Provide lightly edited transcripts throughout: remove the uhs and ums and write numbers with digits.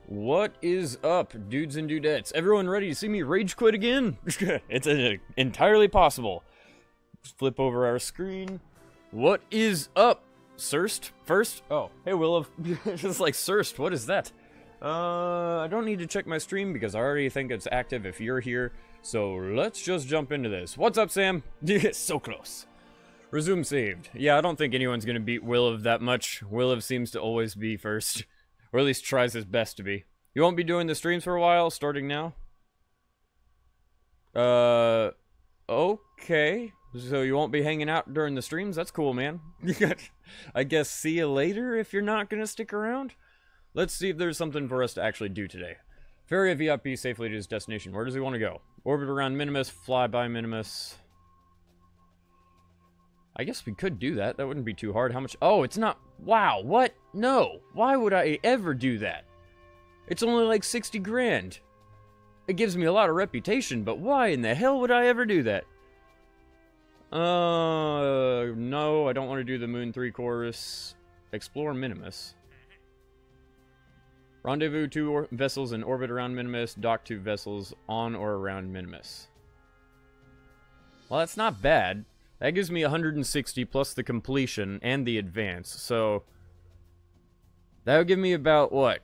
What is up, dudes and dudettes? Everyone ready to see me rage quit again? It's entirely possible. Just flip over our screen. What is up, Surst? First? Oh, hey Willow. Just like Surst, what is that? I don't need to check my stream because I already think it's active if you're here. So let's just jump into this. What's up, Sam? So close. Resume saved. Yeah, I don't think anyone's gonna beat Willow that much. Willow seems to always be first. Or at least tries his best to be. You won't be doing the streams for a while, starting now? Okay. So you won't be hanging out during the streams? That's cool, man. I guess see you later if you're not gonna stick around? Let's see if there's something for us to actually do today. Ferry a VIP safely to his destination. Where does he want to go? Orbit around Minimus, fly by Minimus. I guess we could do that. That wouldn't be too hard. How much? Oh, it's not. Wow, what? No. Why would I ever do that? It's only like 60 grand. It gives me a lot of reputation, but why in the hell would I ever do that? No, I don't want to do the Moon 3 chorus. Explore Minimus. Rendezvous 2 vessels in orbit around Minimus. Dock 2 vessels on or around Minimus. Well, that's not bad. That gives me 160 plus the completion and the advance, so that would give me about, what,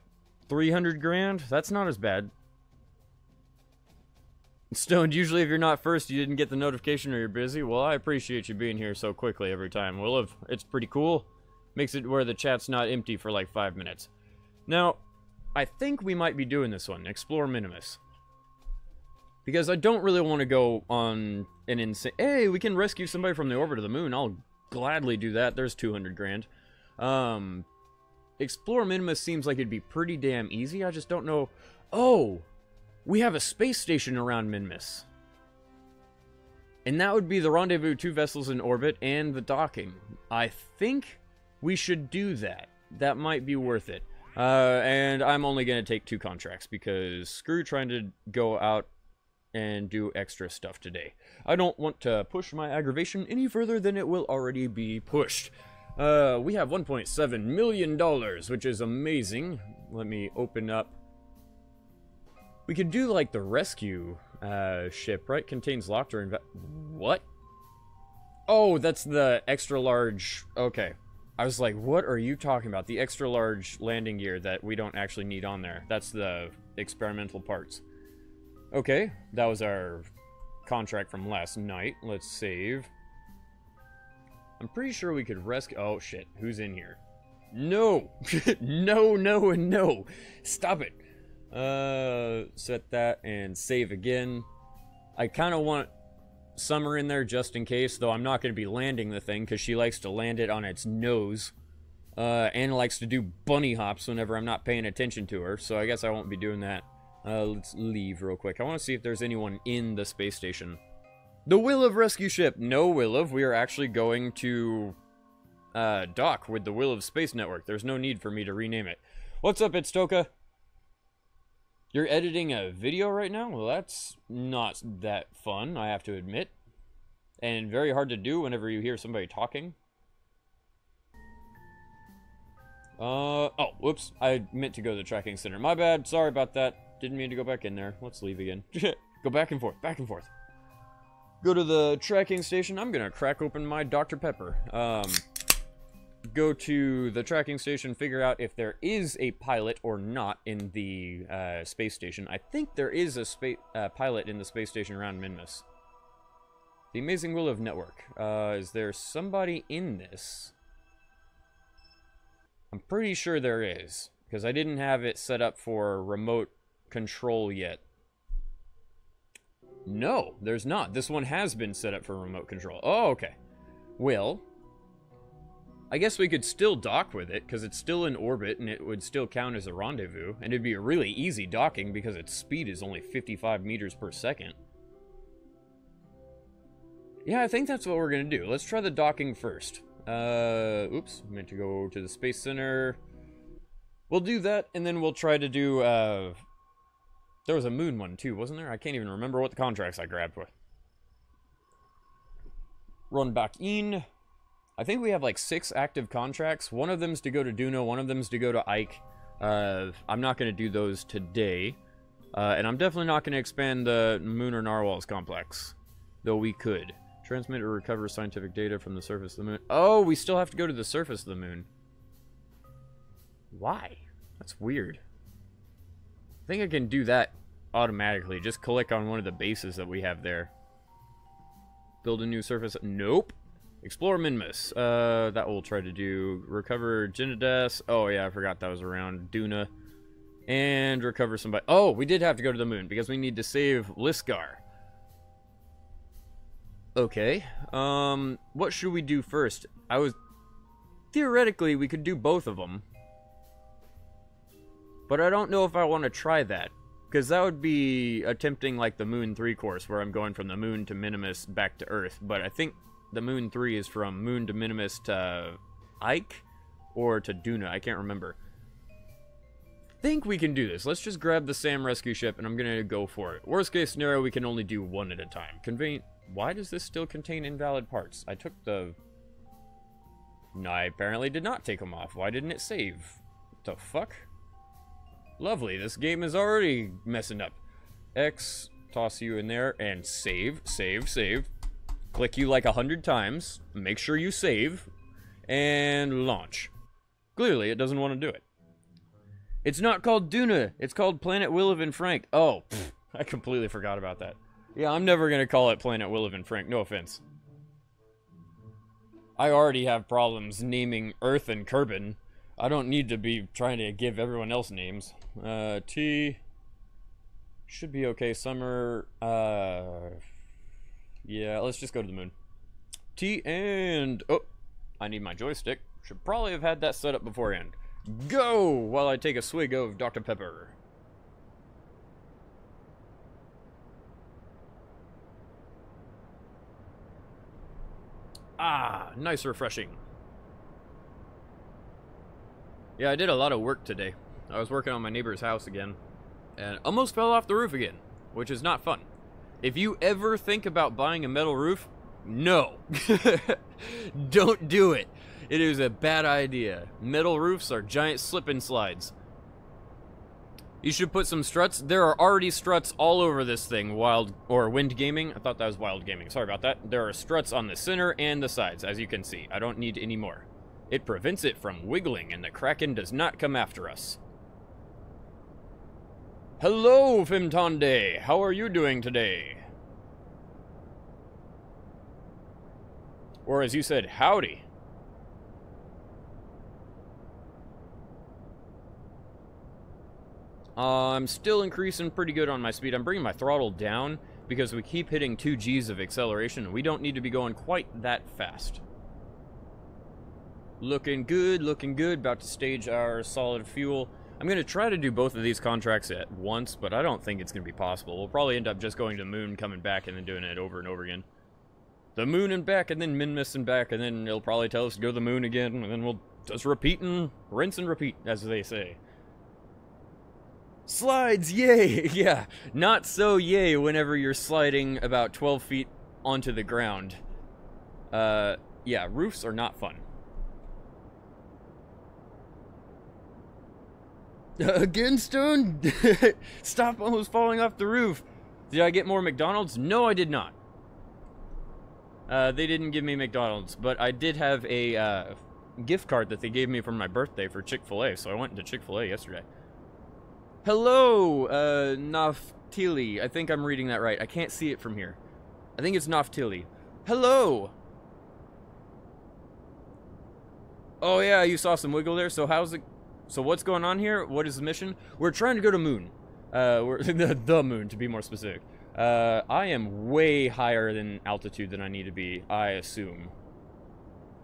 300 grand? That's not as bad. Stoned, usually if you're not first, you didn't get the notification or you're busy. Well, I appreciate you being here so quickly every time. Well, it's pretty cool. Makes it where the chat's not empty for like 5 minutes. Now, I think we might be doing this one, Explore Minimus. Because I don't really want to go on an insane... Hey, we can rescue somebody from the orbit of the moon. I'll gladly do that. There's 200 grand. Explore Minimus seems like it'd be pretty damn easy. I just don't know... Oh! We have a space station around Minimus. And that would be the Rendezvous 2 vessels in orbit and the docking. I think we should do that. That might be worth it. And I'm only going to take 2 contracts because screw trying to go out and do extra stuff today. I don't want to push my aggravation any further than it will already be pushed. We have $1.7 million, which is amazing. Let me open up. We could do like the rescue ship, right? Contains locked or what? Oh, that's the extra large. Okay. I was like, what are you talking about? The extra large landing gear that we don't actually need on there. That's the experimental parts. Okay, that was our contract from last night. Let's save. I'm pretty sure we could rescue... Oh, shit. Who's in here? No! No, no, and no! Stop it! Set that and save again. I kind of want Summer in there just in case, though I'm not going to be landing the thing because she likes to land it on its nose. And likes to do bunny hops whenever I'm not paying attention to her, so I guess I won't be doing that. Let's leave real quick. I want to see if there's anyone in the space station. The Will of Rescue Ship! No, Will of. We are actually going to dock with the Will of Space Network. There's no need for me to rename it. What's up, it's Toka? You're editing a video right now? Well, that's not that fun, I have to admit. And very hard to do whenever you hear somebody talking. Oh, whoops. I meant to go to the tracking center. My bad. Sorry about that. Didn't mean to go back in there. Let's leave again. Go back and forth, back and forth. Go to the tracking station. I'm gonna crack open my Dr. Pepper. Go to the tracking station, figure out if there is a pilot or not in the space station. I think there is a pilot in the space station around Minimus. The Amazing Will of Network. Is there somebody in this? I'm pretty sure there is, because I didn't have it set up for remote control yet. No, there's not. This one has been set up for remote control. Oh, okay. Well, I guess we could still dock with it, because it's still in orbit, and it would still count as a rendezvous. And it'd be a really easy docking, because its speed is only 55 meters per second. Yeah, I think that's what we're going to do. Let's try the docking first. Oops, meant to go to the Space Center. We'll do that, and then we'll try to do, there was a moon one, too, wasn't there? I can't even remember what the contracts I grabbed with. Run back in. I think we have like 6 active contracts. One of them's to go to Duno, one of them's to go to Ike. I'm not going to do those today. And I'm definitely not going to expand the Moon or Narwhals complex. Though we could. Transmit or recover scientific data from the surface of the moon. Oh, we still have to go to the surface of the moon. Why? That's weird. I think I can do that automatically. Just click on one of the bases that we have there. Build a new surface. Nope. Explore Minmus. That we'll try to do. Recover Genidas. Oh, yeah, I forgot that was around. Duna. And recover somebody. Oh, we did have to go to the moon because we need to save Liskar. Okay. What should we do first? Theoretically, we could do both of them. But I don't know if I want to try that. Because that would be attempting like the Moon 3 course, where I'm going from the moon to Minimus back to Earth. But I think the Moon 3 is from Moon to Minimus to Ike? Or to Duna, I can't remember. Think we can do this. Let's just grab the SAM rescue ship, and I'm going to go for it. Worst case scenario, we can only do one at a time. Convenient. Why does this still contain invalid parts? I took the... No, I apparently did not take them off. Why didn't it save? What the fuck? Lovely, this game is already messing up. X, toss you in there, and save, save, save. Click you like 100 times. Make sure you save. And launch. Clearly, it doesn't want to do it. It's not called Duna. It's called Planet Willivin Frank. Oh, I completely forgot about that. Yeah, I'm never going to call it Planet Willivin Frank. No offense. I already have problems naming Earth and Kerbal. I don't need to be trying to give everyone else names. T. Should be okay. Summer. Yeah, let's just go to the moon. T and... Oh, I need my joystick. Should probably have had that set up beforehand. Go! While I take a swig of Dr. Pepper. Ah, nice refreshing. Yeah, I did a lot of work today. I was working on my neighbor's house again, and almost fell off the roof again, which is not fun. If you ever think about buying a metal roof, no. Don't do it. It is a bad idea. Metal roofs are giant slip and slides. You should put some struts. There are already struts all over this thing. Wind gaming. I thought that was wild gaming. Sorry about that. There are struts on the center and the sides, as you can see. I don't need any more. It prevents it from wiggling, and the Kraken does not come after us. Hello, Fimtonde. How are you doing today? Or as you said, howdy. I'm still increasing pretty good on my speed. I'm bringing my throttle down because we keep hitting 2 Gs of acceleration, and we don't need to be going quite that fast. Looking good, looking good. About to stage our solid fuel. I'm going to try to do both of these contracts at once, but I don't think it's going to be possible. We'll probably end up just going to the moon, coming back, and then doing it over and over again. The moon and back, and then Minmus and back, and then it'll probably tell us to go to the moon again, and then we'll just repeat and rinse and repeat, as they say. Slides, yay! Yeah, not so yay whenever you're sliding about 12 feet onto the ground. Yeah, roofs are not fun. Again, Stone? Stop almost falling off the roof. Did I get more McDonald's? No, I did not. They didn't give me McDonald's, but I did have a gift card that they gave me for my birthday for Chick-fil-A, so I went to Chick-fil-A yesterday. Hello, Naftili. I think I'm reading that right. I can't see it from here. I think it's Naftili. Hello! Oh yeah, you saw some wiggle there, so how's it... So what's going on here? What is the mission? We're trying to go to moon. We're the moon, to be more specific. I am way higher than altitude than I need to be, I assume.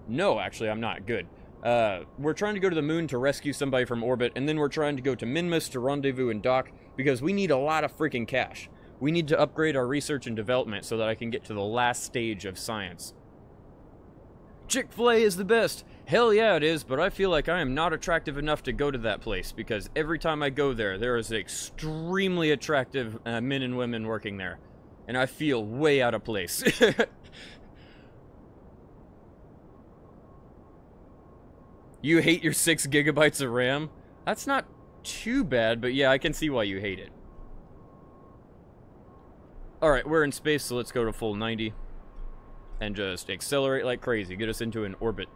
No, actually, I'm not. Good. We're trying to go to the moon to rescue somebody from orbit, and then we're trying to go to Minmus to rendezvous and dock, because we need a lot of freaking cash. We need to upgrade our research and development so that I can get to the last stage of science. Chick-fil-A is the best! Hell yeah it is, but I feel like I am not attractive enough to go to that place, because every time I go there, there is extremely attractive men and women working there. And I feel way out of place. You hate your 6 gigabytes of RAM? That's not too bad, but yeah, I can see why you hate it. Alright, we're in space, so let's go to full 90. And just accelerate like crazy. Get us into an orbit.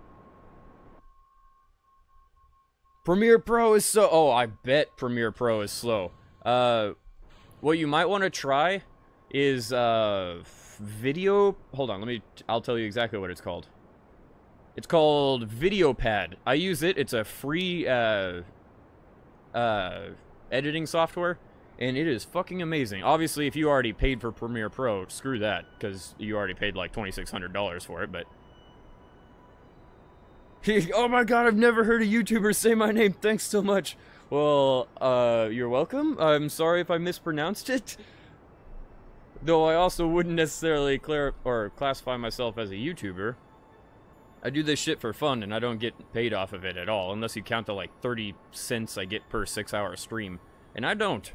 Premiere Pro is so... Oh, I bet Premiere Pro is slow. What you might want to try is, video... Hold on, I'll tell you exactly what it's called. It's called VideoPad. I use it. It's a free, editing software. And it is fucking amazing. Obviously, if you already paid for Premiere Pro, screw that. Because you already paid like $2,600 for it, but... Oh my god, I've never heard a YouTuber say my name. Thanks so much. Well, you're welcome. I'm sorry if I mispronounced it. Though I also wouldn't necessarily classify myself as a YouTuber. I do this shit for fun, and I don't get paid off of it at all. Unless you count the, like, 30 cents I get per 6-hour stream. And I don't.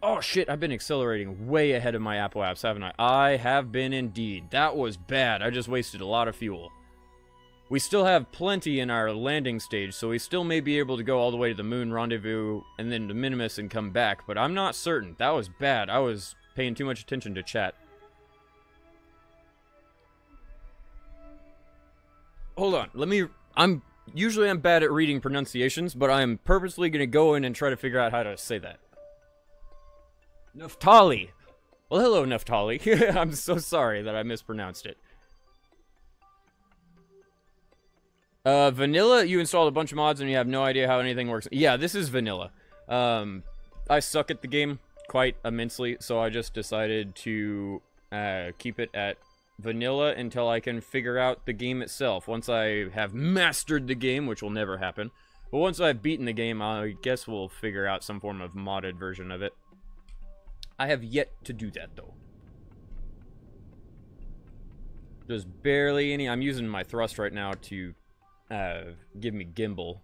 Oh shit, I've been accelerating way ahead of my Apple apps, haven't I? I have been indeed. That was bad. I just wasted a lot of fuel. We still have plenty in our landing stage, so we still may be able to go all the way to the moon rendezvous and then to Minimus and come back, but I'm not certain. That was bad. I was paying too much attention to chat. Hold on, usually I'm bad at reading pronunciations, but I'm purposely gonna go in and try to figure out how to say that. Naftali! Well, hello, Naftali. I'm so sorry that I mispronounced it. Vanilla, you installed a bunch of mods and you have no idea how anything works. Yeah, this is vanilla. I suck at the game quite immensely, so I just decided to keep it at vanilla until I can figure out the game itself. Once I have mastered the game, which will never happen, but once I've beaten the game, I guess we'll figure out some form of modded version of it. I have yet to do that, though. There's barely any... I'm using my thrust right now to give me gimbal.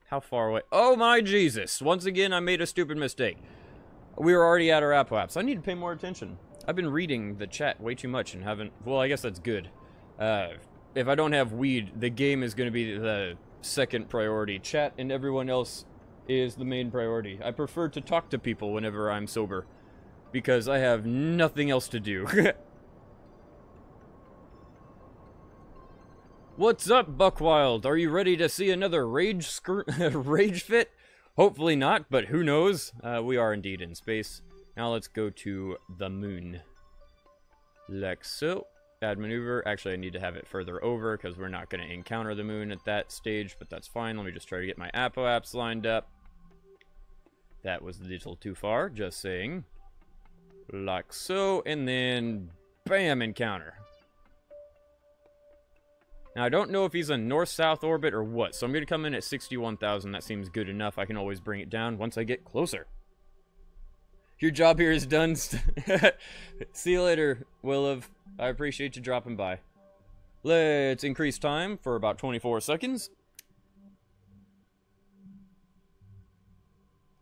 How far away? Oh my Jesus! Once again, I made a stupid mistake. We were already at our Apple apps. I need to pay more attention. I've been reading the chat way too much and haven't... Well, I guess that's good. If I don't have weed, the game is going to be the second priority. Chat and everyone else is the main priority. I prefer to talk to people whenever I'm sober, because I have nothing else to do. What's up, Buckwild? Are you ready to see another rage fit? Hopefully not, but who knows? We are indeed in space. Now let's go to the moon. Like so. Add maneuver. Actually, I need to have it further over because we're not going to encounter the moon at that stage, but that's fine. Let me just try to get my Apple apps lined up. That was a little too far, just saying. Like so, and then bam, encounter. Now I don't know if he's a north-south orbit or what, so I'm going to come in at 61,000. That seems good enough. I can always bring it down once I get closer. Your job here is done. See you later, Williv. I appreciate you dropping by. Let's increase time for about 24 seconds.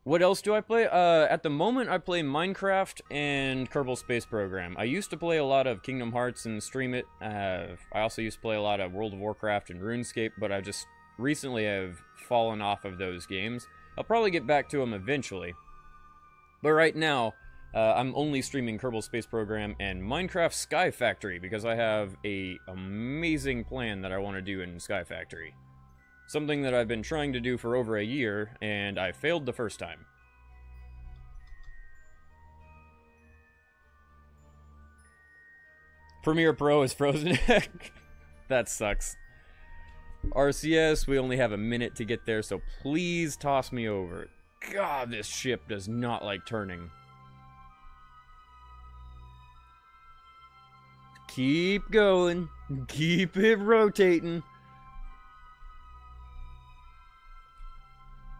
What else do I play? At the moment, I play Minecraft and Kerbal Space Program. I used to play a lot of Kingdom Hearts and stream it. I also used to play a lot of World of Warcraft and RuneScape, but I just recently have fallen off of those games. I'll probably get back to them eventually. But right now, I'm only streaming Kerbal Space Program and Minecraft Sky Factory because I have an amazing plan that I want to do in Sky Factory. Something that I've been trying to do for over a year, and I failed the first time. Premiere Pro is frozen. That sucks. RCS, we only have a minute to get there, so please toss me over. God, this ship does not like turning. Keep going. Keep it rotating.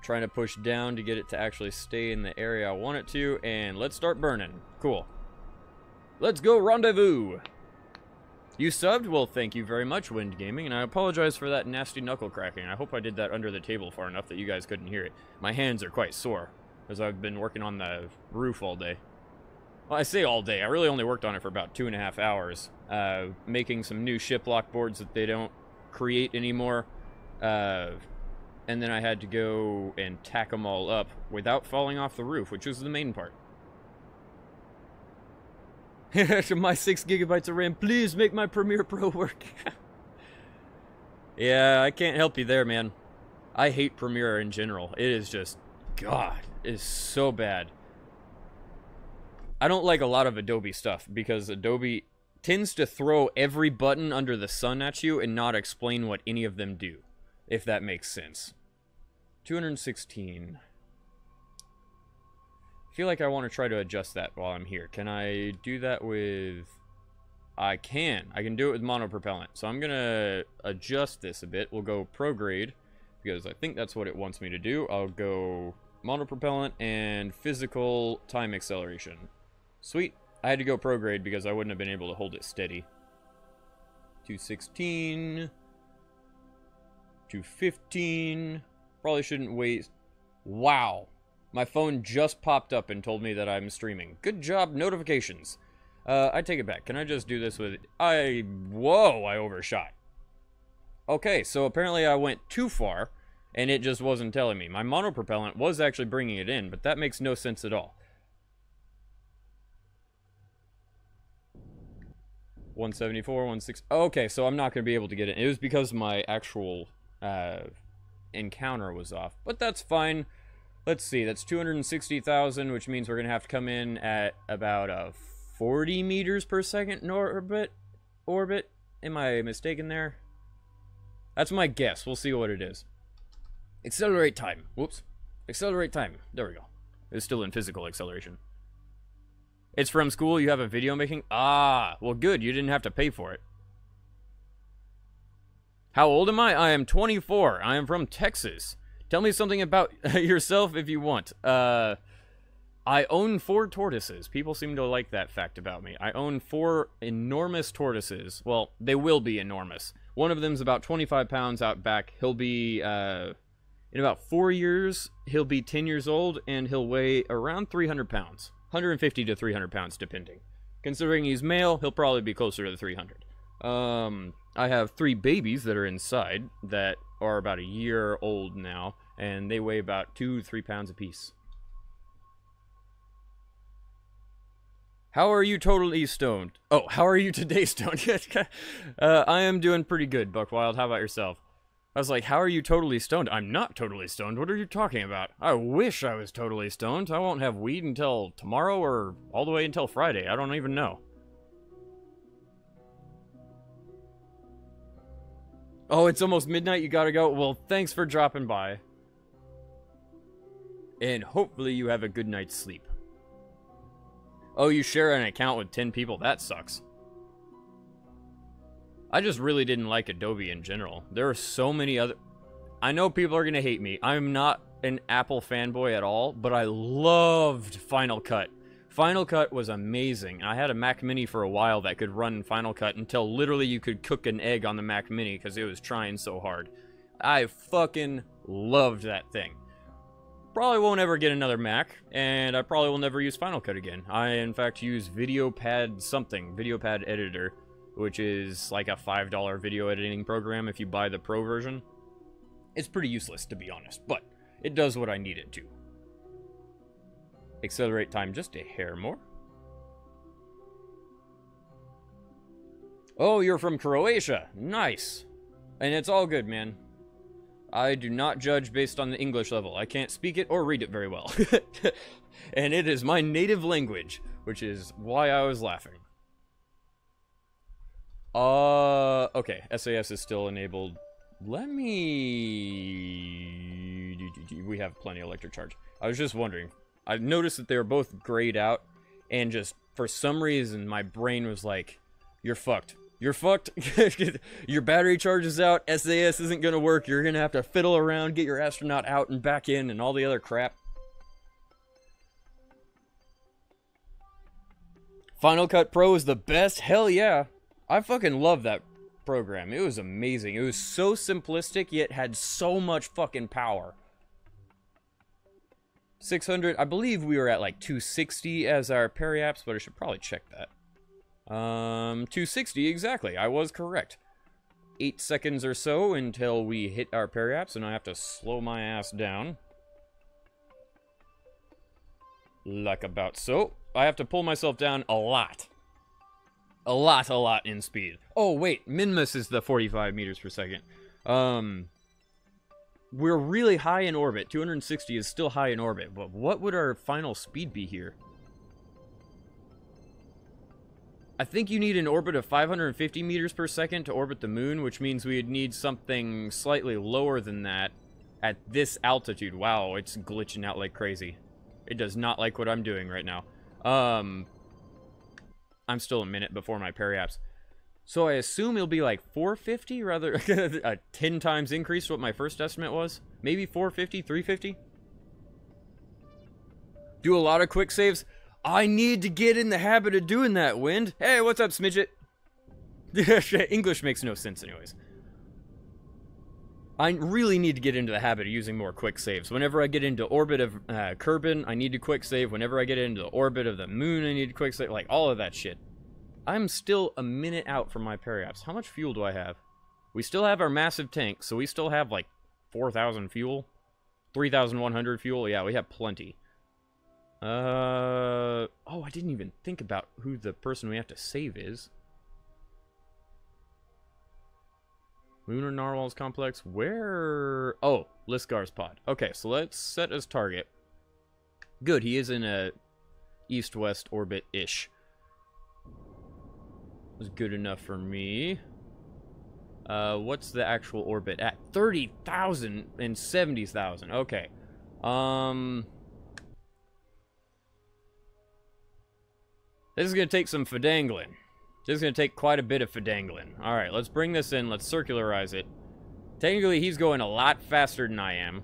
Trying to push down to get it to actually stay in the area I want it to, and let's start burning. Cool. Let's go rendezvous. You subbed? Well, thank you very much, Wind Gaming, and I apologize for that nasty knuckle cracking. I hope I did that under the table far enough that you guys couldn't hear it. My hands are quite sore, as I've been working on the roof all day. Well, I say all day. I really only worked on it for about 2.5 hours, making some new shiplock boards that they don't create anymore. and then I had to go and tack them all up without falling off the roof, which was the main part. My 6 gigabytes of RAM, please make my Premiere Pro work. Yeah, I can't help you there, man. I hate Premiere in general. It is just, God, it is so bad. I don't like a lot of Adobe stuff because Adobe tends to throw every button under the sun at you and not explain what any of them do, if that makes sense. 216. I feel like I want to try to adjust that while I'm here. Can I do that with... I can do it with monopropellant. So I'm going to adjust this a bit. We'll go prograde, because I think that's what it wants me to do. I'll go monopropellant and physical time acceleration. Sweet. I had to go prograde because I wouldn't have been able to hold it steady. 216. 215. Probably shouldn't wait. Wow. My phone just popped up and told me that I'm streaming. Good job, notifications. I take it back. Can I just do this with... Whoa, I overshot. Okay, so apparently I went too far, and it just wasn't telling me. My monopropellant was actually bringing it in, but that makes no sense at all. 174, 160... Okay, so I'm not going to be able to get it. It was because my actual encounter was off, but that's fine. Let's see, that's 260,000, which means we're going to have to come in at about a 40 meters per second orbit. Am I mistaken there? That's my guess. We'll see what it is. Accelerate time. Whoops. Accelerate time. There we go. It's still in physical acceleration. It's from school. You have a video making? Ah, well good. You didn't have to pay for it. How old am I? I am 24. I am from Texas. Tell me something about yourself if you want. I own 4 tortoises. People seem to like that fact about me. I own 4 enormous tortoises. Well, they will be enormous. One of them's about 25 pounds out back. He'll be, in about 4 years, he'll be 10 years old, and he'll weigh around 300 pounds. 150 to 300 pounds, depending. Considering he's male, he'll probably be closer to the 300. I have 3 babies that are inside that are about a year old now, and they weigh about 2 to 3 pounds apiece. How are you totally stoned? Oh, how are you today stoned? I am doing pretty good, Buckwild. How about yourself? I was like, how are you totally stoned? I'm not totally stoned. What are you talking about? I wish I was totally stoned. I won't have weed until tomorrow or all the way until Friday. I don't even know. Oh, it's almost midnight. You gotta go. Well, thanks for dropping by. And hopefully you have a good night's sleep. Oh, you share an account with 10 people? That sucks. I just really didn't like Adobe in general. There are so many other... I know people are going to hate me. I'm not an Apple fanboy at all, but I loved Final Cut. Final Cut was amazing. I had a Mac Mini for a while that could run Final Cut until literally you could cook an egg on the Mac Mini because it was trying so hard. I fucking loved that thing. Probably won't ever get another Mac, and I probably will never use Final Cut again. I, in fact, use VideoPad something, VideoPad Editor, which is like a $5 video editing program if you buy the Pro version. It's pretty useless, to be honest, but it does what I need it to. Accelerate time just a hair more. Oh, you're from Croatia. Nice. And it's all good, man. I do not judge based on the English level. I can't speak it or read it very well. And it is my native language, which is why I was laughing. Okay, SAS is still enabled. Let me... We have plenty of electric charge. I was just wondering. I noticed that they were both grayed out, and just, for some reason, my brain was like, you're fucked. You're fucked. Your battery charge is out. SAS isn't going to work. You're going to have to fiddle around, get your astronaut out and back in, and all the other crap. Final Cut Pro is the best? Hell yeah. I fucking love that program. It was amazing. It was so simplistic, yet had so much fucking power. 600. I believe we were at like 260 as our periapps, but I should probably check that. 260, exactly. I was correct. 8 seconds or so until we hit our periaps, and I have to slow my ass down. Like about so. I have to pull myself down a lot. A lot in speed. Oh, wait. Minmus is the 45 meters per second. We're really high in orbit. 260 is still high in orbit. But what would our final speed be here? I think you need an orbit of 550 meters per second to orbit the moon, which means we'd need something slightly lower than that at this altitude. Wow, it's glitching out like crazy. It does not like what I'm doing right now. I'm still a minute before my periaps. So I assume it'll be like 450 rather a 10 times increase to what my first estimate was. Maybe 450, 350. Do a lot of quick saves. I need to get in the habit of doing that, Wind. Hey, what's up, Smidget? English makes no sense anyways. I really need to get into the habit of using more quick saves. Whenever I get into orbit of Kerbal, I need to quick save. Whenever I get into the orbit of the moon, I need to quick save. Like, all of that shit. I'm still a minute out from my periaps. How much fuel do I have? We still have our massive tank, so we still have, like, 4,000 fuel. 3,100 fuel. Yeah, we have plenty. Oh, I didn't even think about who the person we have to save is. Lunar Narwhals Complex. Where? Oh, Lisgar's pod. Okay, so let's set as target. Good, he is in a east-west orbit-ish. Was good enough for me. What's the actual orbit at? 30,000 and 70,000. Okay. This is going to take some fidangling. This is going to take quite a bit of fidangling. Alright, let's bring this in. Let's circularize it. Technically, he's going a lot faster than I am.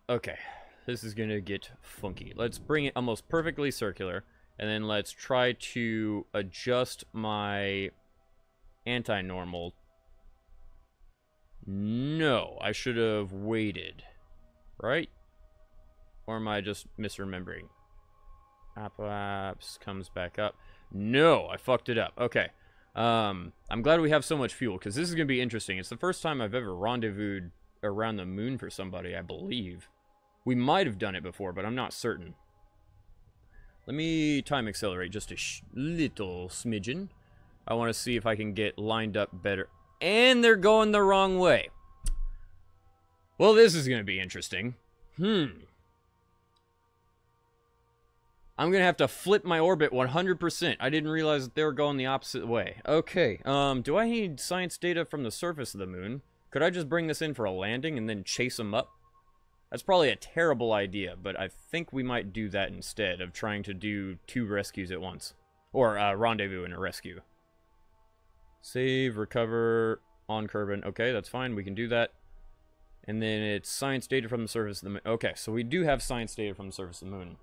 Okay. This is going to get funky. Let's bring it almost perfectly circular. And then let's try to adjust my anti-normal. No, I should have waited. Right? Or am I just misremembering? Apps comes back up. No, I fucked it up. Okay. I'm glad we have so much fuel, because this is going to be interesting. It's the first time I've ever rendezvoused around the moon for somebody, I believe. We might have done it before, but I'm not certain. Let me time accelerate just a little smidgen. I want to see if I can get lined up better. And they're going the wrong way. Well, this is going to be interesting. I'm going to have to flip my orbit 100%. I didn't realize that they were going the opposite way. Okay, do I need science data from the surface of the moon? Could I just bring this in for a landing and then chase them up? That's probably a terrible idea, but I think we might do that instead of trying to do 2 rescues at once. Or rendezvous and a rescue. Save, recover, on Kerbal. Okay, that's fine. We can do that. And then it's science data from the surface of the moon. Okay, so we do have science data from the surface of the moon.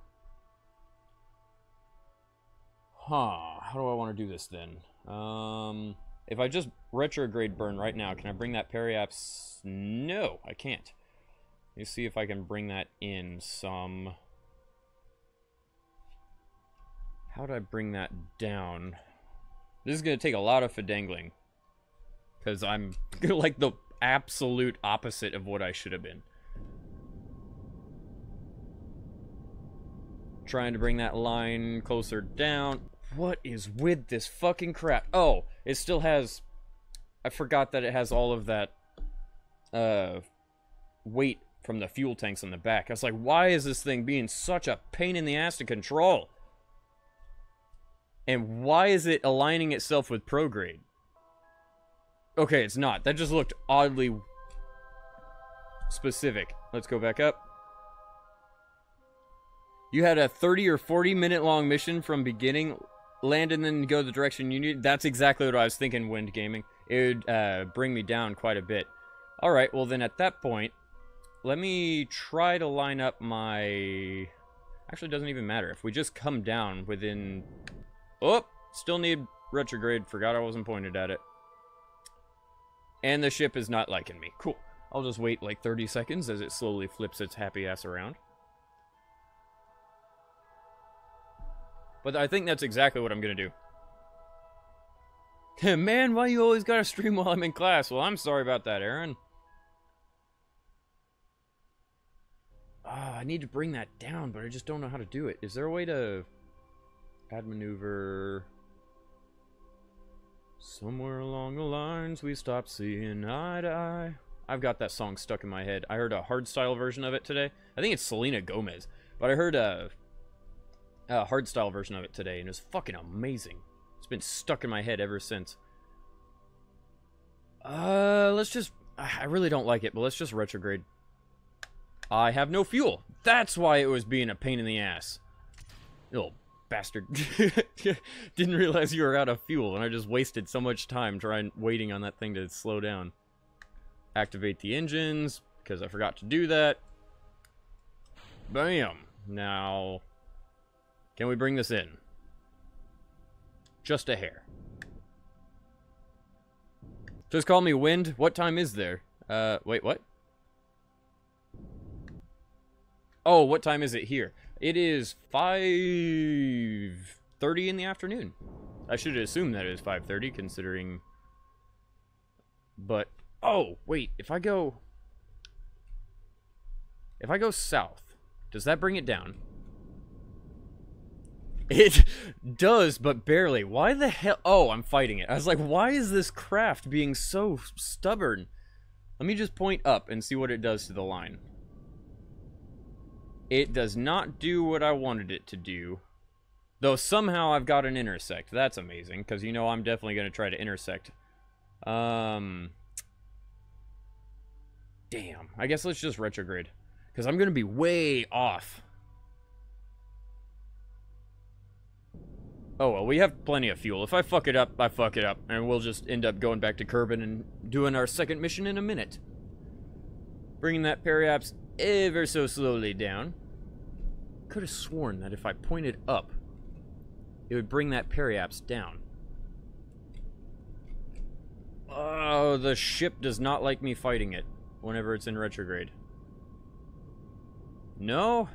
Huh, how do I want to do this then? If I just retrograde burn right now, can I bring that periaps? No, I can't. Let me see if I can bring that in some. How do I bring that down? This is going to take a lot of fidangling. Because I'm like the absolute opposite of what I should have been. Trying to bring that line closer down. What is with this fucking crap? Oh, it still has. I forgot that it has all of that weight from the fuel tanks on the back. I was like, why is this thing being such a pain in the ass to control? And why is it aligning itself with prograde? Okay, it's not. That just looked oddly specific. Let's go back up. You had a 30 or 40 minute long mission from beginning, land and then go the direction you need. That's exactly what I was thinking, Wind Gaming. It would bring me down quite a bit. Alright, well then at that point, let me try to line up my... Actually, it doesn't even matter. If we just come down within... Oh! Still need retrograde. Forgot I wasn't pointed at it. And the ship is not liking me. Cool. I'll just wait like 30 seconds as it slowly flips its happy ass around. But I think that's exactly what I'm going to do. Man, why you always gotta stream while I'm in class? Well, I'm sorry about that, Aaron. I need to bring that down, but I just don't know how to do it. Is there a way to add maneuver? Somewhere along the lines we stopped seeing eye to eye. I've got that song stuck in my head. I heard a hardstyle version of it today. I think it's Selena Gomez, but I heard a hardstyle version of it today, and it was fucking amazing. It's been stuck in my head ever since. Let's just... I really don't like it, but let's just retrograde. I have no fuel. That's why it was being a pain in the ass. You little bastard. Didn't realize you were out of fuel, and I just wasted so much time waiting on that thing to slow down. Activate the engines, because I forgot to do that. Bam! Now, can we bring this in? Just a hair. Just call me Wind. What time is there? Wait, what? Oh, what time is it here? It is 5:30 in the afternoon. I should assume that it is 5:30, considering... But, oh, wait, if I go south, does that bring it down? It does, but barely. Why the hell? Oh, I'm fighting it. I was like, why is this craft being so stubborn? Let me just point up and see what it does to the line. It does not do what I wanted it to do. Though somehow I've got an intersect. That's amazing, because you know I'm definitely going to try to intersect. Damn. I guess let's just retrograde. Because I'm going to be way off. Oh, well, we have plenty of fuel. If I fuck it up, I fuck it up. And we'll just end up going back to Kerbal and doing our second mission in a minute. Bringing that periaps ever so slowly down. Could have sworn that if I pointed up, it would bring that periaps down. Oh, the ship does not like me fighting it whenever it's in retrograde. No?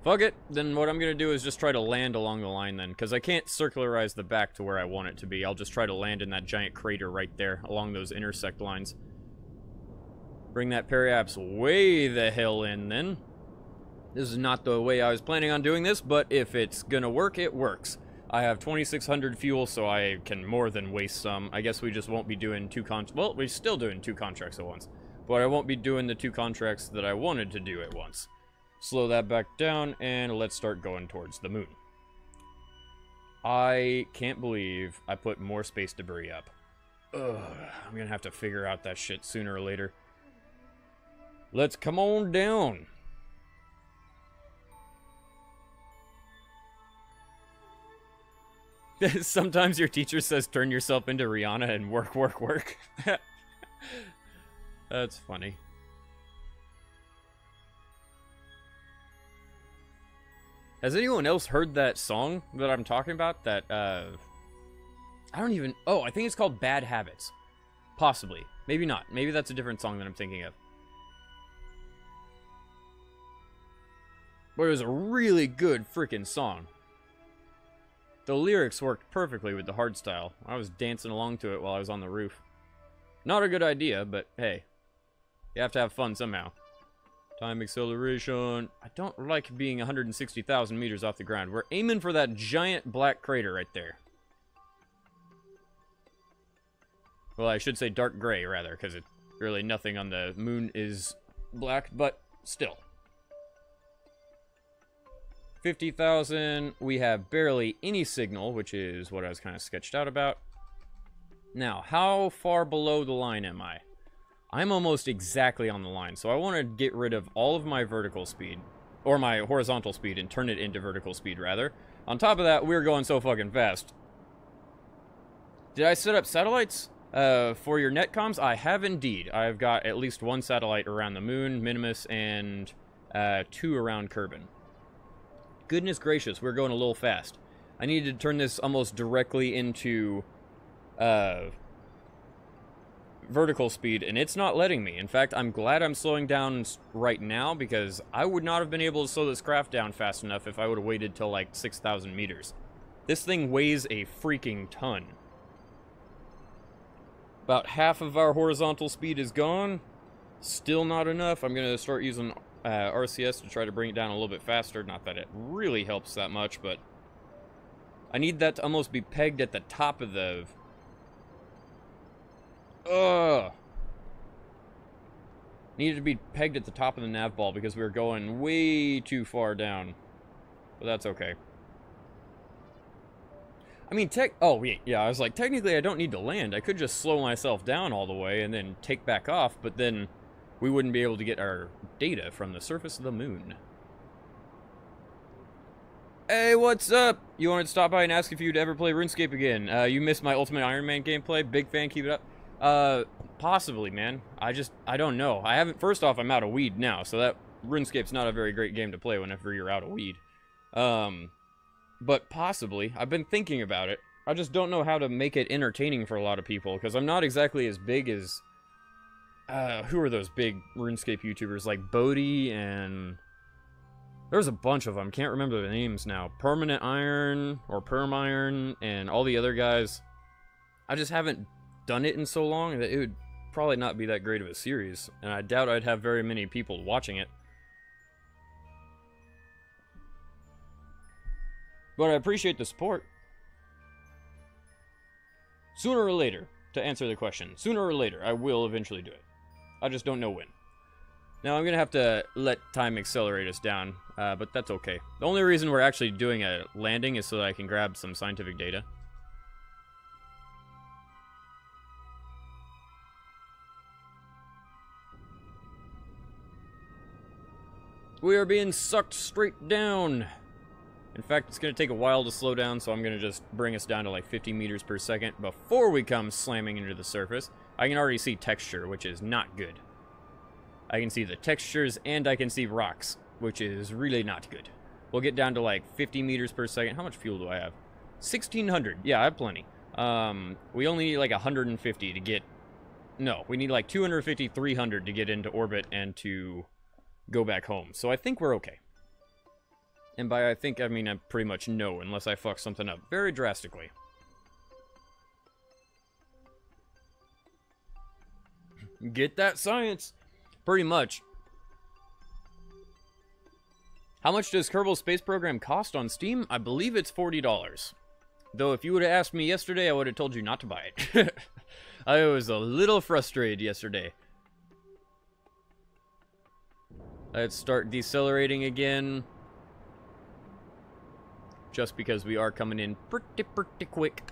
Fuck it. Then what I'm going to do is just try to land along the line then, because I can't circularize the back to where I want it to be. I'll just try to land in that giant crater right there along those intersect lines. Bring that periaps way the hell in then. This is not the way I was planning on doing this, but if it's gonna work, it works. I have 2,600 fuel, so I can more than waste some. I guess we just won't be doing well, we're still doing 2 contracts at once. But I won't be doing the 2 contracts that I wanted to do at once. Slow that back down, and let's start going towards the moon. I can't believe I put more space debris up. Ugh, I'm gonna have to figure out that shit sooner or later. Let's come on down. Sometimes your teacher says turn yourself into Rihanna and work, work, work. That's funny. Has anyone else heard that song that I'm talking about? That, I don't even... Oh, I think it's called Bad Habits. Possibly. Maybe not. Maybe that's a different song that I'm thinking of. But it was a really good freaking song. The lyrics worked perfectly with the hardstyle. I was dancing along to it while I was on the roof. Not a good idea, but hey. You have to have fun somehow. Time acceleration. I don't like being 160,000 meters off the ground. We're aiming for that giant black crater right there. Well, I should say dark gray, rather, because it really nothing on the moon is black, but still. 50,000. We have barely any signal, which is what I was kind of sketched out about. Now, how far below the line am I? I'm almost exactly on the line, so I want to get rid of all of my vertical speed, or my horizontal speed, and turn it into vertical speed, rather. On top of that, we're going so fucking fast. Did I set up satellites for your netcoms? I have indeed. I've got at least 1 satellite around the moon, Minimus, and 2 around Kerbal. Goodness gracious, we're going a little fast. I needed to turn this almost directly into vertical speed, and it's not letting me. In fact, I'm glad I'm slowing down right now, because I would not have been able to slow this craft down fast enough if I would have waited till like 6,000 meters. This thing weighs a freaking ton. About half of our horizontal speed is gone. Still not enough. I'm going to start using RCS to try to bring it down a little bit faster. Not that it really helps that much, but I need that to almost be pegged at the top of the... Needed to be pegged at the top of the nav ball because we were going way too far down. But that's okay. I mean, yeah, I was like, technically I don't need to land. I could just slow myself down all the way and then take back off, but then we wouldn't be able to get our data from the surface of the moon. Hey, what's up? You wanted to stop by and ask if you'd ever play RuneScape again. You missed my Ultimate Iron Man gameplay. Big fan, keep it up. Possibly, man. I don't know. First off, I'm out of weed now, so that RuneScape's not a very great game to play whenever you're out of weed. But possibly. I've been thinking about it. I just don't know how to make it entertaining for a lot of people, because I'm not exactly as big as... who are those big RuneScape YouTubers? Like Bodhi and... There's a bunch of them. Can't remember the names now. Permanent Iron, or Perm Iron, and all the other guys. I just haven't done it in so long that it would probably not be that great of a series. And I doubt I'd have very many people watching it. But I appreciate the support. Sooner or later, to answer the question, sooner or later, I will eventually do it. I just don't know when. Now, I'm going to have to let time accelerate us down, but that's okay. The only reason we're actually doing a landing is so that I can grab some scientific data. We are being sucked straight down. In fact, it's going to take a while to slow down, so I'm going to just bring us down to like 50 meters per second before we come slamming into the surface. I can already see texture, which is not good. I can see the textures, and I can see rocks, which is really not good. We'll get down to like 50 meters per second. How much fuel do I have? 1,600. Yeah, I have plenty. We only need like 150 to get... No, we need like 250, 300 to get into orbit and to go back home. So I think we're okay. And by I think, I mean I pretty much know, unless I fuck something up very drastically. Get that science! Pretty much. How much does Kerbal's space program cost on Steam? I believe it's $40. Though if you would have asked me yesterday, I would have told you not to buy it. I was a little frustrated yesterday. Let's start decelerating again. Just because we are coming in pretty quick.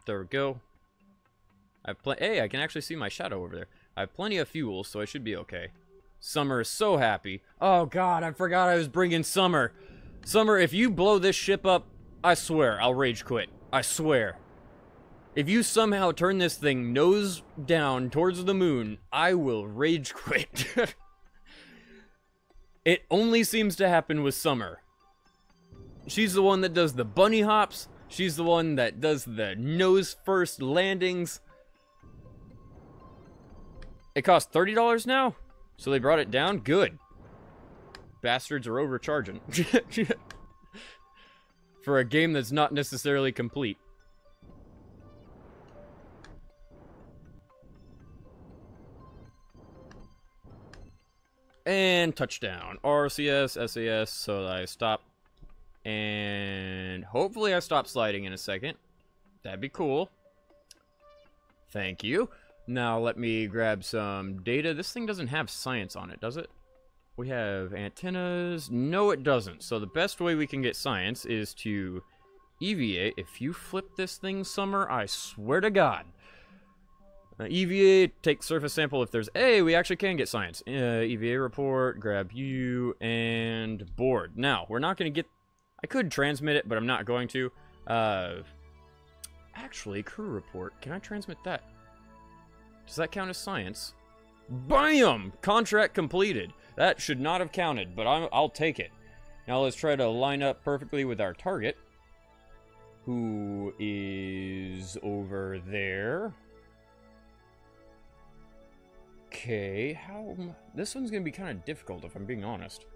There we go. Hey, I can actually see my shadow over there. I have plenty of fuel, so I should be okay. Summer is so happy. Oh god, I forgot I was bringing Summer. Summer, if you blow this ship up, I swear, I'll rage quit. I swear. If you somehow turn this thing nose down towards the moon, I will rage quit. It only seems to happen with Summer. She's the one that does the bunny hops. She's the one that does the nose first landings. It costs $30 now? So they brought it down? Good. Bastards are overcharging. For a game that's not necessarily complete. And touchdown. RCS, SAS, so I stop. And hopefully I stop sliding in a second. That'd be cool. Thank you. Now let me grab some data. This thing doesn't have science on it, does it? We have antennas. No, it doesn't. So the best way we can get science is to EVA. If you flip this thing, Summer, I swear to God. EVA, take surface sample if there's... Hey, we actually can get science. EVA report, grab you, and board. Now, we're not going to get... I could transmit it, but I'm not going to. Actually, crew report. Can I transmit that? Does that count as science? BAM! Contract completed. That should not have counted, but I'll take it. Now let's try to line up perfectly with our target, who is over there. Okay, this one's going to be kind of difficult if I'm being honest.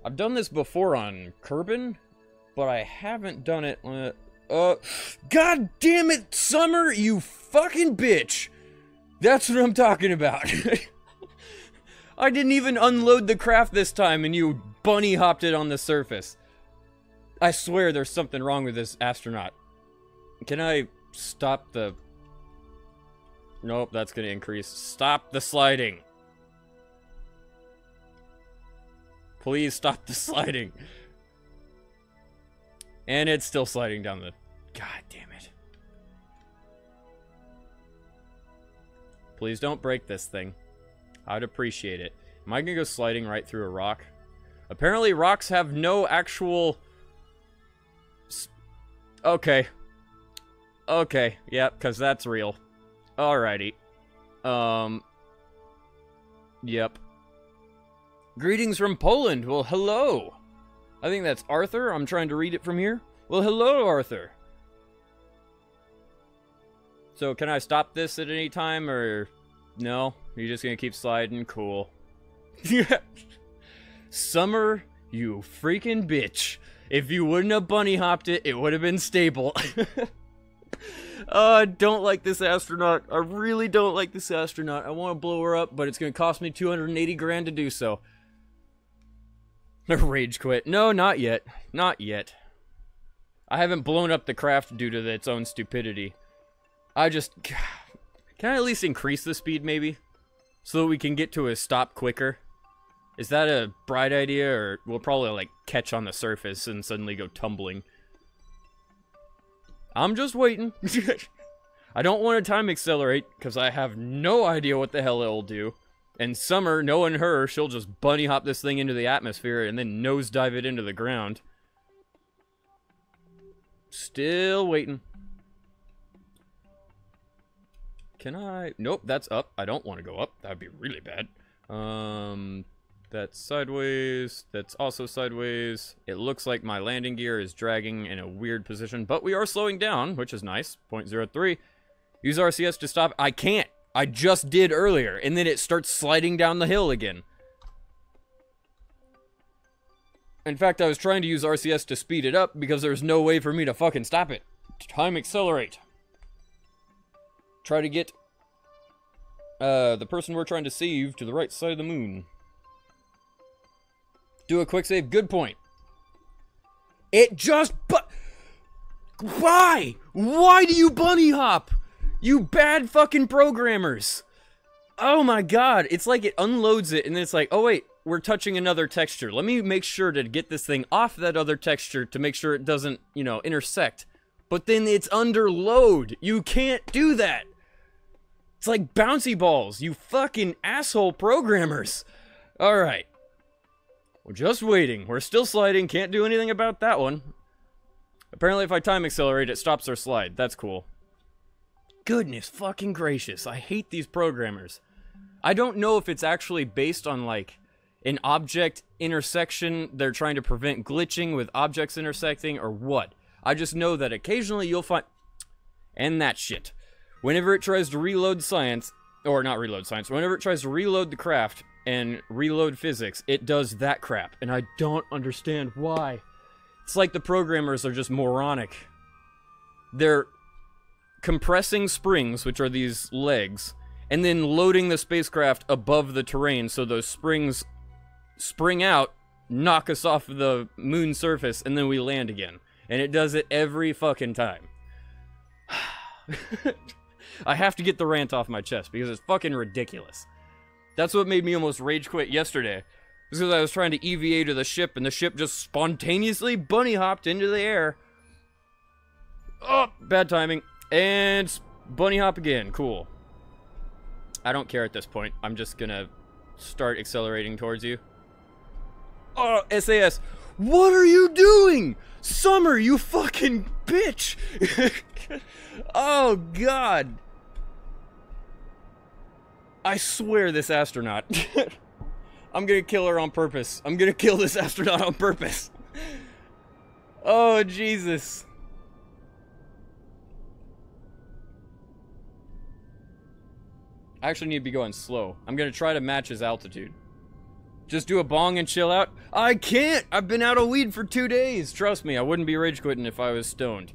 I've done this before on Kerbal, but I haven't done it... God damn it, Summer, you fucking bitch! That's what I'm talking about. I didn't even unload the craft this time and you bunny hopped it on the surface. I swear there's something wrong with this astronaut. Can I stop the... Nope, that's gonna increase. Stop the sliding. Please stop the sliding. And it's still sliding down the... God damn it. Please don't break this thing. I'd appreciate it. Am I gonna go sliding right through a rock? Apparently rocks have no actual... Okay. Okay, yep, because that's real. Alrighty. Yep. Greetings from Poland. Well, hello. I think that's Arthur. I'm trying to read it from here. Well, hello, Arthur. So, can I stop this at any time, or... No? You're just gonna keep sliding? Cool. Summer, you freaking bitch. If you wouldn't have bunny hopped it, it would have been stable. I don't like this astronaut. I really don't like this astronaut. I want to blow her up, but it's going to cost me 280 grand to do so. Rage quit. No, not yet. Not yet. I haven't blown up the craft due to its own stupidity. I just... Can I at least increase the speed, maybe? So that we can get to a stop quicker? Is that a bright idea, or we'll probably, like, catch on the surface and suddenly go tumbling? I'm just waiting. I don't want to time accelerate, because I have no idea what the hell it'll do. And Summer, knowing her, she'll just bunny hop this thing into the atmosphere and then nosedive it into the ground. Still waiting. Can I? Nope, that's up. I don't want to go up. That'd be really bad. That's sideways. That's also sideways. It looks like my landing gear is dragging in a weird position, but we are slowing down, which is nice. 0.03. Use RCS to stop. I can't. I just did earlier, and then it starts sliding down the hill again. In fact, I was trying to use RCS to speed it up because there's no way for me to fucking stop it. Time accelerate. Try to get the person we're trying to save to the right side of the moon. Do a quick save. Good point. It just... Why? Why do you bunny hop? You bad fucking programmers. Oh my god. It's like it unloads it and then it's like, oh wait, we're touching another texture. Let me make sure to get this thing off that other texture to make sure it doesn't, you know, intersect. But then it's under load. You can't do that. It's like bouncy balls. You fucking asshole programmers. Alright. We're just waiting. We're still sliding. Can't do anything about that one. Apparently if I time accelerate, it stops our slide. That's cool. Goodness fucking gracious. I hate these programmers. I don't know if it's actually based on, like, an object intersection. They're trying to prevent glitching with objects intersecting or what. I just know that occasionally you'll find... And that shit. Whenever it tries to reload science... Or not reload science. Whenever it tries to reload the craft and reload physics, it does that crap. And I don't understand why. It's like the programmers are just moronic. They're compressing springs, which are these legs, and then loading the spacecraft above the terrain so those springs spring out, knock us off the moon surface, and then we land again. And it does it every fucking time. I have to get the rant off my chest because it's fucking ridiculous. That's what made me almost rage quit yesterday. Because I was trying to EVA to the ship, and the ship just spontaneously bunny hopped into the air. Oh, bad timing. And bunny hop again. Cool. I don't care at this point. I'm just gonna start accelerating towards you. Oh, SAS. What are you doing? Summer, you fucking bitch. Oh, God. I swear this astronaut. I'm gonna kill her on purpose. I'm gonna kill this astronaut on purpose. Oh, Jesus. I actually need to be going slow. I'm gonna try to match his altitude. Just do a bong and chill out? I can't! I've been out of weed for 2 days! Trust me, I wouldn't be rage quitting if I was stoned.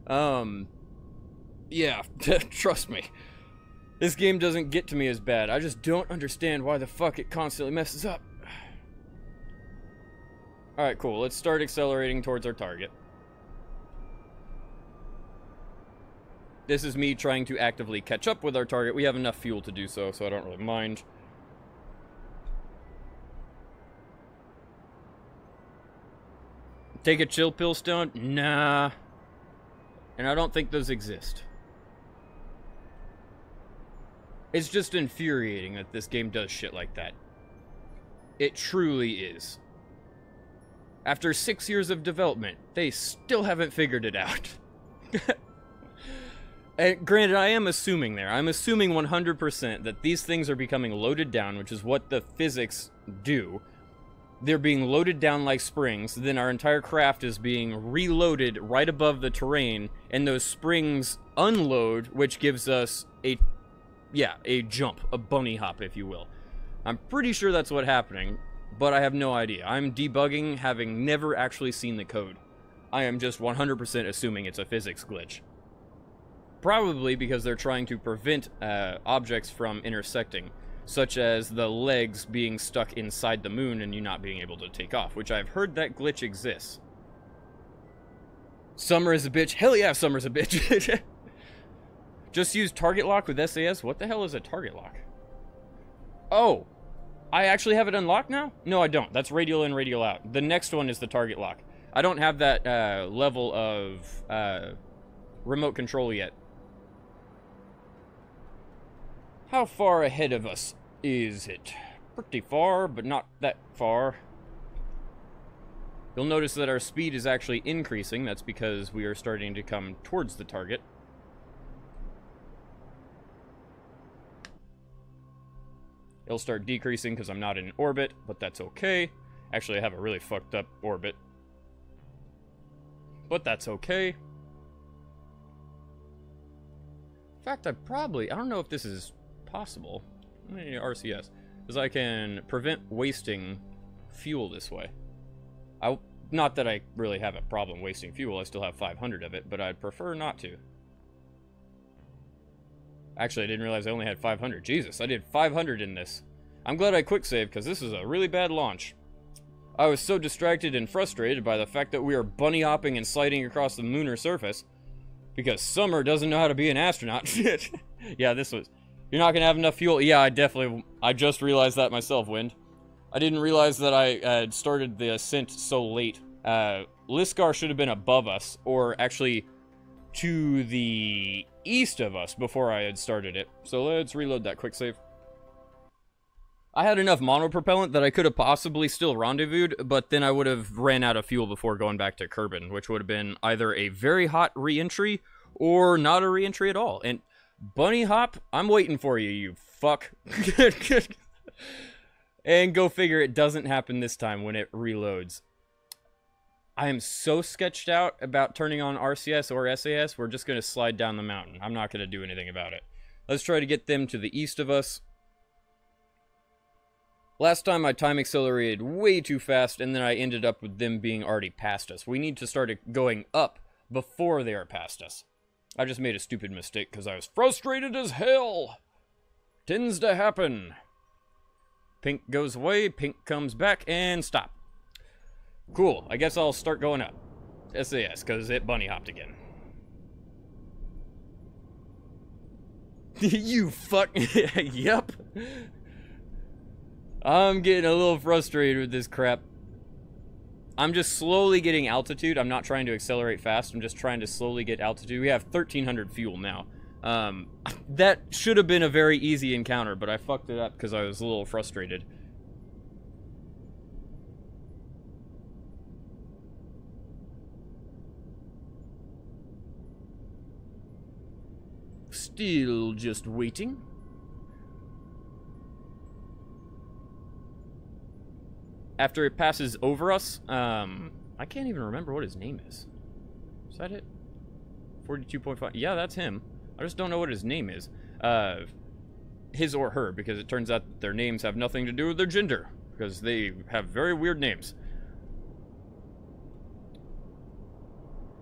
Yeah, trust me. This game doesn't get to me as bad. I just don't understand why the fuck it constantly messes up. Alright, cool. Let's start accelerating towards our target. This is me trying to actively catch up with our target. We have enough fuel to do so, so I don't really mind. Take a chill pill, Stone? Nah. And I don't think those exist. It's just infuriating that this game does shit like that. It truly is. After 6 years of development, they still haven't figured it out. And granted, I am assuming there. I'm assuming 100% that these things are becoming loaded down, which is what the physics do. They're being loaded down like springs, then our entire craft is being reloaded right above the terrain, and those springs unload, which gives us a jump, a bunny hop, if you will. I'm pretty sure that's what's happening, but I have no idea. I'm debugging, having never actually seen the code. I am just 100% assuming it's a physics glitch. Probably because they're trying to prevent objects from intersecting, such as the legs being stuck inside the moon and you not being able to take off, which I've heard that glitch exists. Summer is a bitch. Hell yeah, Summer's a bitch. Just use target lock with SAS? What the hell is a target lock? Oh, I actually have it unlocked now? No, I don't. That's radial in, radial out. The next one is the target lock. I don't have that level of remote control yet. How far ahead of us is it? Pretty far, but not that far. You'll notice that our speed is actually increasing. That's because we are starting to come towards the target. It'll start decreasing because I'm not in orbit, but that's okay. Actually, I have a really fucked up orbit. But that's okay. In fact, I don't know if this is possible. RCS. Because I can prevent wasting fuel this way. Not that I really have a problem wasting fuel. I still have 500 of it, but I'd prefer not to. Actually, I didn't realize I only had 500. Jesus, I did 500 in this. I'm glad I quick saved, because this is a really bad launch. I was so distracted and frustrated by the fact that we are bunny hopping and sliding across the lunar surface. Because Summer doesn't know how to be an astronaut. Yeah, this was... You're not going to have enough fuel? Yeah, I just realized that myself, Wind. I didn't realize that I had started the ascent so late. Liskar should have been above us, or actually to the east of us before I had started it. So let's reload that quick save. I had enough monopropellant that I could have possibly still rendezvoused, but then I would have ran out of fuel before going back to Kerbal, which would have been either a very hot re-entry or not a re-entry at all. And bunny hop, I'm waiting for you, you fuck. And go figure, it doesn't happen this time when it reloads. I am so sketched out about turning on RCS or SAS, we're just going to slide down the mountain. I'm not going to do anything about it. Let's try to get them to the east of us. Last time I time accelerated way too fast, and then I ended up with them being already past us. We need to start going up before they are past us. I just made a stupid mistake because I was frustrated as hell. Tends to happen. Pink goes away, pink comes back, and stop. Cool, I guess I'll start going up. SAS, because it bunny hopped again. You fuck. Yep. I'm getting a little frustrated with this crap. I'm just slowly getting altitude. I'm not trying to accelerate fast. I'm just trying to slowly get altitude. We have 1,300 fuel now. That should have been a very easy encounter, but I fucked it up because I was a little frustrated. Still just waiting. After it passes over us, I can't even remember what his name is. Is that it? 42.5. Yeah, that's him. I just don't know what his name is. His or her, because it turns out that their names have nothing to do with their gender. Because they have very weird names.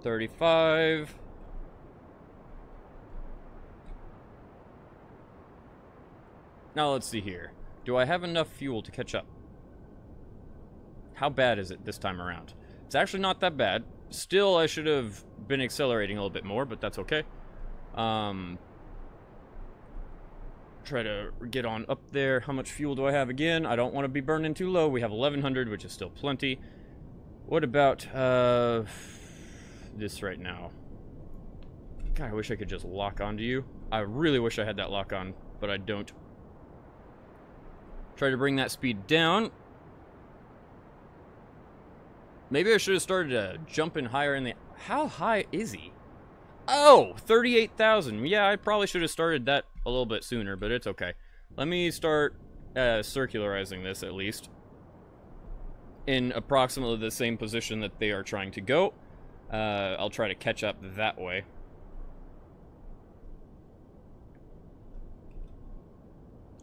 35. Now let's see here. Do I have enough fuel to catch up? How bad is it this time around? It's actually not that bad. Still, I should have been accelerating a little bit more, but that's okay. Try to get on up there. How much fuel do I have again? I don't want to be burning too low. We have 1100, which is still plenty. What about this right now? God, I wish I could just lock onto you. I really wish I had that lock on, but I don't. Try to bring that speed down. Maybe I should have started jumping higher in the... How high is he? Oh, 38,000. Yeah, I probably should have started that a little bit sooner, but it's okay. Let me start circularizing this at least. In approximately the same position that they are trying to go. I'll try to catch up that way.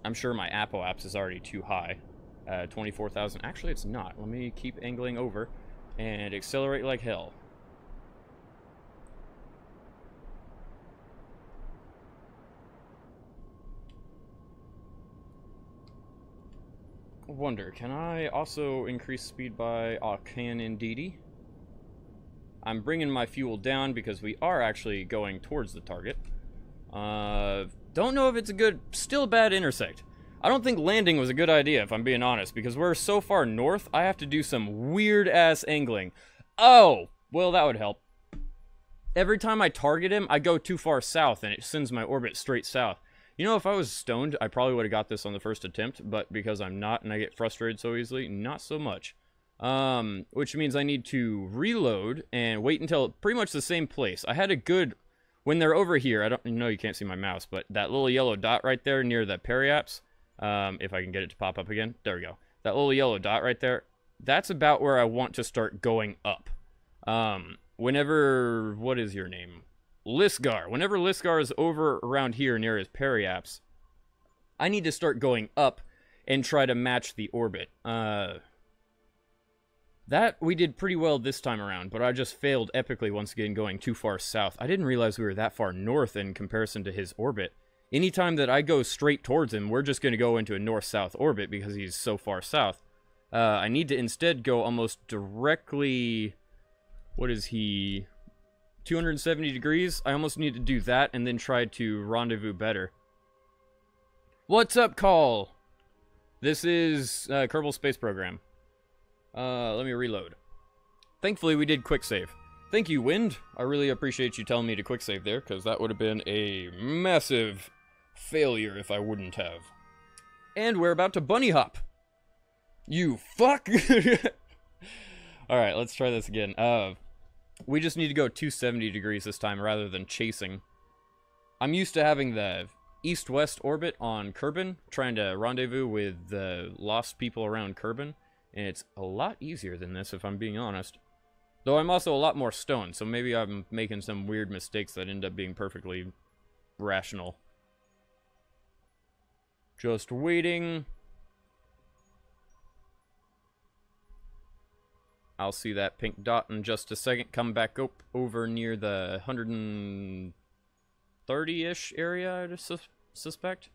I'm sure my apoapse is already too high. 24,000. Actually, it's not. Let me keep angling over and accelerate like hell. Wonder, can I also increase speed by... Oh, can indeedy. I'm bringing my fuel down because we are actually going towards the target. Don't know if it's a good... Still a bad intersect. I don't think landing was a good idea, if I'm being honest, because we're so far north, I have to do some weird-ass angling. Oh! Well, that would help. Every time I target him, I go too far south, and it sends my orbit straight south. You know, if I was stoned, I probably would have got this on the first attempt, but because I'm not, and I get frustrated so easily, not so much. Which means I need to reload and wait until pretty much the same place. I had a good... When they're over here, I don't know, you can't see my mouse, but that little yellow dot right there near the periapse, if I can get it to pop up again. There we go. That little yellow dot right there, that's about where I want to start going up. Whenever... What is your name? Lisgar. Whenever Lisgar is over around here near his periapse, I need to start going up and try to match the orbit. That we did pretty well this time around, but I just failed epically once again going too far south. I didn't realize we were that far north in comparison to his orbit. Anytime that I go straight towards him, we're just going to go into a north-south orbit because he's so far south. I need to instead go almost directly... What is he... 270 degrees? I almost need to do that and then try to rendezvous better. What's up, Call? This is Kerbal Space Program. Let me reload. Thankfully, we did quick save. Thank you, Wind. I really appreciate you telling me to quick save there, because that would have been a massive failure if I wouldn't have. And we're about to bunny hop. You fuck! Alright, let's try this again. We just need to go 270 degrees this time rather than chasing. I'm used to having the east-west orbit on Kerbal, trying to rendezvous with the lost people around Kerbal, and it's a lot easier than this if I'm being honest. Though I'm also a lot more stoned, so maybe I'm making some weird mistakes that end up being perfectly rational. Just waiting. I'll see that pink dot in just a second. Come back up over near the 130-ish area, I suspect.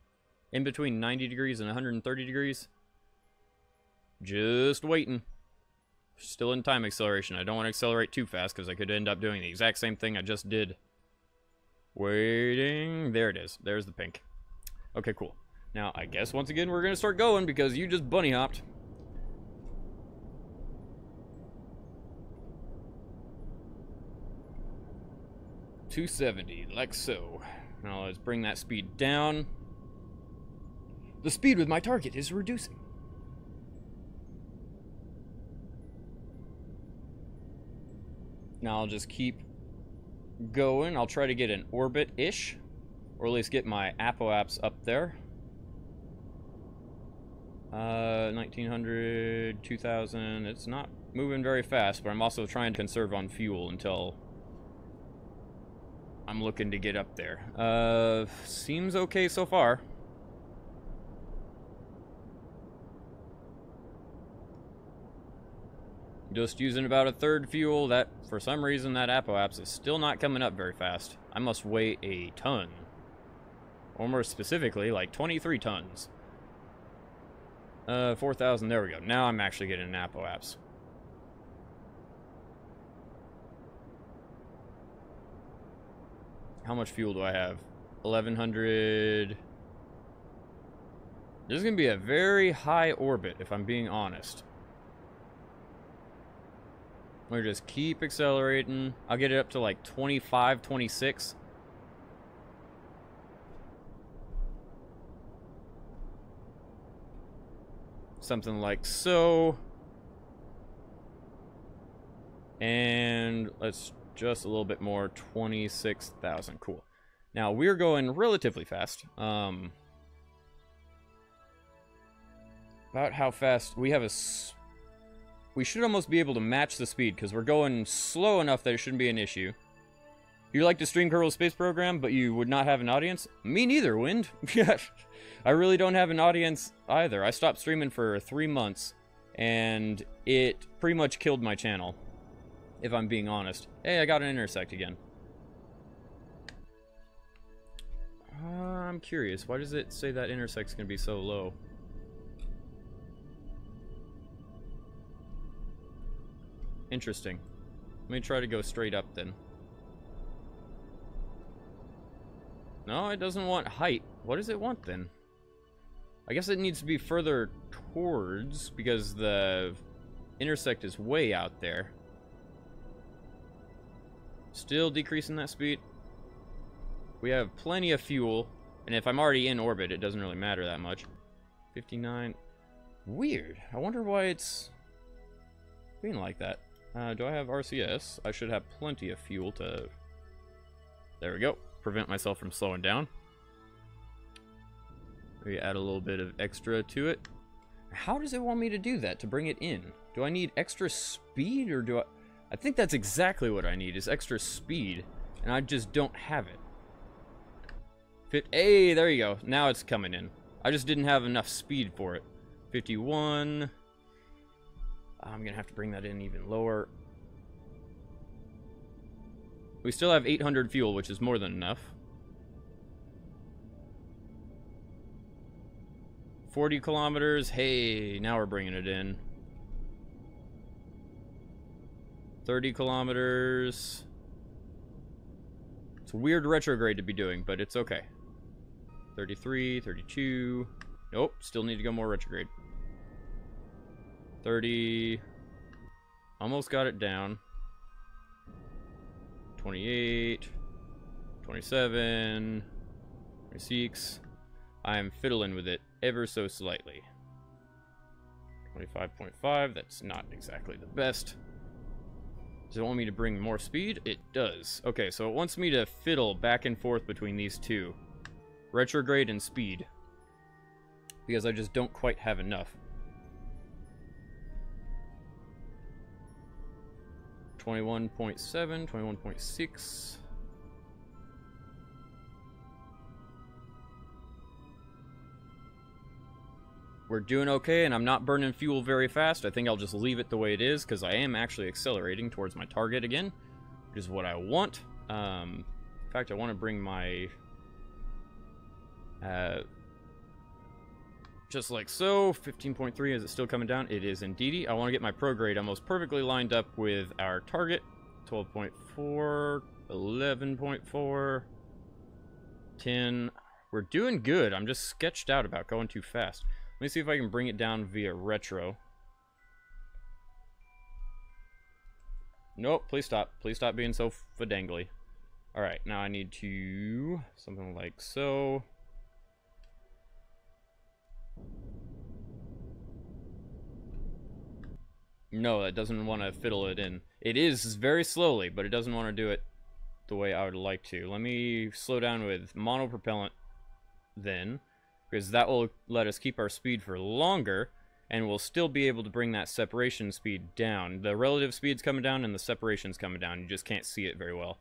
In between 90 degrees and 130 degrees. Just waiting. Still in time acceleration. I don't want to accelerate too fast because I could end up doing the exact same thing I just did. Waiting. There it is. There's the pink. Okay, cool. Now, I guess once again we're going to start going because you just bunny hopped. .270, like so. Now let's bring that speed down. The speed with my target is reducing. Now I'll just keep going. I'll try to get an orbit-ish, or at least get my apoapse up there. 1900, 2000, it's not moving very fast, but I'm also trying to conserve on fuel until I'm looking to get up there. Seems okay so far. Just using about a third fuel. That, for some reason, that apoapse is still not coming up very fast. I must weigh a ton. Or more specifically, like 23 tons. 4,000. There we go. Now I'm actually getting an apoapse. How much fuel do I have? 1,100. This is going to be a very high orbit, if I'm being honest. We'll just keep accelerating. I'll get it up to like 25, 26. Something like so. And let's just a little bit more. 26,000. Cool. Now, we're going relatively fast. About how fast we have we should almost be able to match the speed because we're going slow enough that it shouldn't be an issue. You like to stream Kerbal Space Program, but you would not have an audience? Me neither, Wind. I really don't have an audience either. I stopped streaming for 3 months, and it pretty much killed my channel, if I'm being honest. Hey, I got an intersect again. I'm curious. Why does it say that intersect's going to be so low? Interesting. Let me try to go straight up then. No, it doesn't want height. What does it want then? I guess it needs to be further towards because the intersect is way out there. Still decreasing that speed. We have plenty of fuel, and if I'm already in orbit, it doesn't really matter that much. 59. Weird. I wonder why it's being like that. Do I have RCS? I should have plenty of fuel to... There we go. Prevent myself from slowing down. Maybe add a little bit of extra to it. How does it want me to do that to bring it in? Do I need extra speed, or do I... I think that's exactly what I need, is extra speed, and I just don't have it. Hey, there you go. Now it's coming in. I just didn't have enough speed for it. 51... I'm gonna have to bring that in even lower. We still have 800 fuel, which is more than enough. 40 kilometers. Hey, now we're bringing it in. 30 kilometers. It's a weird retrograde to be doing, but it's okay. 33, 32. Nope, still need to go more retrograde. 30. Almost got it down. 28. 27. 26. I am fiddling with it ever so slightly. 25.5. That's not exactly the best. Does it want me to bring more speed? It does. Okay, so it wants me to fiddle back and forth between these two. Retrograde and speed. Because I just don't quite have enough. 21.7, 21.6. We're doing okay, and I'm not burning fuel very fast. I think I'll just leave it the way it is, because I am actually accelerating towards my target again, which is what I want. In fact, I want to bring my... just like so. 15.3, is it still coming down? It is indeedy. I want to get my prograde almost perfectly lined up with our target. 12.4, 11.4, 10. We're doing good. I'm just sketched out about going too fast. Let me see if I can bring it down via retro. Nope, please stop. Please stop being so fadangly. Alright, now I need to... something like so. No, that doesn't want to fiddle it in. It is very slowly, but it doesn't want to do it the way I would like to. Let me slow down with monopropellant then, because that will let us keep our speed for longer, and we'll still be able to bring that separation speed down. The relative speed's coming down, and the separation's coming down. You just can't see it very well.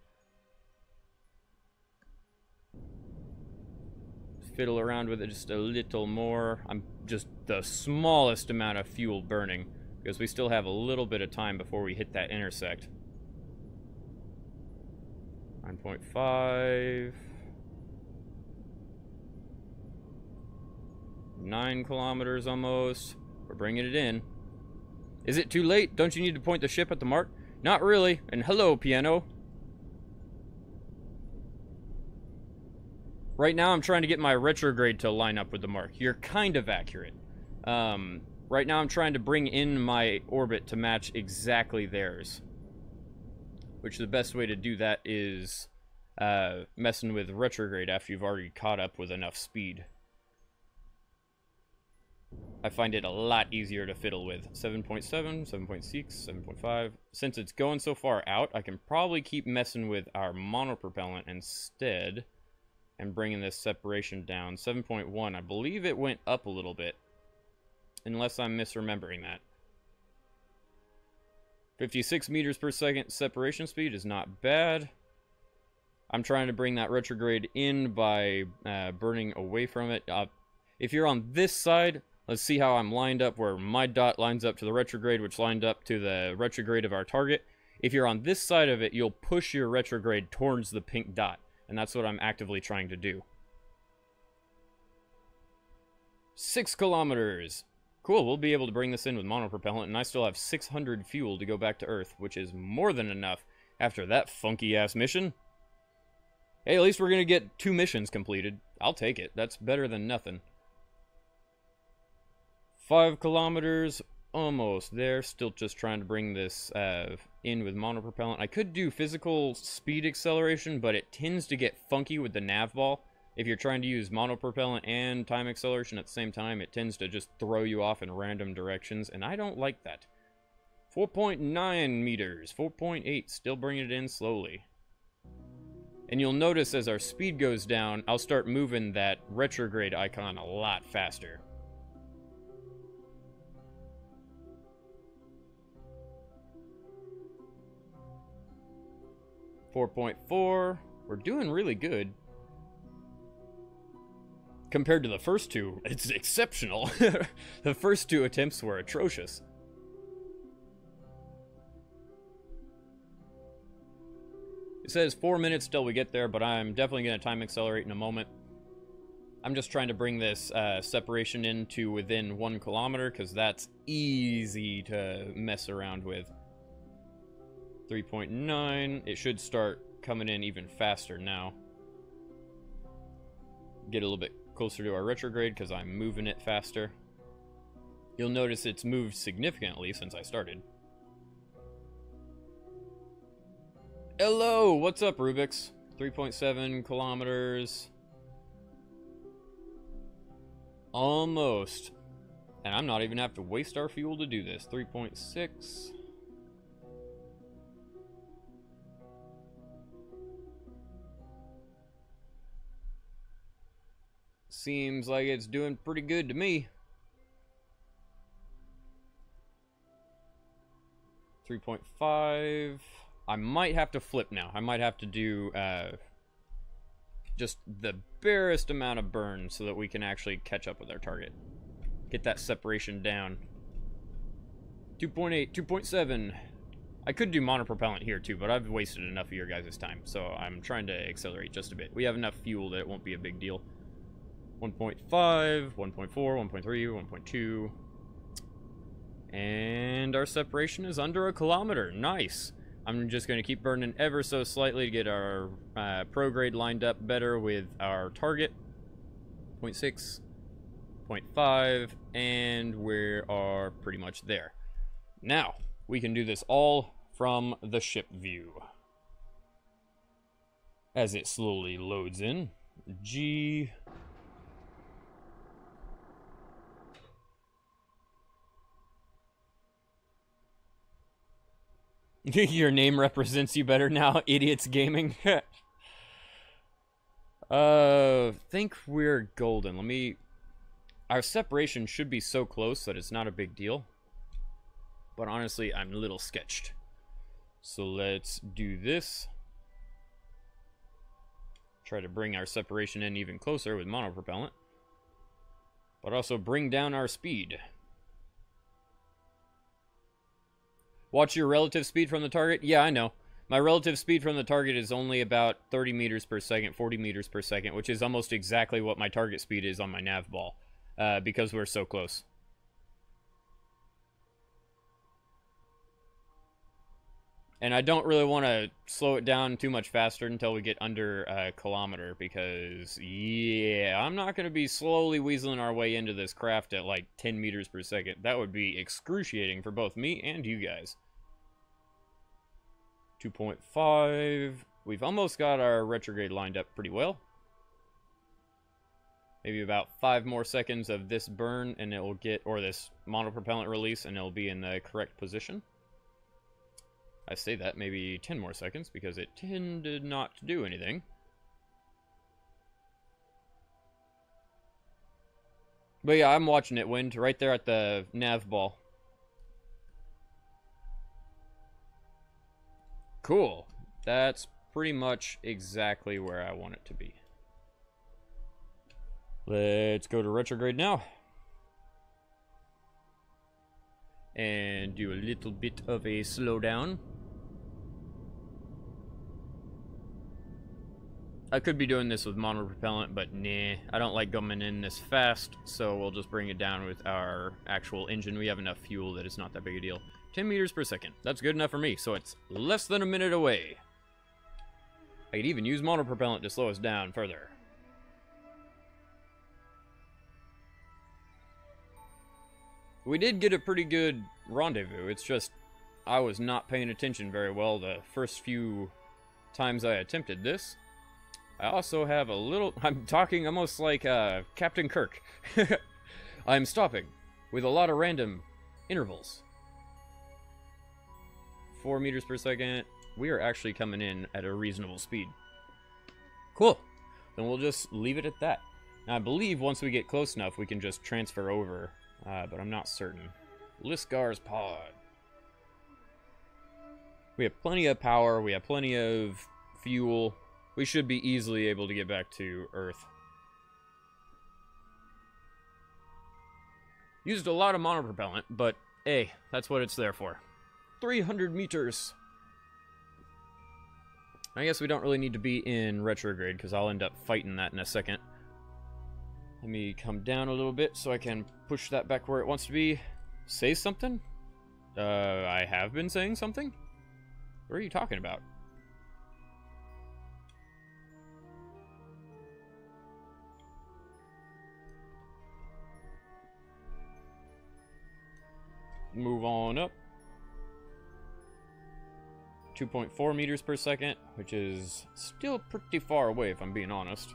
Fiddle around with it just a little more. I'm just the smallest amount of fuel burning, because we still have a little bit of time before we hit that intersect. 9.5. 9 kilometers almost. We're bringing it in. Is it too late? Don't you need to point the ship at the mark? Not really. And hello, piano. Right now, I'm trying to get my retrograde to line up with the mark. You're kind of accurate. Right now, I'm trying to bring in my orbit to match exactly theirs. Which the best way to do that is messing with retrograde after you've already caught up with enough speed. I find it a lot easier to fiddle with. 7.7, 7.6, 7.5. Since it's going so far out, I can probably keep messing with our monopropellant instead and bringing this separation down. 7.1, I believe it went up a little bit, unless I'm misremembering that. 56 meters per second separation speed is not bad. I'm trying to bring that retrograde in by burning away from it. If you're on this side, let's see how I'm lined up where my dot lines up to the retrograde, which lined up to the retrograde of our target. If you're on this side of it, you'll push your retrograde towards the pink dot, and that's what I'm actively trying to do. 6 kilometers. Cool, we'll be able to bring this in with monopropellant, and I still have 600 fuel to go back to Earth, which is more than enough after that funky-ass mission. Hey, at least we're going to get 2 missions completed. I'll take it. That's better than nothing. 5 kilometers, almost there. Still just trying to bring this in with monopropellant. I could do physical speed acceleration, but it tends to get funky with the nav ball. If you're trying to use monopropellant and time acceleration at the same time, it tends to just throw you off in random directions, and I don't like that. 4.9 meters, 4.8, still bringing it in slowly. And you'll notice as our speed goes down, I'll start moving that retrograde icon a lot faster. 4.4, we're doing really good. Compared to the first two, it's exceptional. The first 2 attempts were atrocious. It says 4 minutes till we get there, but I'm definitely going to time accelerate in a moment. I'm just trying to bring this separation into within 1 kilometer, because that's easy to mess around with. 3.9, it should start coming in even faster now. Get a little bit closer to our retrograde because I'm moving it faster. You'll notice it's moved significantly since I started. Hello, what's up, Rubik's? 3.7 kilometers. Almost. And I'm not even have to waste our fuel to do this. 3.6. Seems like it's doing pretty good to me. 3.5. I might have to flip now. I might have to do just the barest amount of burn so that we can actually catch up with our target. Get that separation down. 2.8, 2.7. I could do monopropellant here too, but I've wasted enough of your guys' time, so I'm trying to accelerate just a bit. We have enough fuel that it won't be a big deal. 1.5, 1.4, 1.3, 1.2. And our separation is under 1 kilometer. Nice. I'm just going to keep burning ever so slightly to get our prograde lined up better with our target. 0.6, 0.5, and we are pretty much there. Now, we can do this all from the ship view. As it slowly loads in. G... Your name represents you better now, Idiots Gaming. Think we're golden. Our separation should be so close that it's not a big deal. But honestly, I'm a little sketched. So let's do this. Try to bring our separation in even closer with monopropellant. But also bring down our speed. Watch your relative speed from the target? Yeah, I know. My relative speed from the target is only about 30 meters per second, 40 meters per second, which is almost exactly what my target speed is on my nav ball. because we're so close. And I don't really want to slow it down too much faster until we get under a kilometer, because, yeah, I'm not going to be slowly weaseling our way into this craft at like 10 meters per second. That would be excruciating for both me and you guys. 2.5. We've almost got our retrograde lined up pretty well. Maybe about 5 more seconds of this burn, and it will get, or this monopropellant release, and it'll be in the correct position. I say that, maybe 10 more seconds, because it tended not to do anything. But yeah, I'm watching it, Wind, right there at the nav ball. Cool. That's pretty much exactly where I want it to be. Let's go to retrograde now. And do a little bit of a slowdown. I could be doing this with monopropellant, but nah, I don't like going in this fast, so we'll just bring it down with our actual engine. We have enough fuel that it's not that big a deal. 10 meters per second. That's good enough for me, so it's less than a minute away. I could even use monopropellant to slow us down further. We did get a pretty good rendezvous. It's just I was not paying attention very well the first few times I attempted this. I also have a little... I'm talking almost like Captain Kirk. I'm stopping with a lot of random intervals. 4 meters per second. We are actually coming in at a reasonable speed. Cool. Then we'll just leave it at that. Now, I believe once we get close enough, we can just transfer over. But I'm not certain. Lisgar's pod. We have plenty of power. We have plenty of fuel. We should be easily able to get back to Earth. Used a lot of monopropellant, but hey, that's what it's there for. 300 meters. I guess we don't really need to be in retrograde, because I'll end up fighting that in a second. Let me come down a little bit so I can push that back where it wants to be. Say something? I have been saying something? What are you talking about? Move on up. 2.4 meters per second, which is still pretty far away if I'm being honest.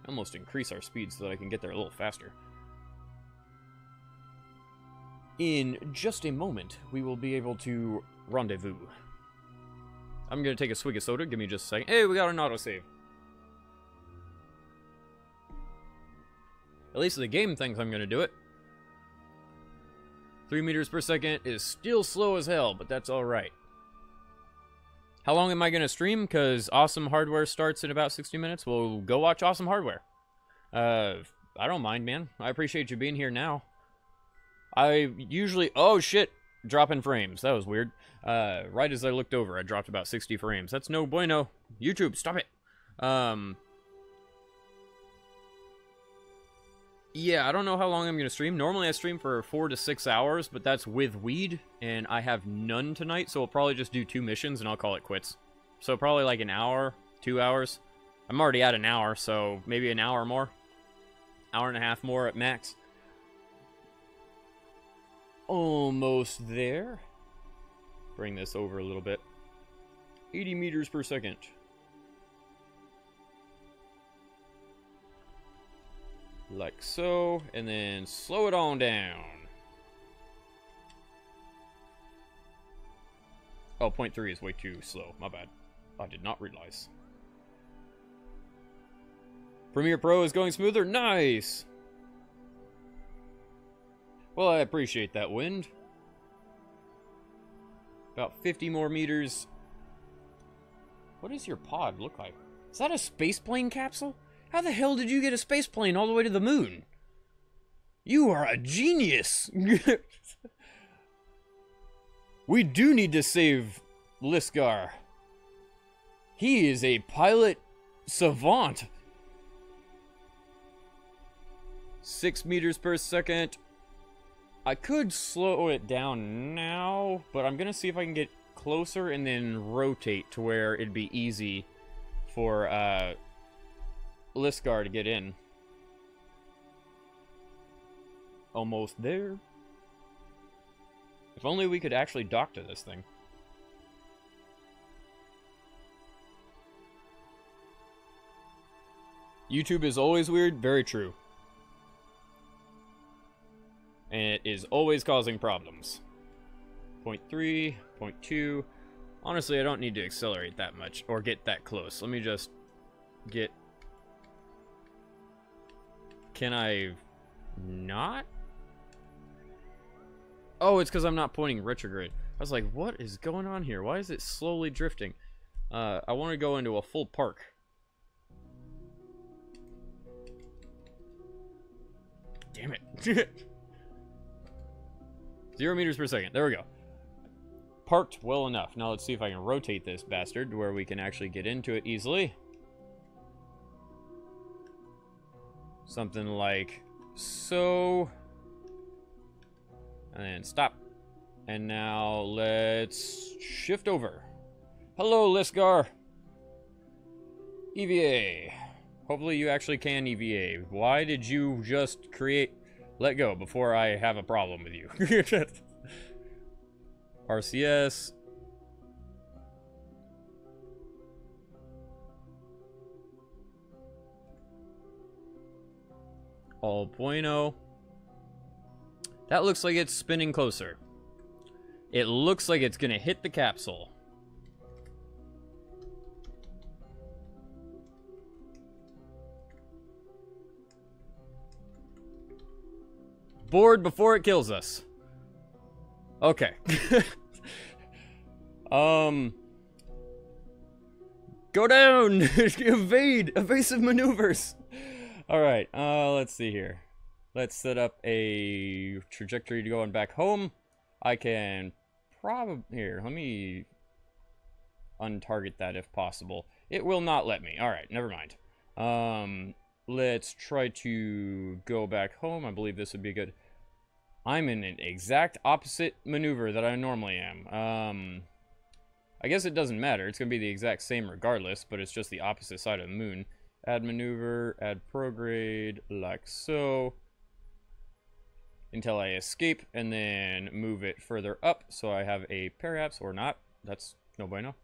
Almost increase our speed so that I can get there a little faster. In just a moment, we will be able to rendezvous. I'm going to take a swig of soda. Give me just a second. Hey, we got an autosave. At least the game thinks I'm going to do it. 3 meters per second is still slow as hell, but that's alright. How long am I going to stream? Because Awesome Hardware starts in about 60 minutes. We'll go watch Awesome Hardware. I don't mind, man. I appreciate you being here now. I usually... Oh, shit. Dropping frames. That was weird. Right as I looked over, I dropped about 60 frames. That's no bueno. YouTube, stop it. Yeah, I don't know how long I'm going to stream. Normally I stream for 4 to 6 hours, but that's with weed, and I have none tonight, so we'll probably just do 2 missions, and I'll call it quits. So probably like an hour, 2 hours. I'm already at an hour, so maybe an hour more. Hour and a half more at max. Almost there. Bring this over a little bit. 80 meters per second. Like so, and then slow it on down. Oh, 0.3 is way too slow. My bad. I did not realize. Premiere Pro is going smoother. Nice! Well, I appreciate that, Wind. About 50 more meters. What does your pod look like? Is that a spaceplane capsule? How the hell did you get a spaceplane all the way to the moon? You are a genius! We do need to save Lisgar. He is a pilot savant. 6 meters per second. I could slow it down now, but I'm gonna see if I can get closer and then rotate to where it'd be easy for Lisgar to get in. Almost there. If only we could actually dock to this thing. YouTube is always weird, very true. And it is always causing problems. 0.3, 0.2. Honestly, I don't need to accelerate that much or get that close. Let me just get... Can I not? Oh, it's because I'm not pointing retrograde. I was like, what is going on here? Why is it slowly drifting? I want to go into a full park. Damn it. 0 meters per second. There we go. Parked well enough. Now let's see if I can rotate this bastard to where we can actually get into it easily. Something like so. And then stop. And now let's shift over. Hello, Lisgar. EVA. Hopefully you actually can EVA. Why did you just let go before I have a problem with you? RCS. All bueno. That looks like it's spinning closer. It looks like it's gonna hit the capsule. Board before it kills us. Okay. Go down! Evade! Evasive maneuvers! Alright, let's see here. Let's set up a trajectory to going back home. I can probably... Here, let me untarget that if possible. It will not let me. Alright, never mind. Let's try to go back home. I believe this would be good. I'm in an exact opposite maneuver that I normally am. I guess it doesn't matter. It's going to be the exact same regardless, but it's just the opposite side of the moon. Add maneuver, add prograde, like so. Until I escape, and then move it further up, so I have a periapse, or not. That's no bueno.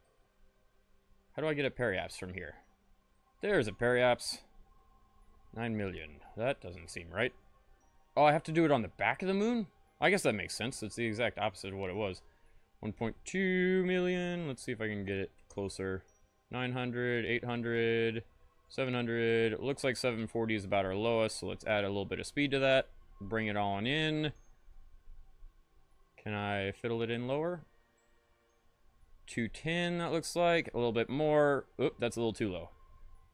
How do I get a periapse from here? There's a periapse. 9 million. That doesn't seem right. Oh, I have to do it on the back of the moon? I guess that makes sense. It's the exact opposite of what it was. 1.2 million. Let's see if I can get it closer. 900, 800, 700. It looks like 740 is about our lowest, so let's add a little bit of speed to that. Bring it on in. Can I fiddle it in lower? 210, that looks like. A little bit more. Oop, that's a little too low.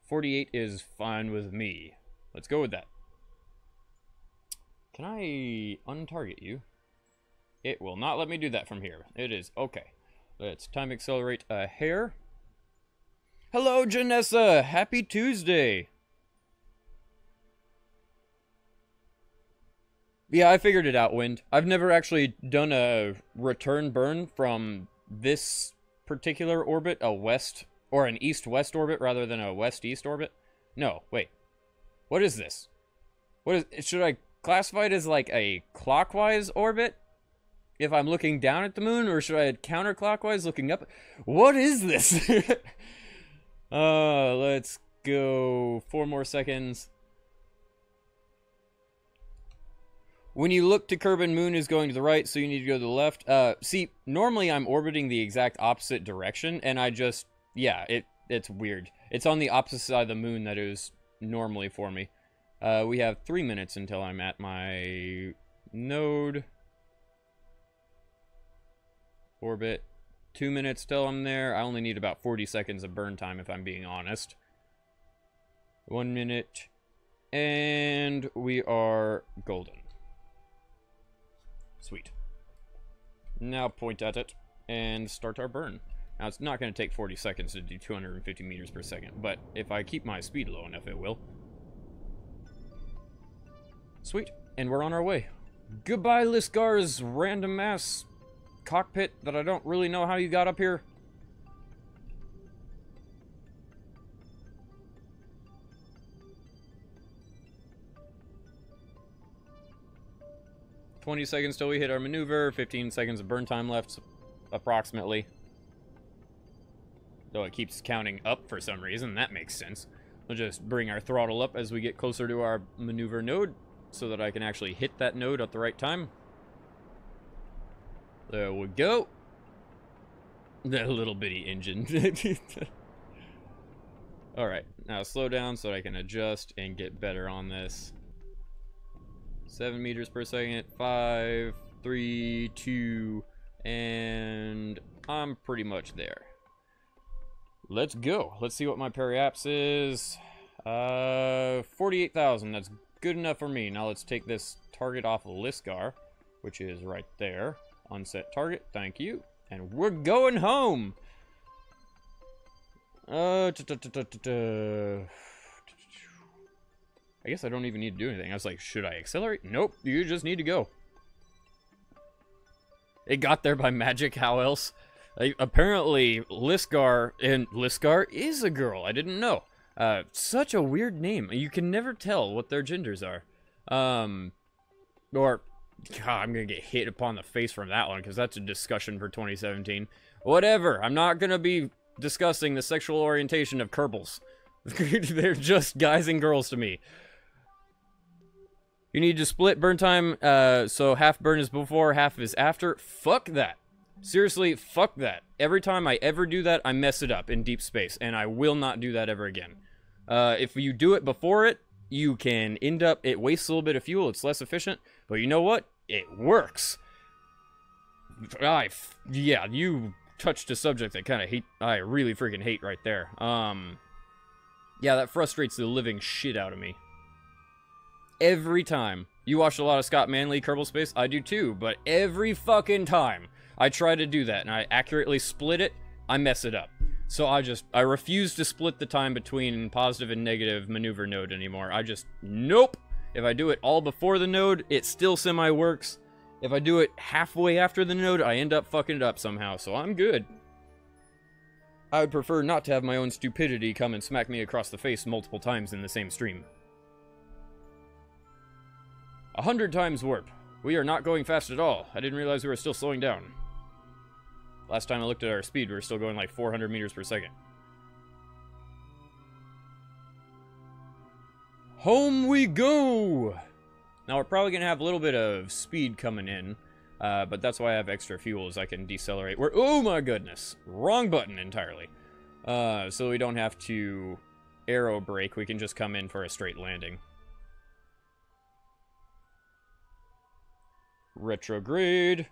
48 is fine with me. Let's go with that. Can I untarget you? It will not let me do that from here. It is okay. Let's time accelerate a hair. Hello, Janessa! Happy Tuesday! Yeah, I figured it out, Wind. I've never actually done a return burn from this particular orbit, a west, or an east-west orbit rather than a west-east orbit. No, wait. What is this? What is, should I classify it as like a clockwise orbit if I'm looking down at the moon, or should I counterclockwise looking up? What is this? Let's go 4 more seconds. When you look to Kerbal, moon is going to the right, so you need to go to the left. See, normally I'm orbiting the exact opposite direction, and I just, yeah, it's weird. It's on the opposite side of the moon that it was normally for me. We have 3 minutes until I'm at my node. Orbit. 2 minutes till I'm there. I only need about 40 seconds of burn time if I'm being honest. 1 minute. And we are golden. Sweet. Now point at it and start our burn. Now it's not going to take 40 seconds to do 250 meters per second, but if I keep my speed low enough, it will. Sweet. And we're on our way. Goodbye, Lisgar's random ass cockpit that I don't really know how you got up here. "20 seconds till we hit our maneuver. 15 seconds of burn time left, approximately. Though it keeps counting up for some reason. That makes sense. We'll just bring our throttle up as we get closer to our maneuver node, so that I can actually hit that node at the right time. There we go. That little bitty engine. Alright, now slow down so that I can adjust and get better on this. 7 meters per second. 5, 3, 2, and I'm pretty much there. Let's go. Let's see what my periaps is. 48,000. That's good enough for me. Now let's take this target off of Lisgar, which is right there. Unset target. Thank you. And we're going home. I guess I don't even need to do anything. I was like, should I accelerate? Nope. You just need to go. It got there by magic. How else? Apparently, Lisgar is a girl. I didn't know. Such a weird name. You can never tell what their genders are. Or, God, I'm gonna get hit upon the face from that one, because that's a discussion for 2017. Whatever. I'm not gonna be discussing the sexual orientation of Kerbals. They're just guys and girls to me. You need to split burn time, so half burn is before, half is after. Fuck that. Seriously, fuck that. Every time I ever do that, I mess it up in deep space, and I will not do that ever again. If you do it before it, you can end up, it wastes a little bit of fuel, it's less efficient, but you know what? It works. Yeah, you touched a subject I really freaking hate right there. Yeah, that frustrates the living shit out of me. Every time. You watched a lot of Scott Manley Kerbal Space? I do too, but every fucking time I try to do that and I accurately split it, I mess it up. So I refuse to split the time between positive and negative maneuver node anymore. Nope. If I do it all before the node, it still semi-works. If I do it halfway after the node, I end up fucking it up somehow, so I'm good. I would prefer not to have my own stupidity come and smack me across the face multiple times in the same stream. 100 times warp. We are not going fast at all. I didn't realize we were still slowing down. Last time I looked at our speed, we were still going like 400 meters per second. Home we go! Now we're probably going to have a little bit of speed coming in, but that's why I have extra fuel, is I can decelerate. Oh my goodness! Wrong button entirely. So we don't have to aero brake, we can just come in for a straight landing. Retrograde.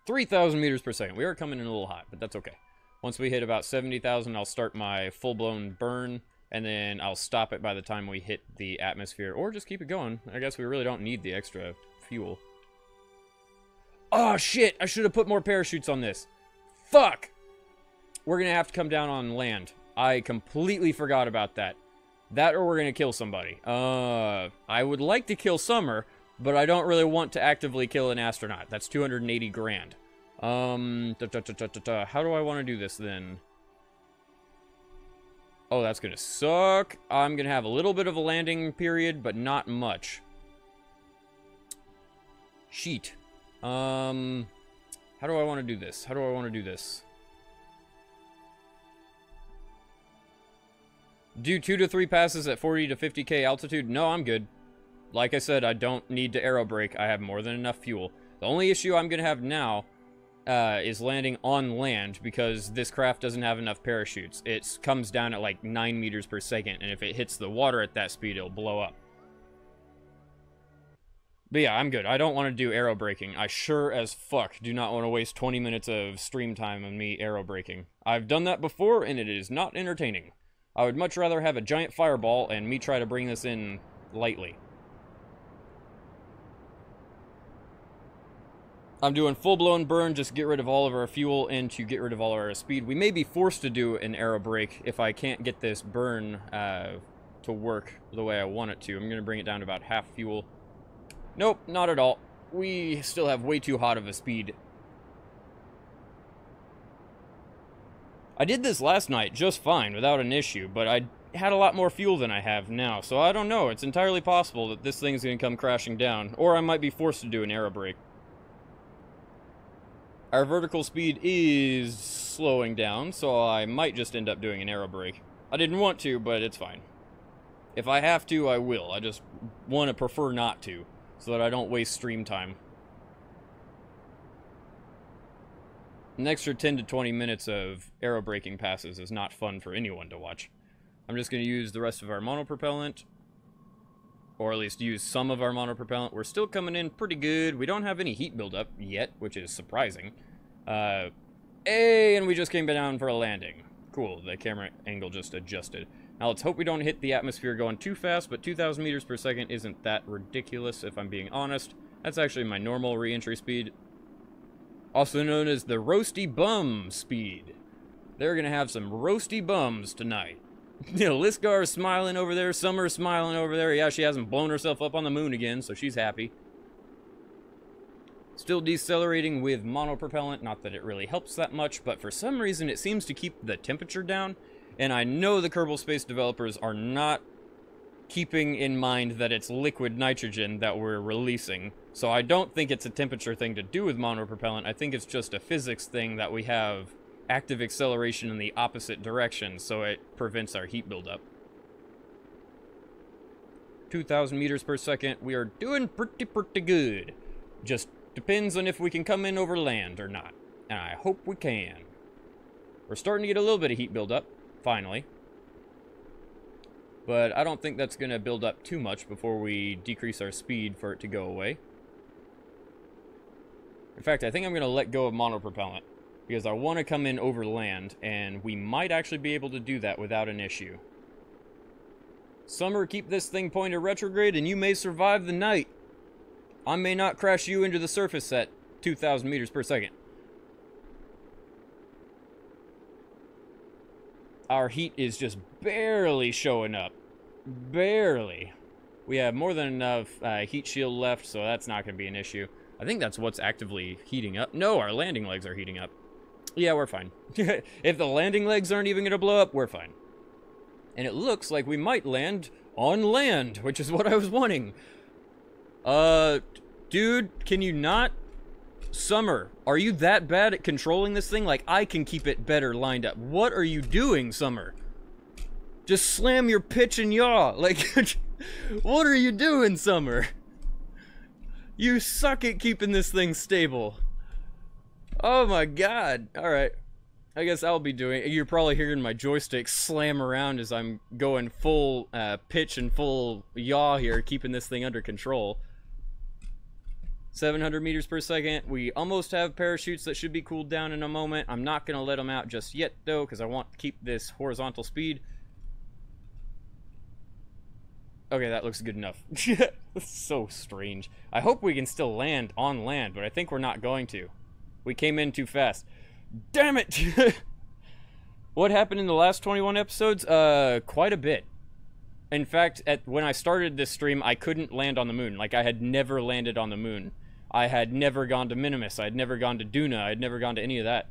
3,000 meters per second. We are coming in a little hot, but that's okay. Once we hit about 70,000, I'll start my full-blown burn, and then I'll stop it by the time we hit the atmosphere, or just keep it going. I guess we really don't need the extra fuel. Oh, shit! I should have put more parachutes on this. Fuck! We're gonna have to come down on land. I completely forgot about that. That or we're gonna kill somebody. I would like to kill Summer, but I don't really want to actively kill an astronaut. That's 280 grand. How do I want to do this then? Oh, that's gonna suck. I'm gonna have a little bit of a landing period, but not much. Sheet. How do I want to do this? How do I want to do this? Do 2 to 3 passes at 40 to 50k altitude? No, I'm good. Like I said, I don't need to aero brake. I have more than enough fuel. The only issue I'm going to have now is landing on land, because this craft doesn't have enough parachutes. It comes down at like 9 meters per second, and if it hits the water at that speed, it'll blow up. But yeah, I'm good. I don't want to do aero braking. I sure as fuck do not want to waste 20 minutes of stream time on me aero braking. I've done that before, and it is not entertaining. I would much rather have a giant fireball and me try to bring this in lightly. I'm doing full-blown burn, just get rid of all of our fuel and to get rid of all of our speed. We may be forced to do an aero brake if I can't get this burn to work the way I want it to. I'm going to bring it down to about half fuel. Nope, not at all. We still have way too hot of a speed. I did this last night just fine, without an issue, but I had a lot more fuel than I have now, so I don't know. It's entirely possible that this thing's going to come crashing down, or I might be forced to do an aero brake. Our vertical speed is slowing down, so I might just end up doing an aero brake. I didn't want to, but it's fine. If I have to, I will. I just want to prefer not to, so that I don't waste stream time. An extra 10 to 20 minutes of aero braking passes is not fun for anyone to watch. I'm just going to use the rest of our monopropellant, or at least use some of our monopropellant. We're still coming in pretty good. We don't have any heat buildup yet, which is surprising. Hey, and we just came down for a landing. Cool, the camera angle just adjusted. Now let's hope we don't hit the atmosphere going too fast, but 2,000 meters per second isn't that ridiculous, if I'm being honest. That's actually my normal re-entry speed. Also known as the roasty bum speed. They're gonna have some roasty bums tonight. You know, Lisgar's smiling over there, Summer's smiling over there. Yeah, she hasn't blown herself up on the moon again, so she's happy. Still decelerating with monopropellant, not that it really helps that much, but for some reason it seems to keep the temperature down, and I know the Kerbal Space developers are not keeping in mind that it's liquid nitrogen that we're releasing, so I don't think it's a temperature thing to do with monopropellant. I think it's just a physics thing that we have active acceleration in the opposite direction, so it prevents our heat buildup. 2,000 meters per second, we are doing pretty good. Just depends on if we can come in over land or not, and I hope we can. We're starting to get a little bit of heat buildup, finally. But I don't think that's going to build up too much before we decrease our speed for it to go away. In fact, I think I'm going to let go of monopropellant, because I want to come in over land, and we might actually be able to do that without an issue. Summer, keep this thing pointed retrograde, and you may survive the night. I may not crash you into the surface at 2,000 meters per second. Our heat is just barely showing up. Barely. We have more than enough heat shield left, so that's not going to be an issue. I think that's what's actively heating up. No, our landing legs are heating up. Yeah, we're fine. If the landing legs aren't even going to blow up, we're fine. And it looks like we might land on land, which is what I was wanting. Dude, can you not? Summer, are you that bad at controlling this thing? Like, I can keep it better lined up. What are you doing, Summer? Just slam your pitch and yaw. Like, what are you doing, Summer? You suck at keeping this thing stable. Oh my god. Alright. I guess I'll be doing it. You're probably hearing my joystick slam around as I'm going full pitch and full yaw here, keeping this thing under control. 700 meters per second. We almost have parachutes that should be cooled down in a moment. I'm not going to let them out just yet, though, because I want to keep this horizontal speed. Okay, that looks good enough. So strange. I hope we can still land on land, but I think we're not going to. We came in too fast. Damn it! What happened in the last 21 episodes? Quite a bit. In fact, when I started this stream, I couldn't land on the moon. Like, I had never landed on the moon. I had never gone to Minimus. I had never gone to Duna. I had never gone to any of that.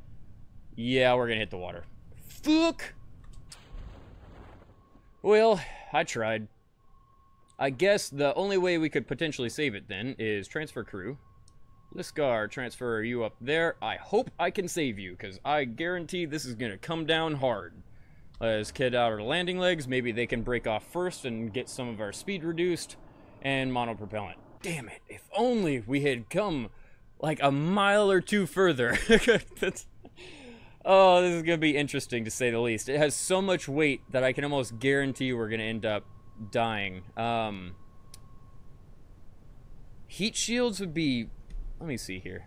Yeah, we're gonna hit the water. Fuck! Well, I tried. I guess the only way we could potentially save it then is transfer crew. Lisgar, transfer you up there. I hope I can save you, because I guarantee this is gonna come down hard. Let's kid out our landing legs. Maybe they can break off first and get some of our speed reduced. And monopropellant. Damn it. If only we had come like a mile or two further. Oh, this is going to be interesting to say the least. It has so much weight that I can almost guarantee we're going to end up dying. Heat shields would be... Let me see here.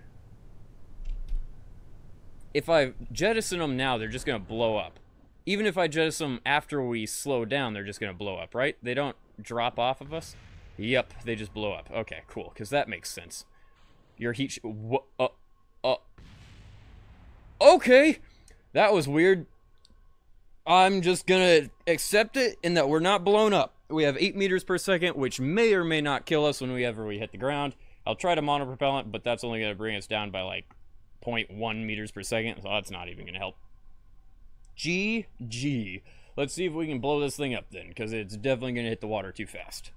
If I jettison them now, they're just going to blow up. Even if I jettison them after we slow down, they're just going to blow up, right? They don't drop off of us? Yep, they just blow up. Okay, cool, because that makes sense. Your heat... Okay! That was weird. I'm just gonna accept it in that we're not blown up. We have 8 meters per second, which may or may not kill us whenever we hit the ground. I'll try to monopropellant, but that's only going to bring us down by like 0.1 meters per second, so that's not even going to help. GG. Let's see if we can blow this thing up then, because it's definitely going to hit the water too fast.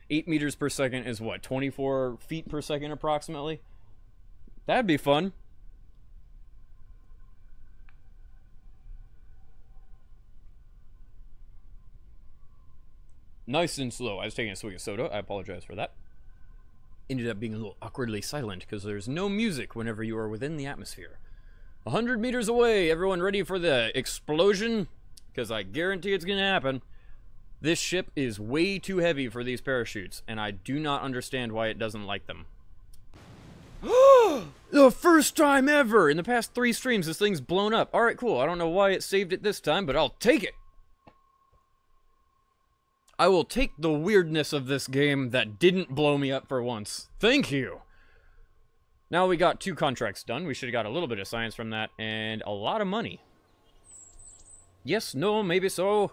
8 meters per second is what, 24 feet per second approximately? That'd be fun. Nice and slow. I was taking a swig of soda. I apologize for that. Ended up being a little awkwardly silent because there's no music whenever you are within the atmosphere. 100 meters away. Everyone ready for the explosion? Because I guarantee it's going to happen. This ship is way too heavy for these parachutes, and I do not understand why it doesn't like them. The first time ever! In the past 3 streams, this thing's blown up. Alright, cool. I don't know why it saved it this time, but I'll take it! I will take the weirdness of this game that didn't blow me up for once. Thank you! Now we got 2 contracts done. We should have got a little bit of science from that, and a lot of money. Yes, no, maybe so.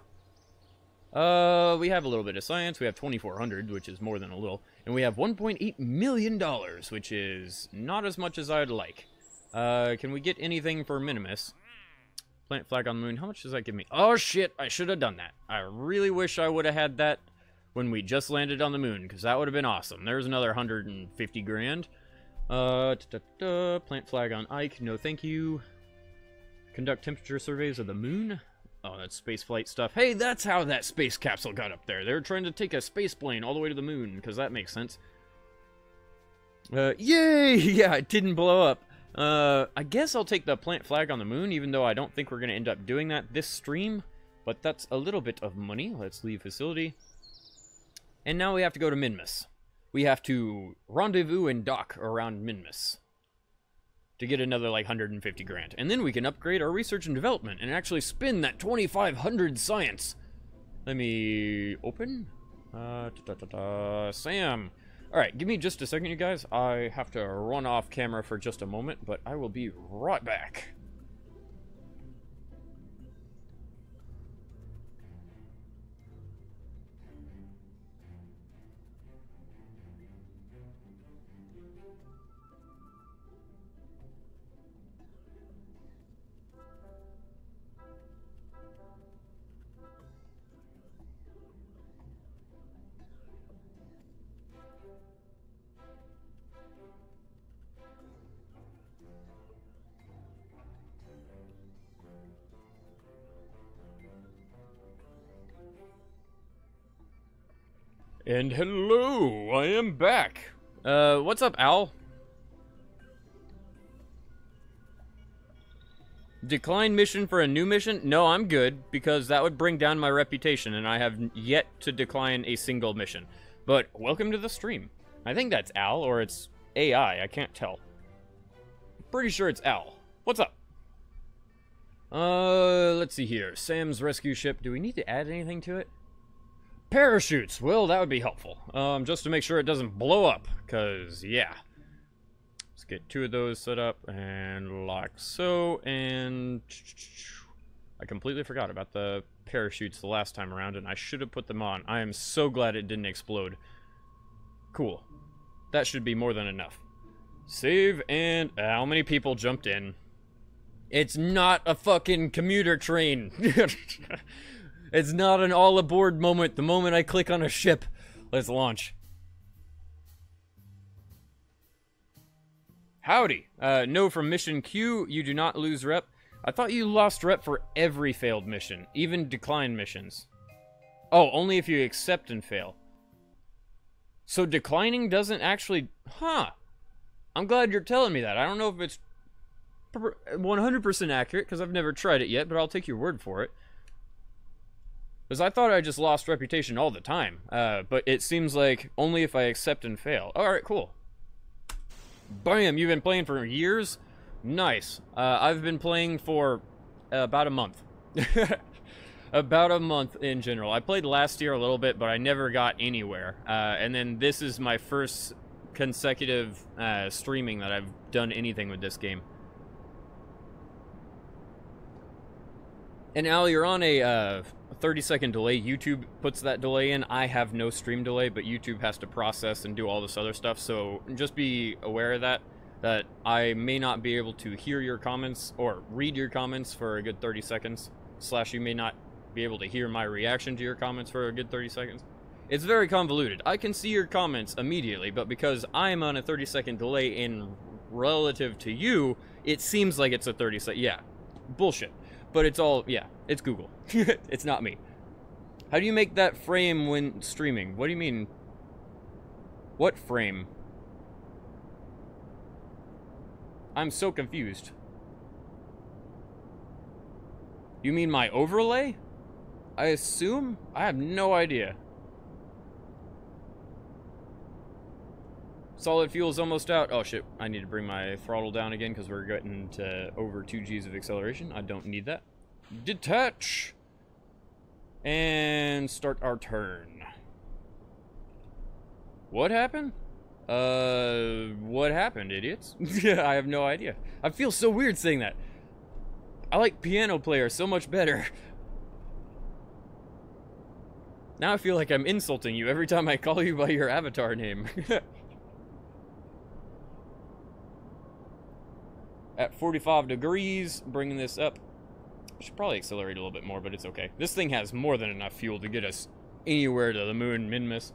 We have a little bit of science. We have 2,400, which is more than a little. And we have $1.8 million, which is not as much as I'd like. Can we get anything for Minimus? Plant flag on the moon. How much does that give me? Oh, shit. I should have done that. I really wish I would have had that when we just landed on the moon, because that would have been awesome. There's another 150 grand. Plant flag on Ike. No, thank you. Conduct temperature surveys of the moon. Oh, that's spaceflight stuff. Hey, that's how that space capsule got up there. They were trying to take a space plane all the way to the moon, because that makes sense. Yay! Yeah, it didn't blow up. I guess I'll take the plant flag on the moon, even though I don't think we're going to end up doing that this stream. But that's a little bit of money. Let's leave facility. And now we have to go to Minmus. We have to rendezvous and dock around Minmus to get another, like, 150 grand. And then we can upgrade our research and development and actually spin that 2,500 science. Let me open. Sam. Alright, give me just a second, you guys. I have to run off camera for just a moment, but I will be right back. And hello, I am back. What's up, Al? Decline mission for a new mission? No, I'm good, because that would bring down my reputation, and I have yet to decline a single mission. But welcome to the stream. I think that's Al, or it's AI, I can't tell. Pretty sure it's Al. What's up? Let's see here. Sam's rescue ship. Do we need to add anything to it? Parachutes! Well, that would be helpful. Just to make sure it doesn't blow up, because, yeah. Let's get 2 of those set up, and like so, and... I completely forgot about the parachutes the last time around, and I should have put them on. I am so glad it didn't explode. Cool. That should be more than enough. Save, and... how many people jumped in? It's not a fucking commuter train! It's not an all-aboard moment the moment I click on a ship. Let's launch. Howdy. No from Mission Q, you do not lose rep. I thought you lost rep for every failed mission, even declined missions. Oh, only if you accept and fail. So declining doesn't actually... Huh. I'm glad you're telling me that. I don't know if it's 100% accurate, because I've never tried it yet, but I'll take your word for it. Because I thought I just lost reputation all the time, but it seems like only if I accept and fail. Alright, cool. Bam, you've been playing for years? Nice. I've been playing for about a month. About a month in general. I played last year a little bit, but I never got anywhere. And then this is my first consecutive streaming that I've done anything with this game. And Al, you're on a 30-second delay. YouTube puts that delay in. I have no stream delay, but YouTube has to process and do all this other stuff. So just be aware of that I may not be able to hear your comments or read your comments for a good 30 seconds. / you may not be able to hear my reaction to your comments for a good 30 seconds. It's very convoluted. I can see your comments immediately, but because I'm on a 30-second delay in relative to you, it seems like it's a 30-second. Yeah, bullshit. But it's all, yeah, it's Google. It's not me. How do you make that frame when streaming? What do you mean? What frame? I'm so confused. You mean my overlay? I assume? I have no idea. Solid fuel's almost out. Oh shit, I need to bring my throttle down again because we're getting to over 2 Gs of acceleration. I don't need that. Detach! And start our turn. What happened? What happened, idiots? I have no idea. I feel so weird saying that. I like piano player so much better. Now I feel like I'm insulting you every time I call you by your avatar name. At 45 degrees, bringing this up. I should probably accelerate a little bit more, but it's okay. This thing has more than enough fuel to get us anywhere to the moon, Minmus.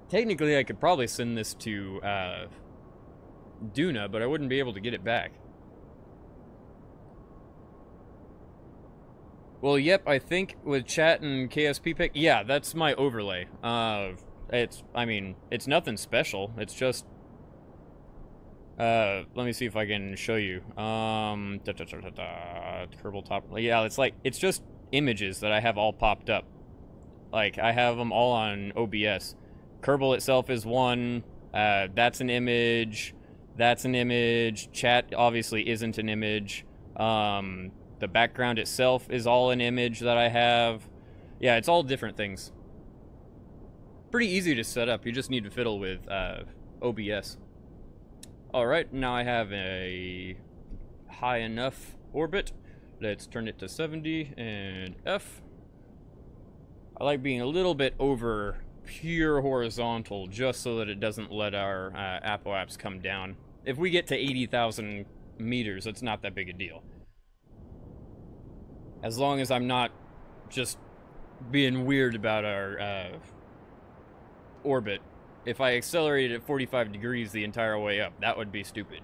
Technically, I could probably send this to Duna, but I wouldn't be able to get it back. Well, yep, I think with chat and KSP pick, yeah, that's my overlay. I mean, it's nothing special. It's just, let me see if I can show you. Kerbal top, yeah, it's just images that I have all popped up. Like, I have them all on OBS. Kerbal itself is one, that's an image, chat obviously isn't an image, the background itself is all an image that I have. Yeah, it's all different things. Pretty easy to set up, you just need to fiddle with OBS. Alright, now I have a high enough orbit. Let's turn it to 70 and F. I like being a little bit over pure horizontal just so that it doesn't let our apoapse come down. If we get to 80,000 meters, it's not that big a deal. As long as I'm not just being weird about our orbit. If I accelerated at 45 degrees the entire way up, that would be stupid.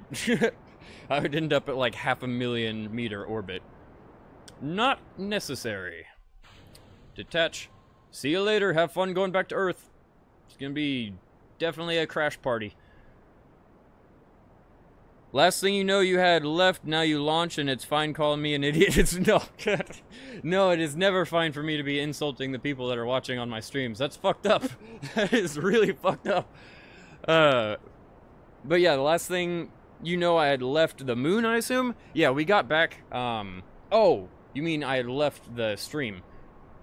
I would end up at like 500,000 meter orbit. Not necessary. Detach. See you later. Have fun going back to Earth. It's gonna be definitely a crash party. Last thing you know, you had left, now you launch, and it's fine calling me an idiot. It's no, no, it is never fine for me to be insulting the people that are watching on my streams. That's fucked up. That is really fucked up. But yeah, the last thing you know, I had left the moon, I assume? Yeah, we got back, oh, you mean I had left the stream.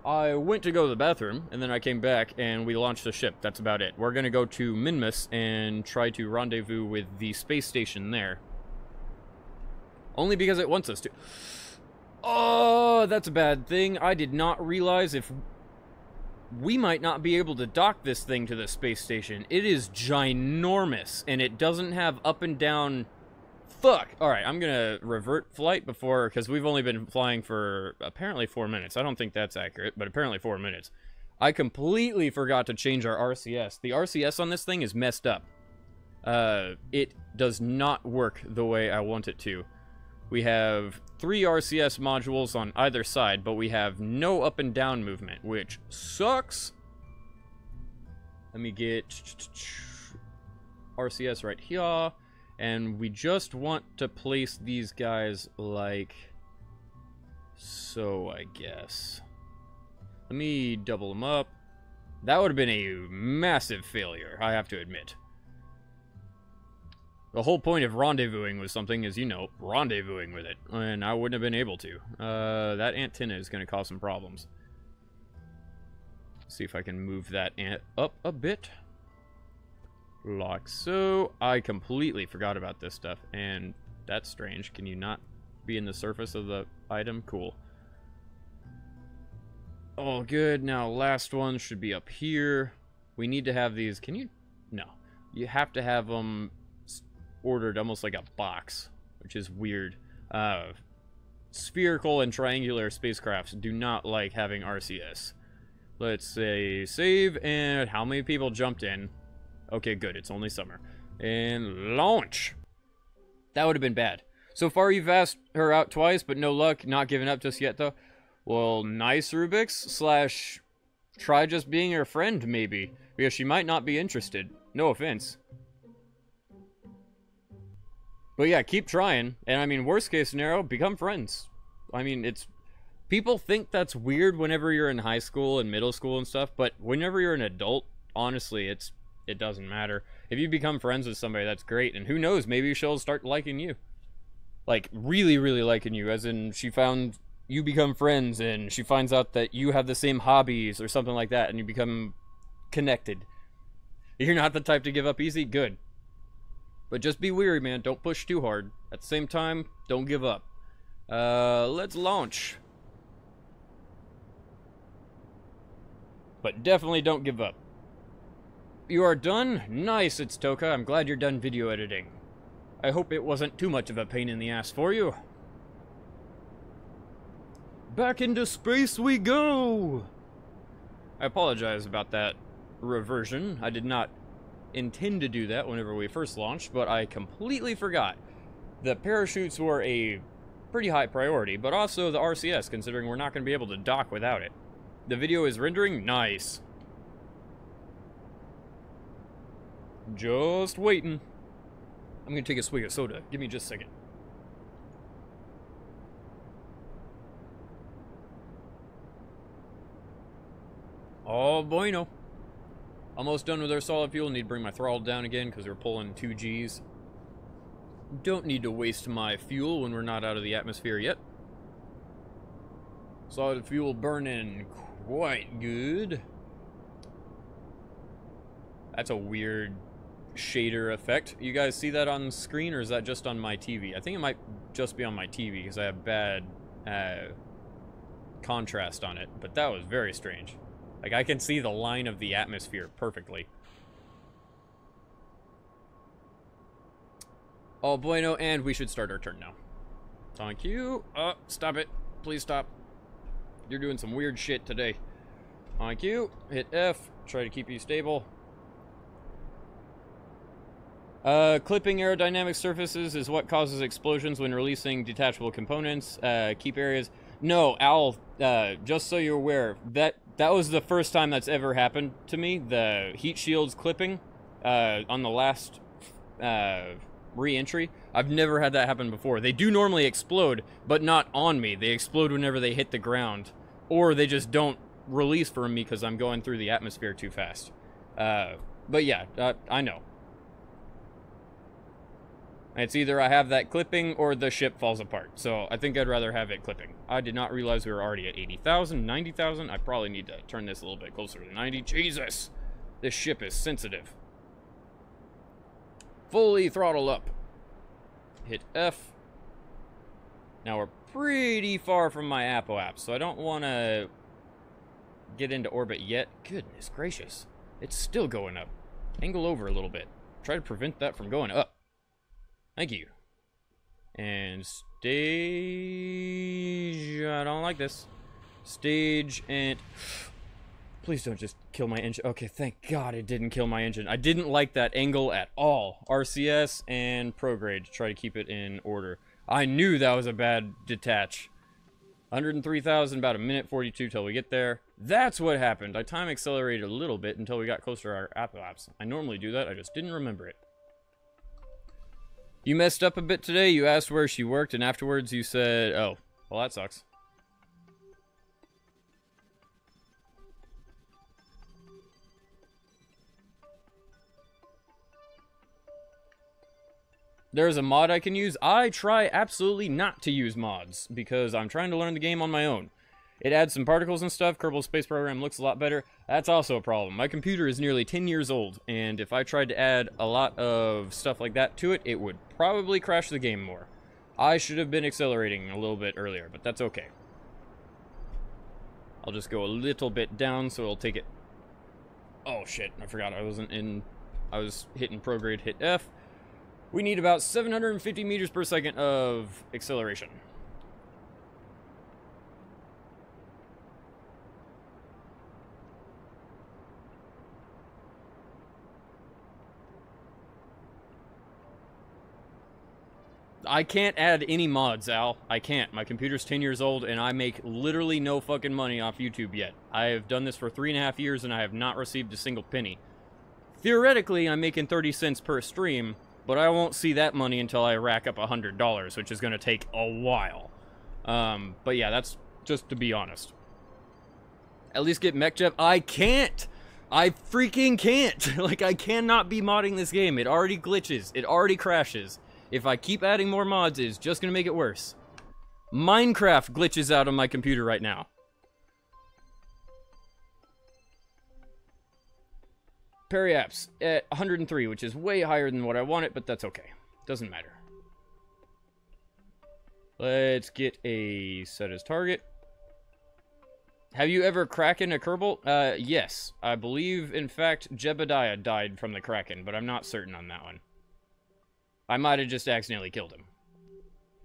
I went to go to the bathroom, and then I came back, and we launched the ship. That's about it. We're gonna go to Minmus and try to rendezvous with the space station there. Only because it wants us to. Oh, that's a bad thing. I did not realize if we might not be able to dock this thing to the space station. It is ginormous, and it doesn't have up and down. Fuck! Alright, I'm gonna revert flight before, because we've only been flying for apparently 4 minutes. I don't think that's accurate, but apparently 4 minutes. I completely forgot to change our RCS. The RCS on this thing is messed up. It does not work the way I want it to. We have 3 RCS modules on either side, but we have no up and down movement, which sucks. Let me get RCS right here. And we just want to place these guys like so, I guess. Let me double them up. That would have been a massive failure, I have to admit. The whole point of rendezvousing with something is, you know, rendezvousing with it. And I wouldn't have been able to. That antenna is going to cause some problems. See if I can move that up a bit. Like so. I completely forgot about this stuff, and that's strange. Can you not be in the surface of the item? Cool. All good. Now, last one should be up here. We need to have these. Can you? No. You have to have them ordered almost like a box, which is weird. Spherical and triangular spacecrafts do not like having RCS. Let's say save, and how many people jumped in? Okay, good. It's only summer. And launch. That would have been bad. So far, you've asked her out twice, but no luck. Not giving up just yet, though. Well, nice, Rubik's / try just being her friend, maybe. Because she might not be interested. No offense. But yeah, keep trying. And I mean, worst case scenario, become friends. I mean, it's... People think that's weird whenever you're in high school and middle school and stuff, but whenever you're an adult, honestly, it doesn't matter. If you become friends with somebody, that's great. And who knows, maybe she'll start liking you. Like, really, really liking you. As in, she found... You become friends, and she finds out that you have the same hobbies or something like that, and you become connected. You're not the type to give up easy? Good. But just be wary, man. Don't push too hard. At the same time, don't give up. Let's launch. But definitely don't give up. You are done? Nice, it's Toka. I'm glad you're done video editing. I hope it wasn't too much of a pain in the ass for you. Back into space we go! I apologize about that reversion. I did not intend to do that whenever we first launched, but I completely forgot. The parachutes were a pretty high priority, but also the RCS, considering we're not going to be able to dock without it. The video is rendering? Nice. Just waiting. I'm going to take a swig of soda. Give me just a second. Oh, bueno. Almost done with our solid fuel. Need to bring my throttle down again because we're pulling 2 Gs. Don't need to waste my fuel when we're not out of the atmosphere yet. Solid fuel burning quite good. That's a weird shader effect. You guys see that on the screen, or is that just on my TV? I think it might just be on my TV because I have bad contrast on it. But that was very strange. Like, I can see the line of the atmosphere perfectly. Oh, bueno, and we should start our turn now. Thank you. Stop it. Please stop. You're doing some weird shit today. Thank you. Hit F. Try to keep you stable. Clipping aerodynamic surfaces is what causes explosions when releasing detachable components. Keep areas... No, Al, just so you're aware, that was the first time that's ever happened to me. The heat shields clipping on the last re-entry. I've never had that happen before. They do normally explode, but not on me. They explode whenever they hit the ground. Or they just don't release from me because I'm going through the atmosphere too fast. But yeah, I know. It's either I have that clipping or the ship falls apart. So I think I'd rather have it clipping. I did not realize we were already at 80,000, 90,000. I probably need to turn this a little bit closer to 90. Jesus! This ship is sensitive. Fully throttle up. Hit F. Now we're pretty far from my apoapse, so I don't want to get into orbit yet. Goodness gracious. It's still going up. Angle over a little bit. Try to prevent that from going up. Thank you. And stage... I don't like this. Stage and... Please don't just kill my engine. Okay, thank God it didn't kill my engine. I didn't like that angle at all. RCS and prograde to try to keep it in order. I knew that was a bad detach. 103,000, about a minute 42 till we get there. That's what happened. I time accelerated a little bit until we got closer to our apoapse. I normally do that, I just didn't remember it. You messed up a bit today. You asked where she worked, and afterwards you said, oh, well, that sucks. There's a mod I can use. I try absolutely not to use mods, because I'm trying to learn the game on my own. It adds some particles and stuff. Kerbal Space Program looks a lot better. That's also a problem. My computer is nearly 10 years old, and if I tried to add a lot of stuff like that to it, it would probably crash the game more. I should have been accelerating a little bit earlier, but that's okay. I'll just go a little bit down so it'll take it. Oh shit, I forgot I wasn't in. I was hitting prograde, hit F. We need about 750 meters per second of acceleration. I can't add any mods, Al. I can't. My computer's 10 years old, and I make literally no fucking money off YouTube yet. I have done this for 3.5 years, and I have not received a single penny. Theoretically, I'm making 30 cents per stream, but I won't see that money until I rack up $100, which is going to take a while. But yeah, that's just to be honest. At least get MechJeff. I can't! I freaking can't! Like, I cannot be modding this game. It already glitches. It already crashes. If I keep adding more mods, it's just gonna make it worse. Minecraft glitches out on my computer right now. Periapps at 103, which is way higher than what I wanted, but that's okay. Doesn't matter. Let's get a set as target. Have you ever Kraken a Kerbal? Yes. I believe, in fact, Jebediah died from the Kraken, but I'm not certain on that one. I might have just accidentally killed him.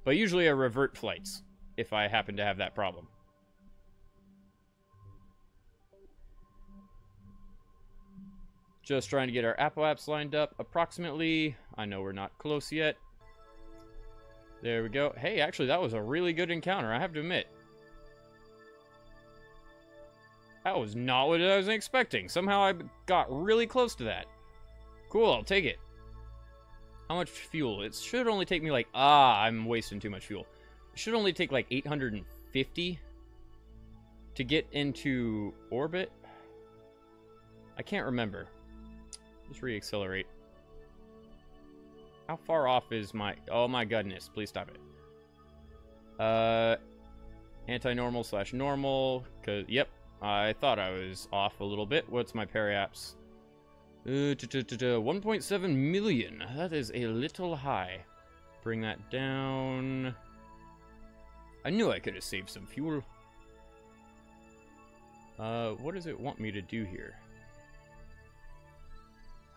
But usually I revert flights, if I happen to have that problem. Just trying to get our Apple apps lined up approximately. I know we're not close yet. There we go. Hey, actually, that was a really good encounter, I have to admit. That was not what I was expecting. Somehow I got really close to that. Cool, I'll take it. How much fuel? It should only take me like... I'm wasting too much fuel. It should only take like 850 to get into orbit. I can't remember. Just re-accelerate. How far off is my... Oh my goodness, please stop it. Anti-normal / normal. Yep, I thought I was off a little bit. What's my periapps? 1.7 million. That is a little high. Bring that down. I knew I could have saved some fuel. What does it want me to do here?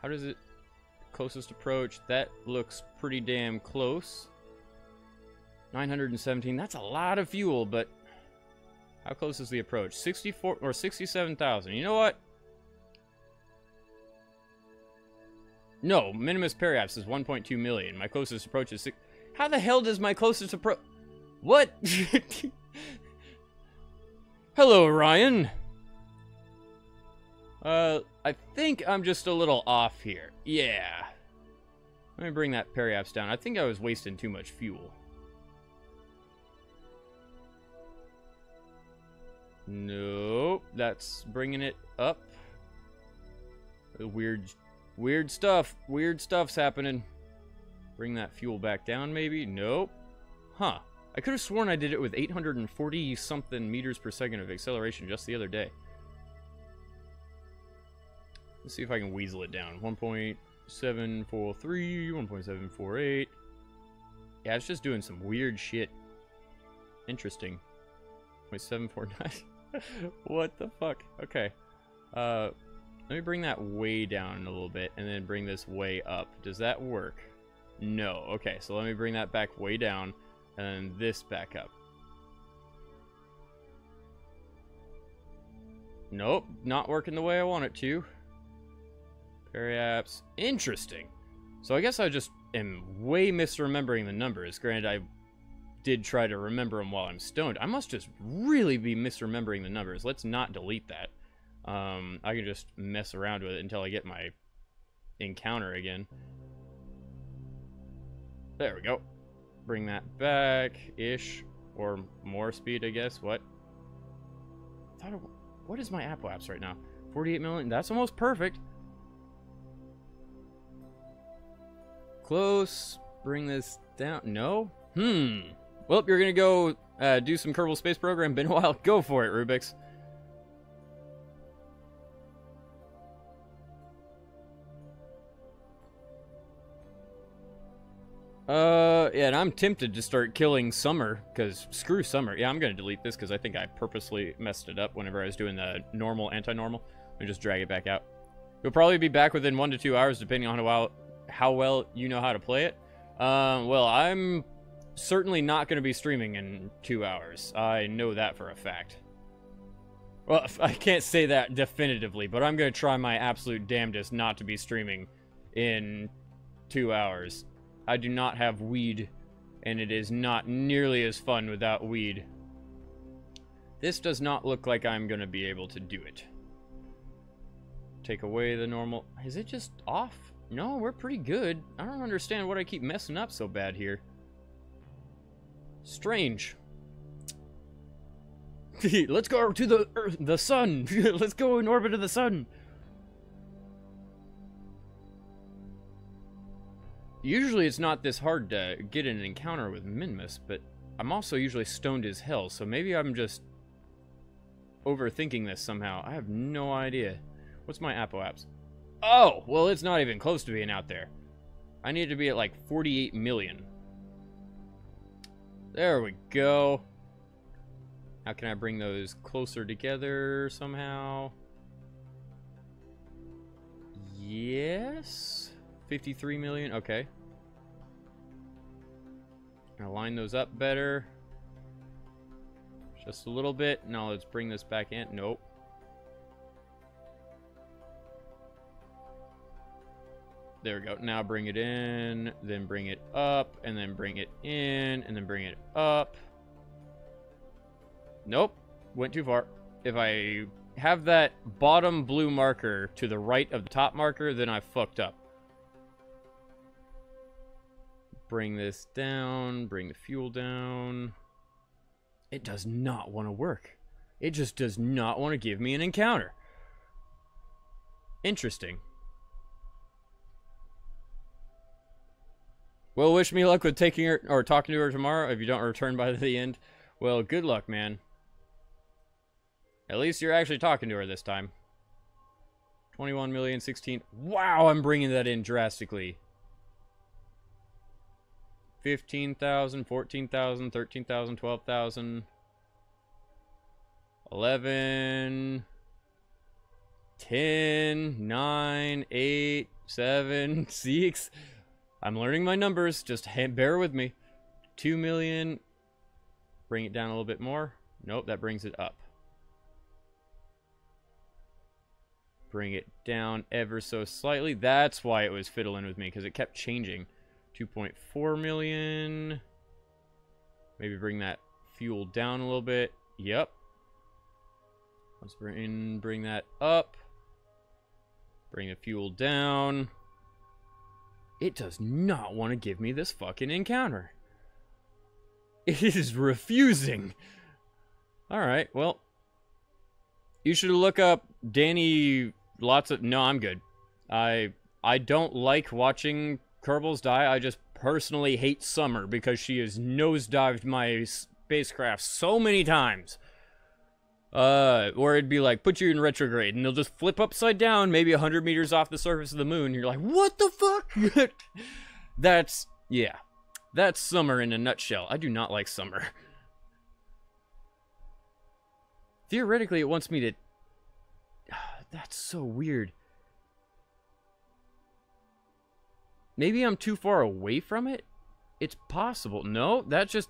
How does it... Closest approach. That looks pretty damn close. 917. That's a lot of fuel, but... How close is the approach? 64 or 67,000. You know what? No, minimus periapps is 1.2 million. My closest approach is 6... How the hell does my closest approach... What? Hello, Ryan. I think I'm just a little off here. Yeah. Let me bring that periapps down. I think I was wasting too much fuel. Nope. That's bringing it up. Weird stuff. Weird stuff's happening. Bring that fuel back down, maybe? Nope. Huh. I could have sworn I did it with 840-something meters per second of acceleration just the other day. Let's see if I can weasel it down. 1.743, 1.748. Yeah, it's just doing some weird shit. Interesting. 0.749. What the fuck? Okay. Let me bring that way down a little bit and then bring this way up. Does that work? No. Okay, so let me bring that back way down and this back up. Nope, not working the way I want it to. Periapps. Interesting. So I guess I just am way misremembering the numbers. Granted, I did try to remember them while I'm stoned. I must just really be misremembering the numbers. Let's not delete that. I can just mess around with it until I get my encounter again. There we go. Bring that back-ish. Or more speed, I guess. What? What is my Apple apps right now? 48 million? That's almost perfect. Close. Bring this down. No? Well, you're gonna go do some Kerbal Space Program. Been a while. Go for it, Rubik's. Yeah, and I'm tempted to start killing Summer, because screw Summer. Yeah, I'm going to delete this, because I think I purposely messed it up whenever I was doing the normal, anti-normal. And just drag it back out. You'll probably be back within 1 to 2 hours, depending on how well you know how to play it. Well, I'm certainly not going to be streaming in 2 hours. I know that for a fact. Well, I can't say that definitively, but I'm going to try my absolute damnedest not to be streaming in 2 hours. I do not have weed, and it is not nearly as fun without weed. This does not look like I'm going to be able to do it. Take away the normal... Is it just off? No, we're pretty good. I don't understand what I keep messing up so bad here. Strange. Let's go to the Earth, the sun. Let's go in orbit of the sun. Usually it's not this hard to get an encounter with Minmus, but I'm also usually stoned as hell, so maybe I'm just overthinking this somehow. I have no idea. What's my Apo-Apps? Oh, well, it's not even close to being out there. I need to be at like 48 million. There we go. How can I bring those closer together somehow? Yes. 53 million. Okay. Gonna line those up better. Just a little bit. Now let's bring this back in. Nope. There we go. Now bring it in, then bring it up, and then bring it in, and then bring it up. Nope. Went too far. If I have that bottom blue marker to the right of the top marker, then I fucked up. Bring this down. Bring the fuel down. It does not want to work. It just does not want to give me an encounter. Interesting. Well, wish me luck with taking her or talking to her tomorrow if you don't return by the end. Well, good luck, man. At least you're actually talking to her this time. 21 million, 16. Wow, I'm bringing that in drastically. 15,000, 14,000, 13,000, 12,000. 11. 10, 9, 8, 7, 6. I'm learning my numbers. Just bear with me. 2 million. Bring it down a little bit more. Nope, that brings it up. Bring it down ever so slightly. That's why it was fiddling with me, because it kept changing. 2.4 million. Maybe bring that fuel down a little bit. Yep. Let's bring that up. Bring the fuel down. It does not want to give me this fucking encounter. It is refusing. Alright, well. You should look up Danny No, I'm good. I don't like watching Kerbals die. I just personally hate Summer because she has nosedived my spacecraft so many times. Or it'd be like, put you in retrograde, and they'll just flip upside down, maybe 100 meters off the surface of the moon. And you're like, what the fuck? Yeah. That's Summer in a nutshell. I do not like Summer. Theoretically, it wants me to... That's so weird. Maybe I'm too far away from it? It's possible. No, that's just...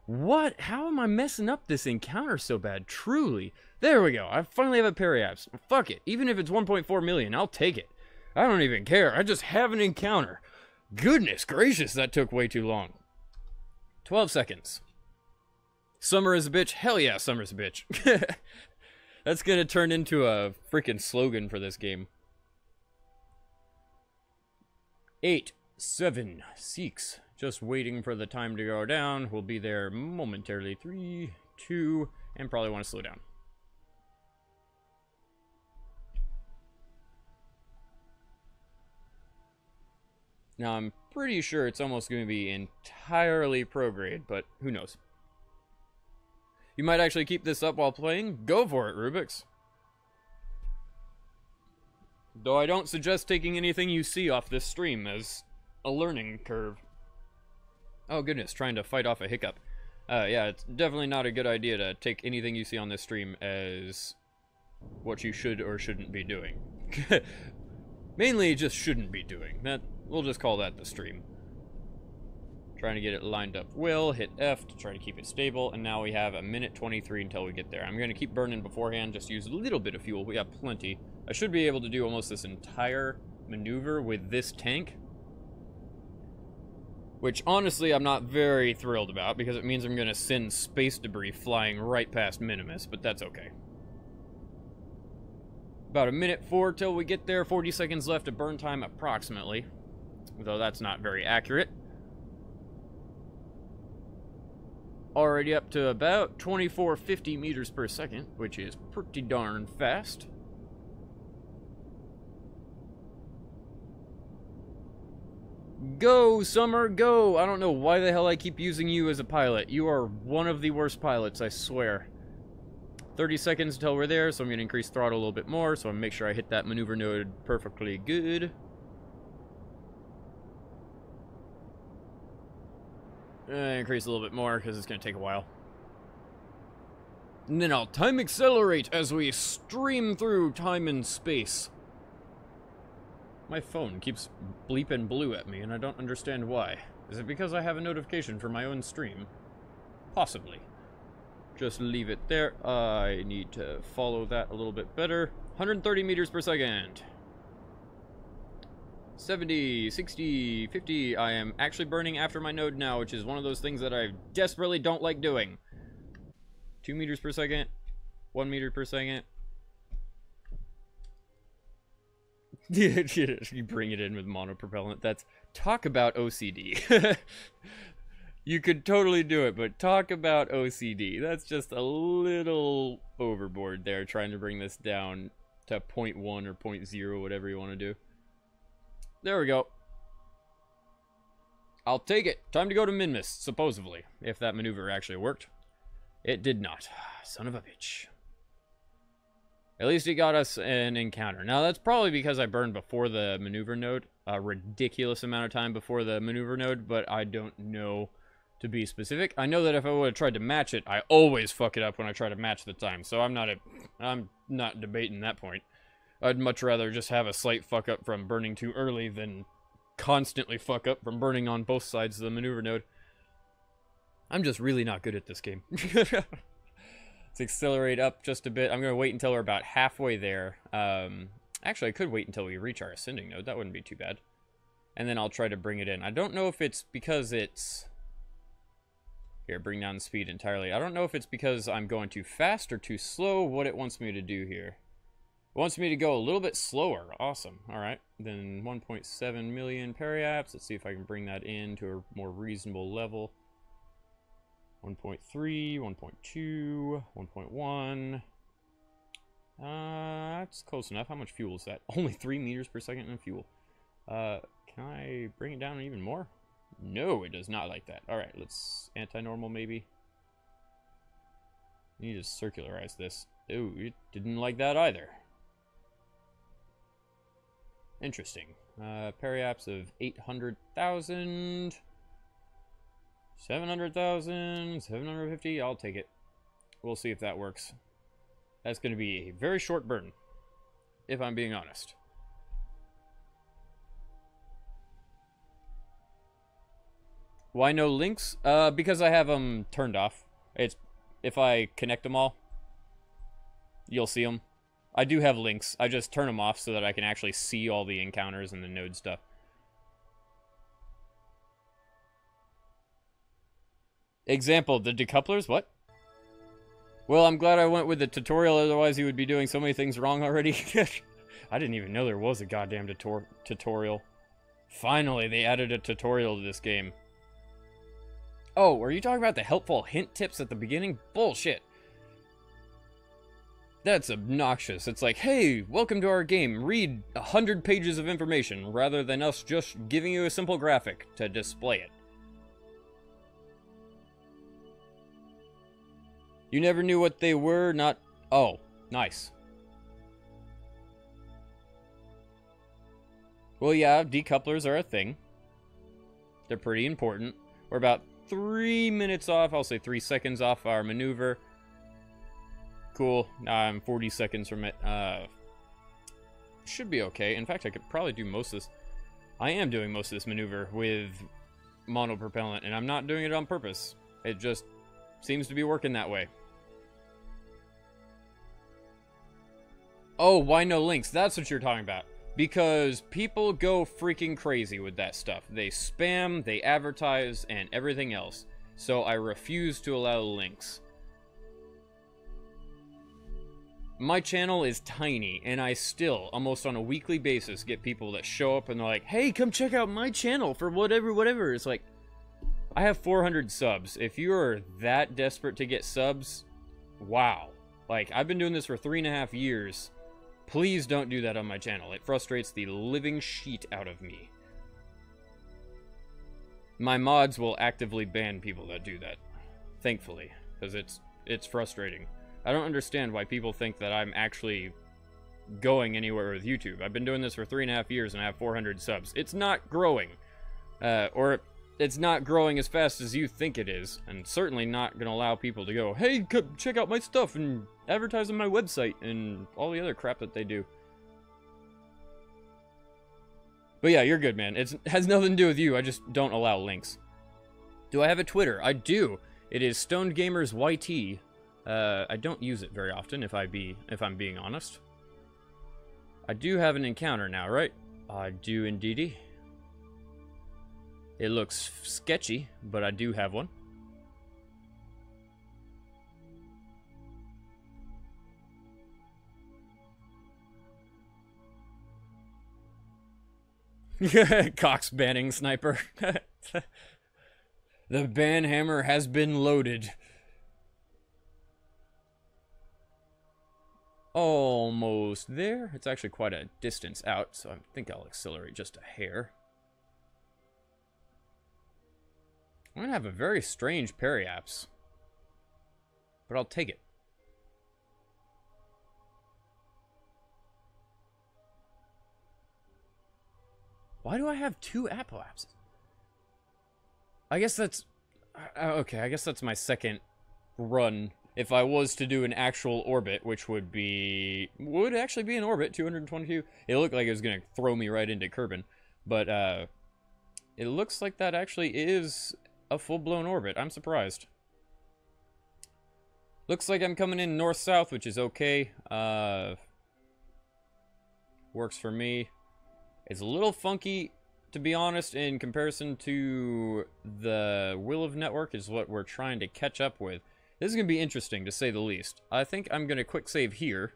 What? How am I messing up this encounter so bad? Truly. There we go. I finally have a Periapps. Fuck it. Even if it's 1.4 million, I'll take it. I don't even care. I just have an encounter. Goodness gracious, that took way too long. 12 seconds. Summer is a bitch? Hell yeah, Summer's a bitch. That's gonna turn into a freaking slogan for this game. 8, 7, 6. Just waiting for the time to go down. We'll be there momentarily. 3, 2, and probably want to slow down. Now, I'm pretty sure it's almost going to be entirely prograde, but who knows. You might actually keep this up while playing. Go for it, Rubik's. Though I don't suggest taking anything you see off this stream as a learning curve. Oh goodness, trying to fight off a hiccup. Yeah, it's definitely not a good idea to take anything you see on this stream as what you should or shouldn't be doing. Mainly just shouldn't be doing. We'll just call that the stream. Trying to get it lined up well, hit F to try to keep it stable, and now we have a minute 23 until we get there. I'm going to keep burning beforehand, just use a little bit of fuel. We have plenty. I should be able to do almost this entire maneuver with this tank, which honestly I'm not very thrilled about because it means I'm going to send space debris flying right past Minimus, but that's okay. About a minute 4 till we get there, 40 seconds left of burn time approximately, though that's not very accurate. Already up to about 2450 meters per second, which is pretty darn fast. Go, Summer, go! I don't know why the hell I keep using you as a pilot. You are one of the worst pilots, I swear. 30 seconds until we're there, so I'm going to increase throttle a little bit more, so I'm going to make sure I hit that maneuver node perfectly good. Increase a little bit more, because it's going to take a while. And then I'll time accelerate as we stream through time and space. My phone keeps bleeping blue at me, and I don't understand why. Is it because I have a notification for my own stream? Possibly. Just leave it there. I need to follow that a little bit better. 130 meters per second. 70, 60, 50. I am actually burning after my node now, which is one of those things that I desperately don't like doing. 2 meters per second. 1 meter per second. You bring it in with monopropellant. That's... Talk about OCD. You could totally do it, but talk about OCD. That's just a little overboard there, trying to bring this down to 0.1 or 0.0, whatever you want to do. There we go. I'll take it. Time to go to Minmus, supposedly, if that maneuver actually worked. It did not. Son of a bitch. At least it got us an encounter. Now, that's probably because I burned before the maneuver node. A ridiculous amount of time before the maneuver node, but I don't know to be specific. I know that if I would have tried to match it, I always fuck it up when I try to match the time, so I'm not debating that point. I'd much rather just have a slight fuck up from burning too early than constantly fuck up from burning on both sides of the maneuver node. I'm just really not good at this game. Let's accelerate up just a bit. I'm going to wait until we're about halfway there. Actually, I could wait until we reach our ascending node. That wouldn't be too bad. And then I'll try to bring it in. I don't know if it's because it's... Here, bring down the speed entirely. I don't know if it's because I'm going too fast or too slow, what it wants me to do here. It wants me to go a little bit slower. Awesome. All right. Then 1.7 million periaps. Let's see if I can bring that in to a more reasonable level. 1.3, 1.2, 1.1. That's close enough. How much fuel is that? Only 3 meters per second in fuel. Can I bring it down even more? No, it does not like that. All right, let's anti-normal maybe. Need to circularize this. Ooh, it didn't like that either. Interesting. Periaps of 800,000. 700,000. 750. I'll take it. We'll see if that works. That's going to be a very short burn, if I'm being honest. Why no links? Because I have them turned off. If I connect them all, you'll see them. I do have links. I just turn them off so that I can actually see all the encounters and the node stuff. Example, the decouplers? What? Well, I'm glad I went with the tutorial, otherwise you would be doing so many things wrong already. I didn't even know there was a goddamn tutorial. Finally, they added a tutorial to this game. Oh, are you talking about the helpful hint tips at the beginning? Bullshit. That's obnoxious. It's like, hey, welcome to our game. Read 100 pages of information, rather than us just giving you a simple graphic to display it. You never knew what they were, not... Oh, nice. Well, yeah, decouplers are a thing. They're pretty important. We're about 3 minutes off. I'll say 3 seconds off our maneuver. Cool. I'm 40 seconds from it. Should be okay. In fact, I could probably do most of this. I am doing most of this maneuver with monopropellant, and I'm not doing it on purpose. It just seems to be working that way. Oh, why no links? That's what you're talking about. Because people go freaking crazy with that stuff. They spam, they advertise, and everything else. So I refuse to allow links. My channel is tiny, and I still, almost on a weekly basis, get people that show up and they're like, hey, come check out my channel for whatever. It's like, I have 400 subs. If you're that desperate to get subs, wow. Like, I've been doing this for 3.5 years. Please don't do that on my channel. It frustrates the living shit out of me. My mods will actively ban people that do that. Thankfully. Because it's frustrating. I don't understand why people think that I'm actually going anywhere with YouTube. I've been doing this for 3.5 years and I have 400 subs. It's not growing. Or it's not growing as fast as you think it is. And certainly not going to allow people to go, hey, come check out my stuff and advertise on my website and all the other crap that they do. But yeah, you're good, man. It has nothing to do with you. I just don't allow links. Do I have a Twitter? I do. It is StonedGamers YT. I don't use it very often, if I'm being honest. I do have an encounter now, right? I do indeedy. It looks sketchy, but I do have one. Cox banning sniper. The ban hammer has been loaded. Almost there. It's actually quite a distance out, so I think I'll accelerate just a hair. I'm gonna have a very strange periapse, but I'll take it. Why do I have 2 apoapses? I guess that's... okay, I guess that's my second run. If I was to do an actual orbit, which would actually be an orbit, 222. It looked like it was going to throw me right into Kerbal. But, it looks like that actually is a full-blown orbit. I'm surprised. Looks like I'm coming in north-south, which is okay. Works for me. It's a little funky, to be honest, in comparison to the Will network is what we're trying to catch up with. This is going to be interesting, to say the least. I think I'm going to quick save here,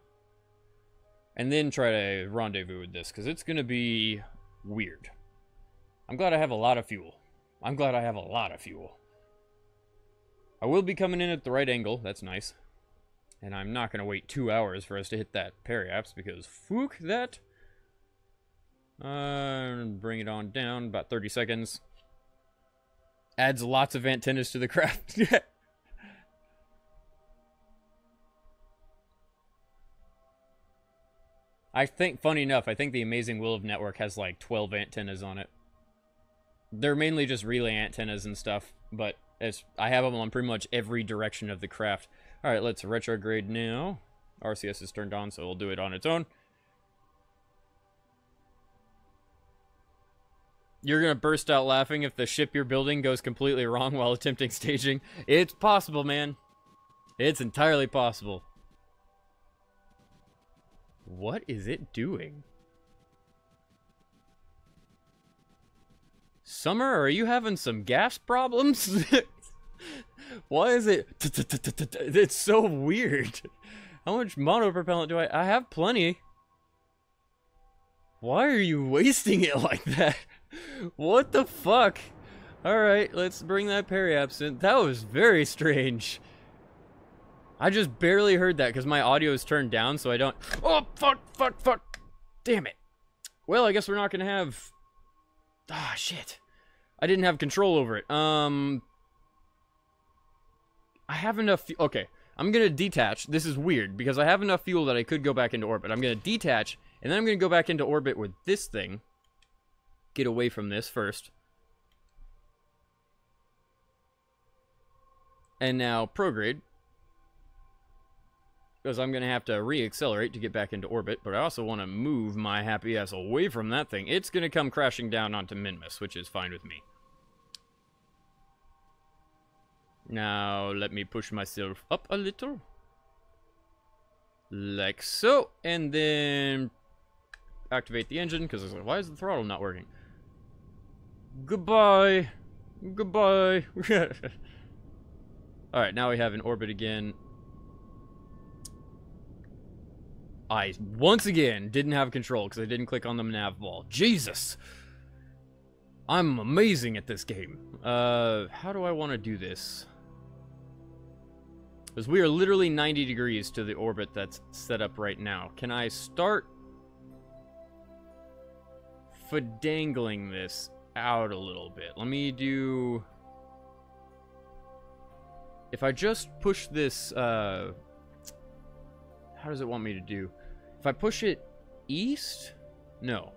and then try to rendezvous with this, because it's going to be weird. I'm glad I have a lot of fuel. I will be coming in at the right angle, that's nice. And I'm not going to wait 2 hours for us to hit that periapse, because fuck that. Bring it on down, about 30 seconds. Adds lots of antennas to the craft. I think, funny enough, I think the Amazing Will network has like 12 antennas on it. They're mainly just relay antennas and stuff, but I have them on pretty much every direction of the craft. Alright, let's retrograde now. RCS is turned on, so we'll do it on its own. You're gonna burst out laughing if the ship you're building goes completely wrong while attempting staging. It's possible, man. It's entirely possible. What is it doing? Summer, are you having some gas problems? Why is it... It's so weird. How much monopropellant do I have plenty. Why are you wasting it like that? What the fuck? Alright, let's bring that periapse in. That was very strange. I just barely heard that because my audio is turned down, so I don't... Oh, fuck. Damn it. Well, I guess we're not going to have... Ah, shit. I didn't have control over it. I have enough... Okay, I'm going to detach. This is weird, because I have enough fuel that I could go back into orbit. I'm going to detach, and then I'm going to go back into orbit with this thing. Get away from this first. And now prograde. Because I'm going to have to re-accelerate to get back into orbit. But I also want to move my happy ass away from that thing. It's going to come crashing down onto Minmus, which is fine with me. Now, let me push myself up a little. Like so. And then activate the engine, because I was like, why is the throttle not working? Goodbye. Goodbye. Alright, now we have an orbit again. I, once again, didn't have control, because I didn't click on the nav ball. Jesus! I'm amazing at this game. How do I want to do this? Because we are literally 90 degrees to the orbit that's set up right now. Can I start fidangling this out a little bit? Let me do... If I just push this, how does it want me to do? If I push it east? No.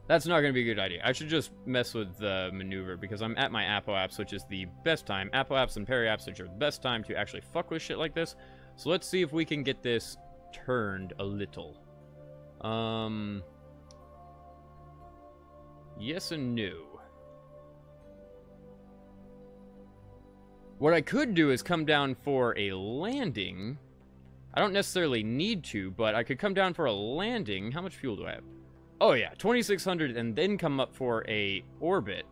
That's not going to be a good idea. I should just mess with the maneuver, because I'm at my apoapse, which is the best time. Apoapse and periapse, which are the best time to actually fuck with shit like this. So let's see if we can get this turned a little. Yes and no. What I could do is come down for a landing. I don't necessarily need to, but I could come down for a landing. How much fuel do I have? Oh yeah, 2,600, and then come up for a orbit.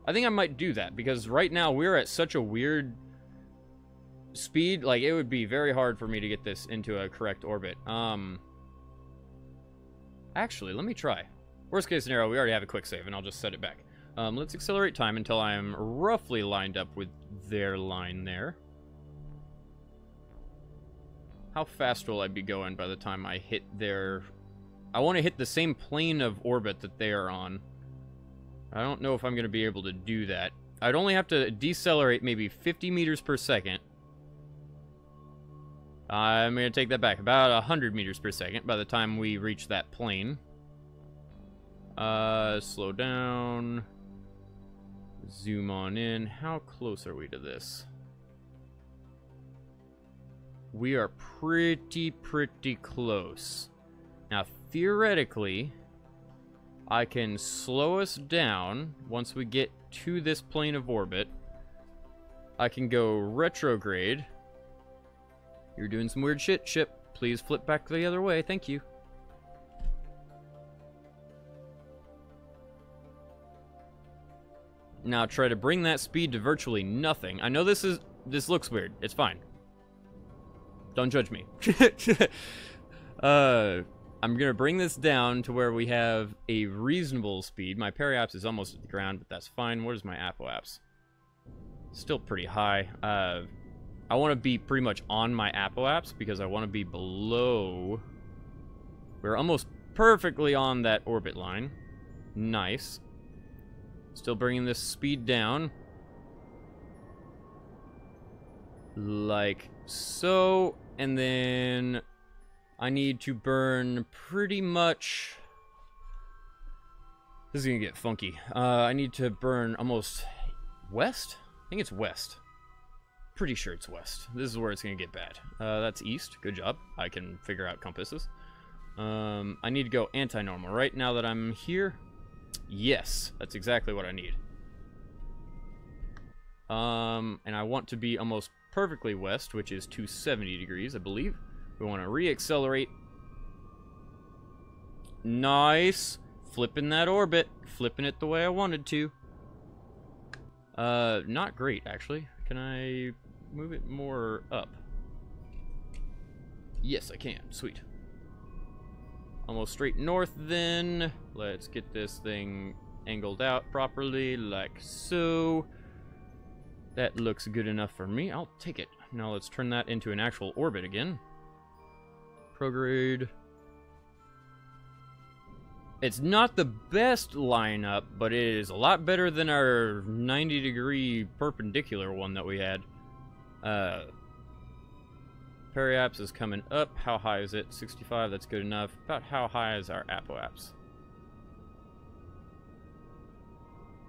I think I might do that, because right now we're at such a weird speed. Like, it would be very hard for me to get this into a correct orbit. Actually, let me try. Worst case scenario, we already have a quick save, and I'll just set it back. Let's accelerate time until I'm roughly lined up with their line there. How fast will I be going by the time I hit their... I want to hit the same plane of orbit that they are on. I don't know if I'm going to be able to do that. I'd only have to decelerate maybe 50 meters per second. I'm going to take that back. About 100 meters per second by the time we reach that plane. Slow down. Zoom on in. How close are we to this? We are pretty close. Now, theoretically, I can slow us down once we get to this plane of orbit. I can go retrograde. You're doing some weird shit, ship. Please flip back the other way. Thank you. Now try to bring that speed to virtually nothing. I know this looks weird. It's fine. Don't judge me. I'm gonna bring this down to where we have a reasonable speed. My periapse is almost at the ground, but that's fine. What is my apoapse? Still pretty high. I want to be pretty much on my apoapse because I want to be below. We're almost perfectly on that orbit line. Nice. Still bringing this speed down. Like so. And then I need to burn pretty much... This is going to get funky. I need to burn almost west? I think it's west. Pretty sure it's west. This is where it's going to get bad. That's east. Good job. I can figure out compasses. I need to go anti-normal, right? Now that I'm here? Yes, that's exactly what I need. And I want to be almost perfectly west, which is 270 degrees, I believe. We want to re-accelerate. Nice. Flipping that orbit. Flipping it the way I wanted to. Not great, actually. Can I move it more up? Yes, I can. Sweet. Almost straight north, then. Let's get this thing angled out properly, like so. That looks good enough for me. I'll take it. Now let's turn that into an actual orbit again. Prograde. It's not the best lineup, but it is a lot better than our 90-degree perpendicular one that we had. Periapse is coming up. How high is it? 65, that's good enough. About how high is our apoapse?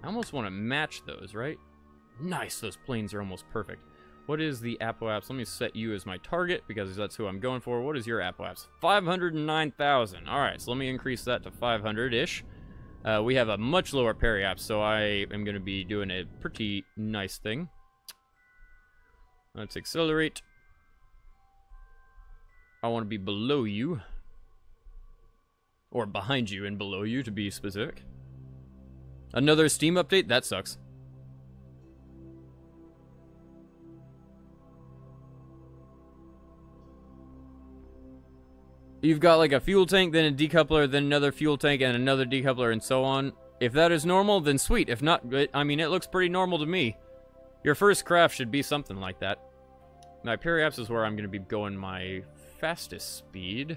I almost want to match those, right? Nice, those planes are almost perfect. What is the apoapse? Let me set you as my target because that's who I'm going for. What is your apoapse? 509,000. All right, so let me increase that to 500-ish. We have a much lower periapse, so I am going to be doing a pretty nice thing. Let's accelerate. I want to be below you. Or behind you and below you, to be specific. Another Steam update? That sucks. You've got like a fuel tank, then a decoupler, then another fuel tank, and another decoupler, and so on. If that is normal, then sweet. If not, I mean, it looks pretty normal to me. Your first craft should be something like that. My periapse is where I'm going to be going my fastest speed.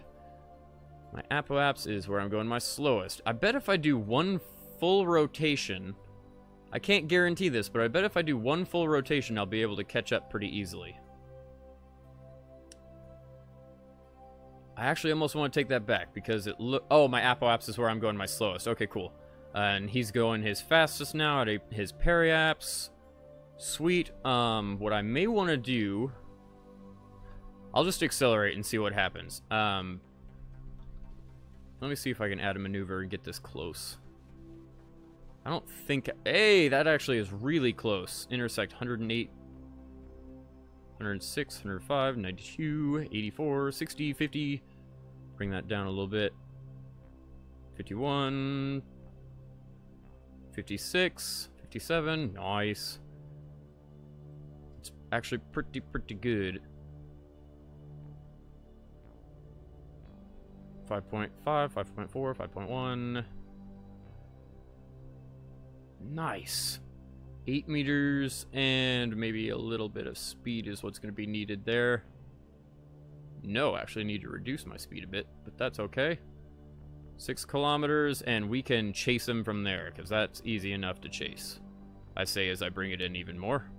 My apoapse is where I'm going my slowest. I bet if I do one full rotation, I can't guarantee this, but I bet if I do one full rotation, I'll be able to catch up pretty easily. I actually almost want to take that back because it oh, my apoapse is where I'm going my slowest. Okay, cool. And he's going his fastest now at his periapse. Sweet. What I may want to do, I'll just accelerate and see what happens. Let me see if I can add a maneuver and get this close. I don't think... Hey, that actually is really close. Intersect 108, 106, 105, 92, 84, 60, 50. Bring that down a little bit. 51, 56, 57. Nice. It's actually pretty good. 5.5, 5.4, 5.1. Nice. 8 meters and maybe a little bit of speed is what's going to be needed there. No, actually need to reduce my speed a bit, but that's okay. 6 kilometers and we can chase him from there because that's easy enough to chase. I say as I bring it in even more.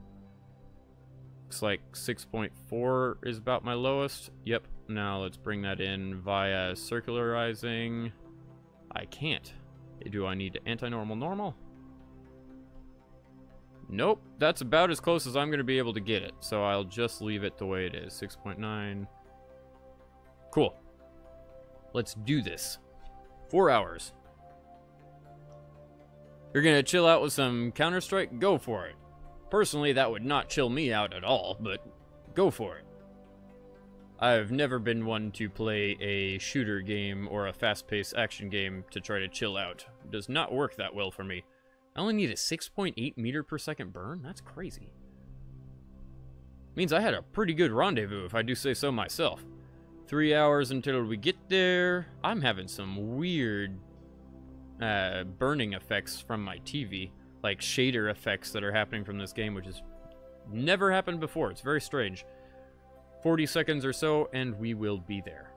Looks like 6.4 is about my lowest. Yep. Now let's bring that in via circularizing. I can't. Do I need to anti-normal normal? Nope. That's about as close as I'm going to be able to get it. So I'll just leave it the way it is. 6.9. Cool. Let's do this. 4 hours. You're going to chill out with some Counter-Strike? Go for it. Personally, that would not chill me out at all, but go for it. I've never been one to play a shooter game or a fast-paced action game to try to chill out. It does not work that well for me. I only need a 6.8 meter per second burn? That's crazy. Means I had a pretty good rendezvous, if I do say so myself. 3 hours until we get there. I'm having some weird burning effects from my TV. Like shader effects that are happening from this game, which has never happened before. It's very strange. 40 seconds or so, and we will be there.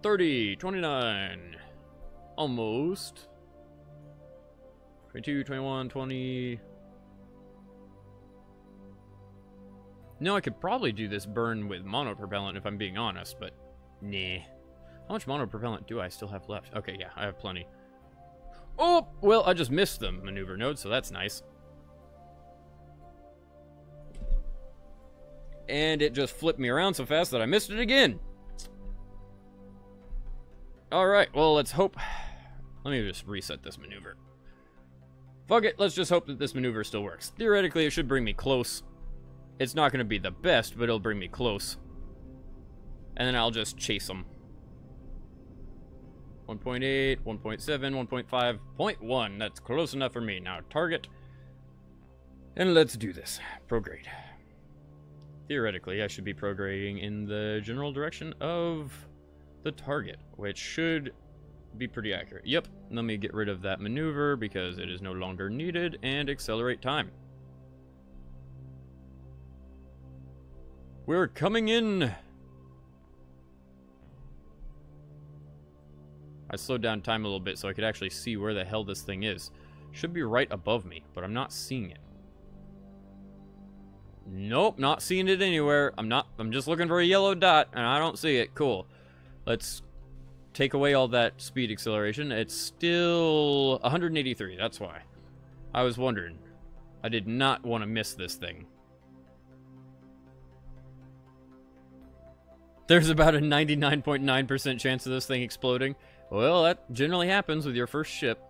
30, 29. Almost. 22, 21, 20. No, I could probably do this burn with monopropellant if I'm being honest, but nah. How much monopropellant do I still have left? Okay, yeah, I have plenty. Oh, well, I just missed the maneuver node, so that's nice. And it just flipped me around so fast that I missed it again. Alright, well, let's hope... Let me just reset this maneuver. Fuck it, let's just hope that this maneuver still works. Theoretically, it should bring me close. It's not going to be the best, but it'll bring me close. And then I'll just chase them. 1.8, 1.7, 1.5, 0.1. That's close enough for me. Now target. And let's do this. Prograde. Theoretically, I should be prograding in the general direction of the target, which should be pretty accurate. Yep. Let me get rid of that maneuver because it is no longer needed and accelerate time. We're coming in. I slowed down time a little bit so I could actually see where the hell this thing is. Should be right above me, but I'm not seeing it. Nope, not seeing it anywhere. I'm just looking for a yellow dot, and I don't see it. Cool. Let's take away all that speed acceleration. It's still 183, that's why. I was wondering. I did not want to miss this thing. There's about a 99.9% chance of this thing exploding. Well, that generally happens with your first ship.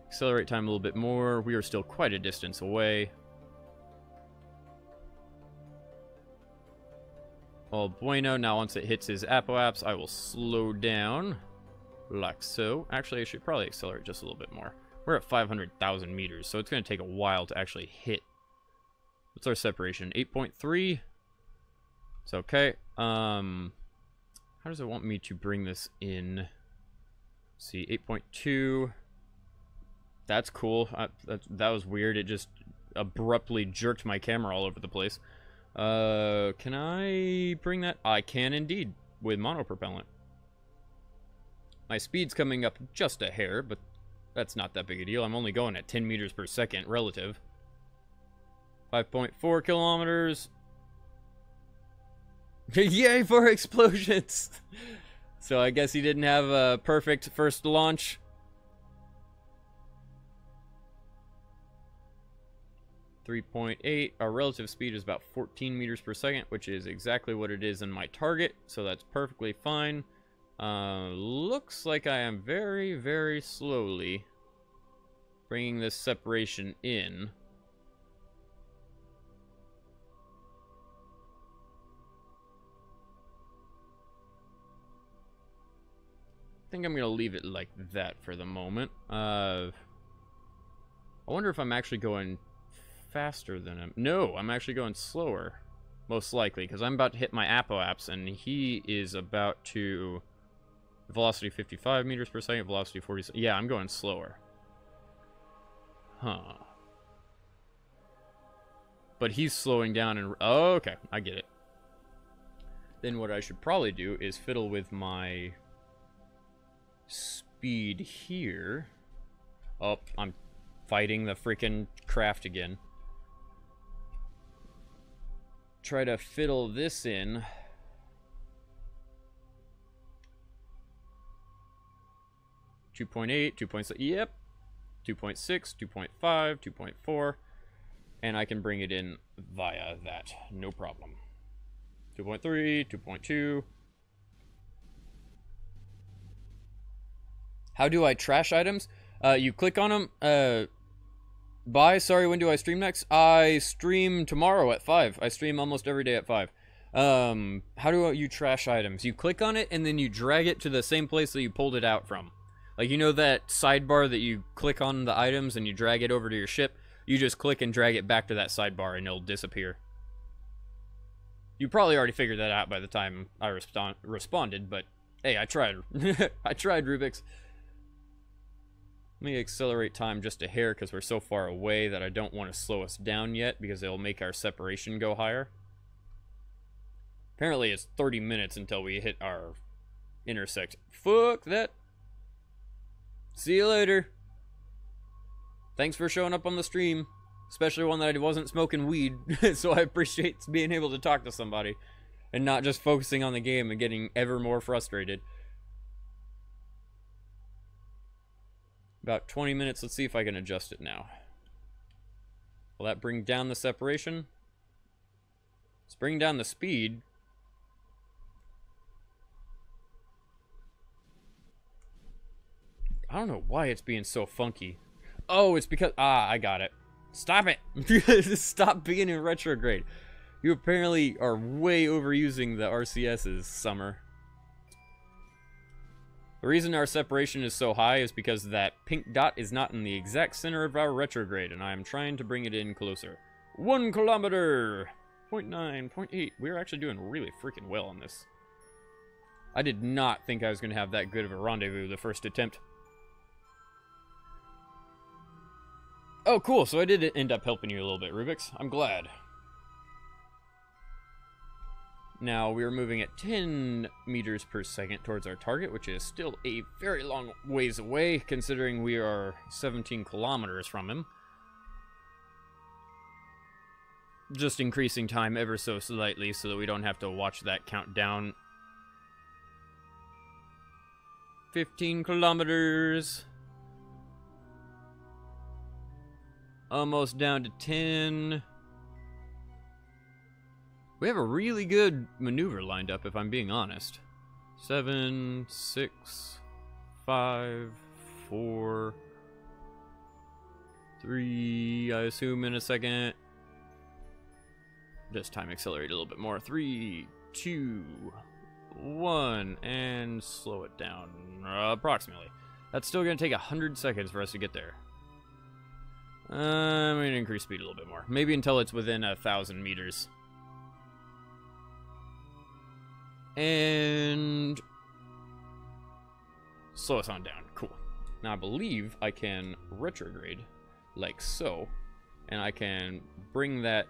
Accelerate time a little bit more. We are still quite a distance away. All bueno. Now once it hits his apoapse, I will slow down. Like so. Actually, I should probably accelerate just a little bit more. We're at 500,000 meters, so it's going to take a while to actually hit. What's our separation? 8.3? It's okay. How does it want me to bring this in? Let's see, 8.2. That's cool. That was weird. It just abruptly jerked my camera all over the place. Can I bring that? I can indeed, with monopropellant. My speed's coming up just a hair, but that's not that big a deal. I'm only going at 10 meters per second relative. 5.4 kilometers. Yay for explosions! So I guess he didn't have a perfect first launch. 3.8. Our relative speed is about 14 meters per second, which is exactly what it is in my target, so that's perfectly fine. Looks like I am very, very slowly bringing this separation in. I think I'm going to leave it like that for the moment. I wonder if I'm actually going faster than him. No, I'm actually going slower. Most likely, because I'm about to hit my apoapse, and he is about to... Velocity 55 meters per second, velocity 40... Yeah, I'm going slower. Huh. But he's slowing down and... Oh, okay, I get it. Then what I should probably do is fiddle with my... speed here. Oh, I'm fighting the freaking craft again. Try to fiddle this in. 2.8, 2.6, yep. 2.6, 2.5, 2.4. And I can bring it in via that, no problem. 2.3, 2.2. How do I trash items? You click on them. Bye, sorry, when do I stream next? I stream tomorrow at 5. I stream almost every day at 5. How do you trash items? You click on it, and then you drag it to the same place that you pulled it out from. Like, you know that sidebar that you click on the items and you drag it over to your ship? You just click and drag it back to that sidebar, and it'll disappear. You probably already figured that out by the time I responded, but hey, I tried. I tried, Rubik's. Let me accelerate time just a hair because we're so far away that I don't want to slow us down yet because it'll make our separation go higher. Apparently it's 30 minutes until we hit our intersect. Fuck that. See you later. Thanks for showing up on the stream. Especially one that I wasn't smoking weed. So I appreciate being able to talk to somebody. And not just focusing on the game and getting ever more frustrated. About 20 minutes. Let's see if I can adjust it now. Will that bring down the separation? Let's bring down the speed. I don't know why it's being so funky. Oh, it's because... Ah, I got it. Stop it! Stop being in retrograde. You apparently are way overusing the RCSs, Summer. The reason our separation is so high is because that pink dot is not in the exact center of our retrograde, and I am trying to bring it in closer. 1 kilometer! 0.9, 0.8. We're actually doing really freaking well on this. I did not think I was going to have that good of a rendezvous the first attempt. Oh, cool. So I did end up helping you a little bit, Rubik's. I'm glad. Now, we're moving at 10 meters per second towards our target, which is still a very long ways away, considering we are 17 kilometers from him. Just increasing time ever so slightly so that we don't have to watch that count down. 15 kilometers. Almost down to 10. We have a really good maneuver lined up, if I'm being honest. 7, 6, 5, 4, 3, I assume in a second. Just time accelerate a little bit more. 3, 2, 1, and slow it down approximately. That's still going to take 100 seconds for us to get there. I'm going to increase speed a little bit more. Maybe until it's within 1,000 meters. And slow us on down. Cool. Now I believe I can retrograde like so. And I can bring that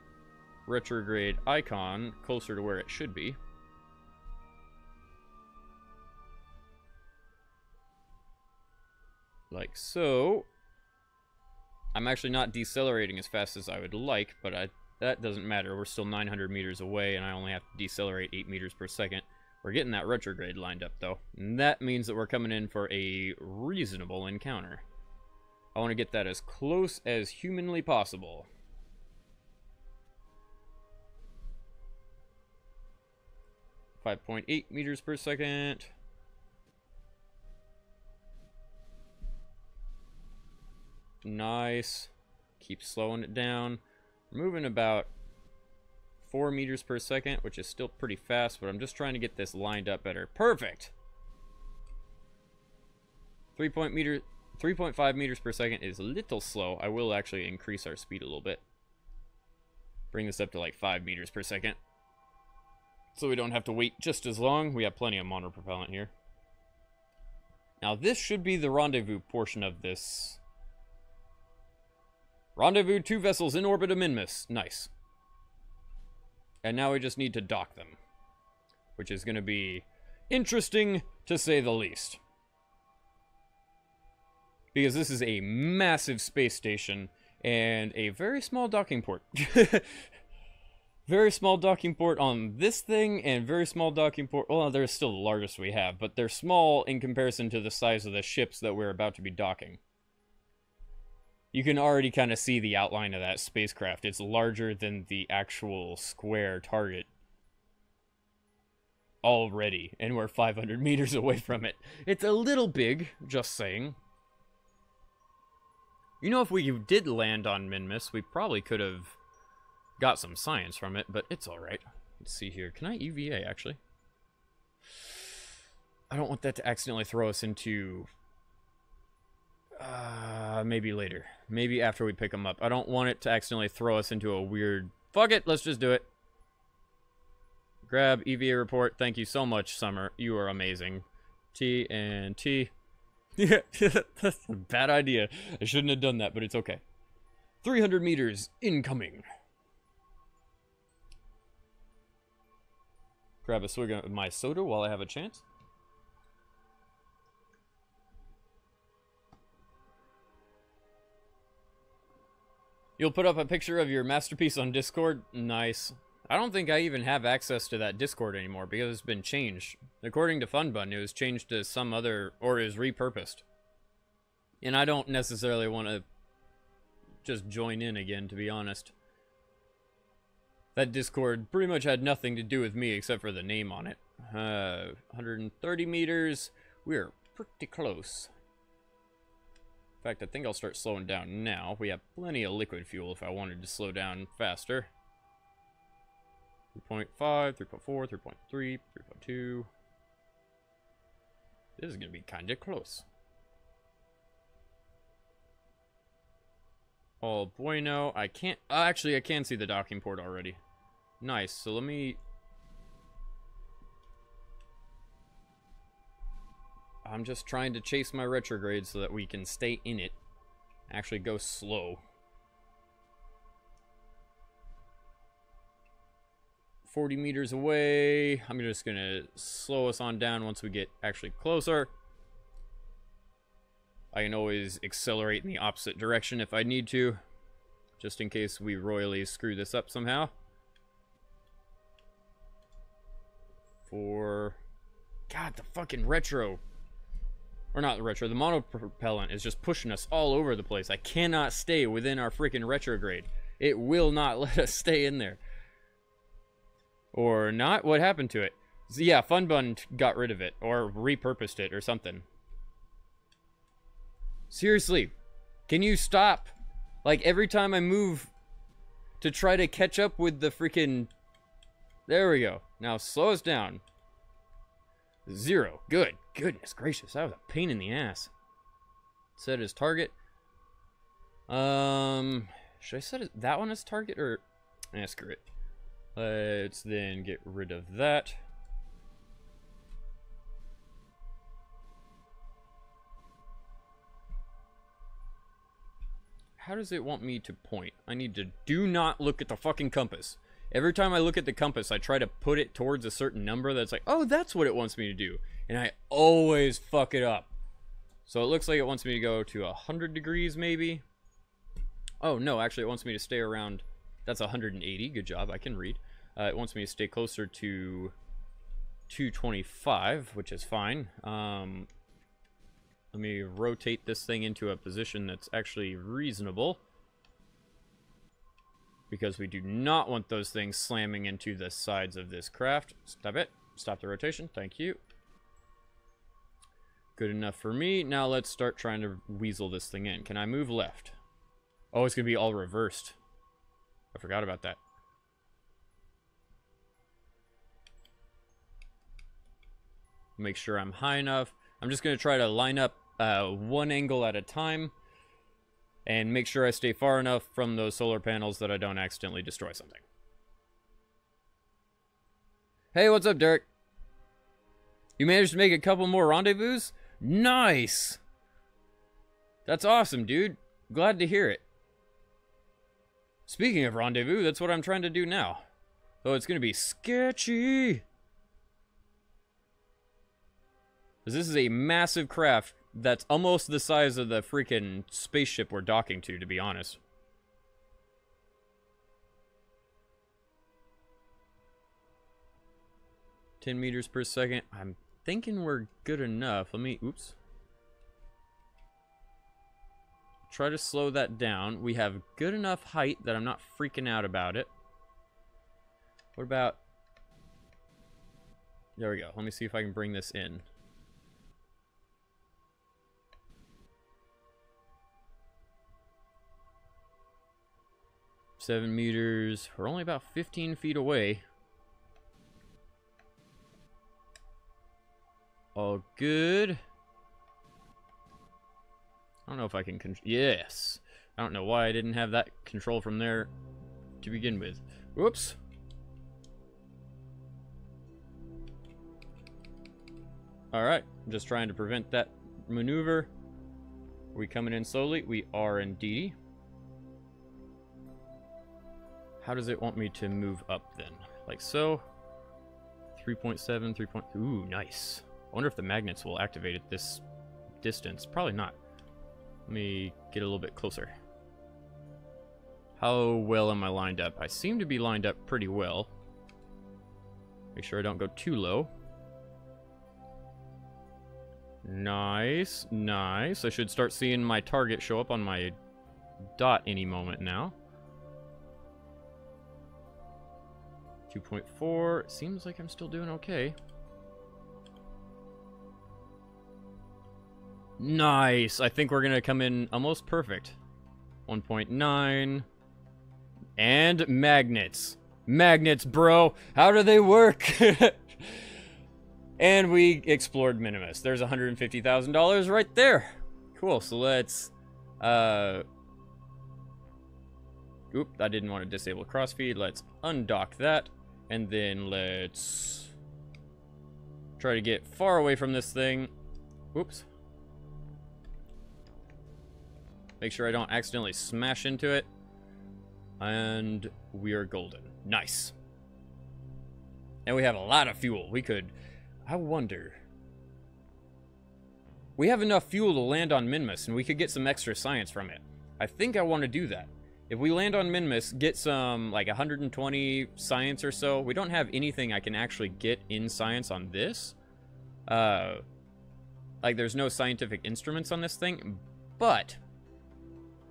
retrograde icon closer to where it should be. Like so. I'm actually not decelerating as fast as I would like, but that doesn't matter. We're still 900 meters away, and I only have to decelerate 8 meters per second. We're getting that retrograde lined up, though. And that means that we're coming in for a reasonable encounter. I want to get that as close as humanly possible. .8 meters per second. Nice. Keep slowing it down. We're moving about 4 meters per second, which is still pretty fast, but I'm just trying to get this lined up better. Perfect! 3.5 meters per second is a little slow. I will actually increase our speed a little bit. Bring this up to like 5 meters per second. So we don't have to wait just as long. We have plenty of monopropellant here. Now this should be the rendezvous portion of this. Rendezvous 2 vessels in orbit of Minmus. Nice. And now we just need to dock them. Which is going to be interesting, to say the least. Because this is a massive space station and a very small docking port. Very small docking port on this thing and very small docking port. Well, they're still the largest we have, but they're small in comparison to the size of the ships that we're about to be docking. You can already kind of see the outline of that spacecraft. It's larger than the actual square target already, and we're 500 meters away from it. It's a little big, just saying. You know, if we did land on Minmus, we probably could have got some science from it, but it's alright. Let's see here. Can I EVA, actually? I don't want that to accidentally throw us into... maybe later. Maybe after we pick them up. I don't want it to accidentally throw us into a weird... Fuck it, let's just do it. Grab EVA report. Thank you so much, Summer. You are amazing. T and T. Yeah, that's a bad idea. I shouldn't have done that, but it's okay. 300 meters incoming. Grab a swig of my soda while I have a chance. You'll put up a picture of your masterpiece on Discord? Nice. I don't think I even have access to that Discord anymore because it's been changed. According to FunBun, it was changed to some other, or is repurposed. And I don't necessarily want to just join in again, to be honest. That Discord pretty much had nothing to do with me except for the name on it. 130 meters. We're pretty close. In fact, I think I'll start slowing down now. We have plenty of liquid fuel if I wanted to slow down faster. 3.5, 3.4, 3.3, 3.2. This is going to be kind of close. Oh, bueno. I can't... actually, I can see the docking port already. Nice. So let me... I'm just trying to chase my retrograde so that we can stay in it. Actually go slow. 40 meters away. I'm just going to slow us on down once we get actually closer. I can always accelerate in the opposite direction if I need to, just in case we royally screw this up somehow. 4. God, the fucking retro. Or not the retro, the monopropellant is just pushing us all over the place. I cannot stay within our freaking retrograde. It will not let us stay in there. Or not? What happened to it? So yeah, Funbun got rid of it. Or repurposed it or something. Seriously. Can you stop? Like, every time I move to try to catch up with the freaking... There we go. Now slow us down. 0. Good. Goodness gracious. That was a pain in the ass. Set as target. Should I set that one as target or... screw it. Let's then get rid of that. How does it want me to point? I need to do not look at the fucking compass. Every time I look at the compass, I try to put it towards a certain number that's like, oh, that's what it wants me to do. And I always fuck it up. So it looks like it wants me to go to 100 degrees, maybe. Oh, no, actually it wants me to stay around... That's 180. Good job, I can read. It wants me to stay closer to 225, which is fine. Let me rotate this thing into a position that's actually reasonable. Because we do not want those things slamming into the sides of this craft. Stop it. Stop the rotation. Thank you. Good enough for me. Now let's start trying to weasel this thing in. Can I move left? Oh, it's going to be all reversed. I forgot about that. Make sure I'm high enough. I'm just going to try to line up one angle at a time. And make sure I stay far enough from those solar panels that I don't accidentally destroy something. Hey, what's up, Derek? You managed to make a couple more rendezvous? Nice! That's awesome, dude. Glad to hear it. Speaking of rendezvous, that's what I'm trying to do now. Oh, it's going to be sketchy. Because this is a massive craft that's almost the size of the freaking spaceship we're docking to be honest. "10 meters per second. I'm thinking we're good enough. Let me, oops. Try to slow that down. We have good enough height that I'm not freaking out about it. What about... There we go. Let me see if I can bring this in. "7 meters. We're only about 15 feet away. All good. I don't know if I can yes. I don't know why I didn't have that control from there to begin with. Whoops. Alright. I'm just trying to prevent that maneuver. Are we coming in slowly? We are indeed. How does it want me to move up then? Like so. 3.7, 3. Ooh, nice. I wonder if the magnets will activate at this distance. Probably not. Let me get a little bit closer. How well am I lined up? I seem to be lined up pretty well. Make sure I don't go too low. Nice, nice. I should start seeing my target show up on my dot any moment now. 2.4. Seems like I'm still doing okay. Nice. I think we're going to come in almost perfect. 1.9. And magnets. Magnets, bro. How do they work? And we explored Minimus. There's $150,000 right there. Cool. So let's... Oop, I didn't want to disable crossfeed. Let's undock that. And then let's try to get far away from this thing. Oops. Make sure I don't accidentally smash into it. And we are golden. Nice. And we have a lot of fuel. We could... I wonder... We have enough fuel to land on Minmus, and we could get some extra science from it. I think I want to do that. If we land on Minmus, get some, like, 120 science or so. We don't have anything I can actually get in science on this. Like, there's no scientific instruments on this thing, but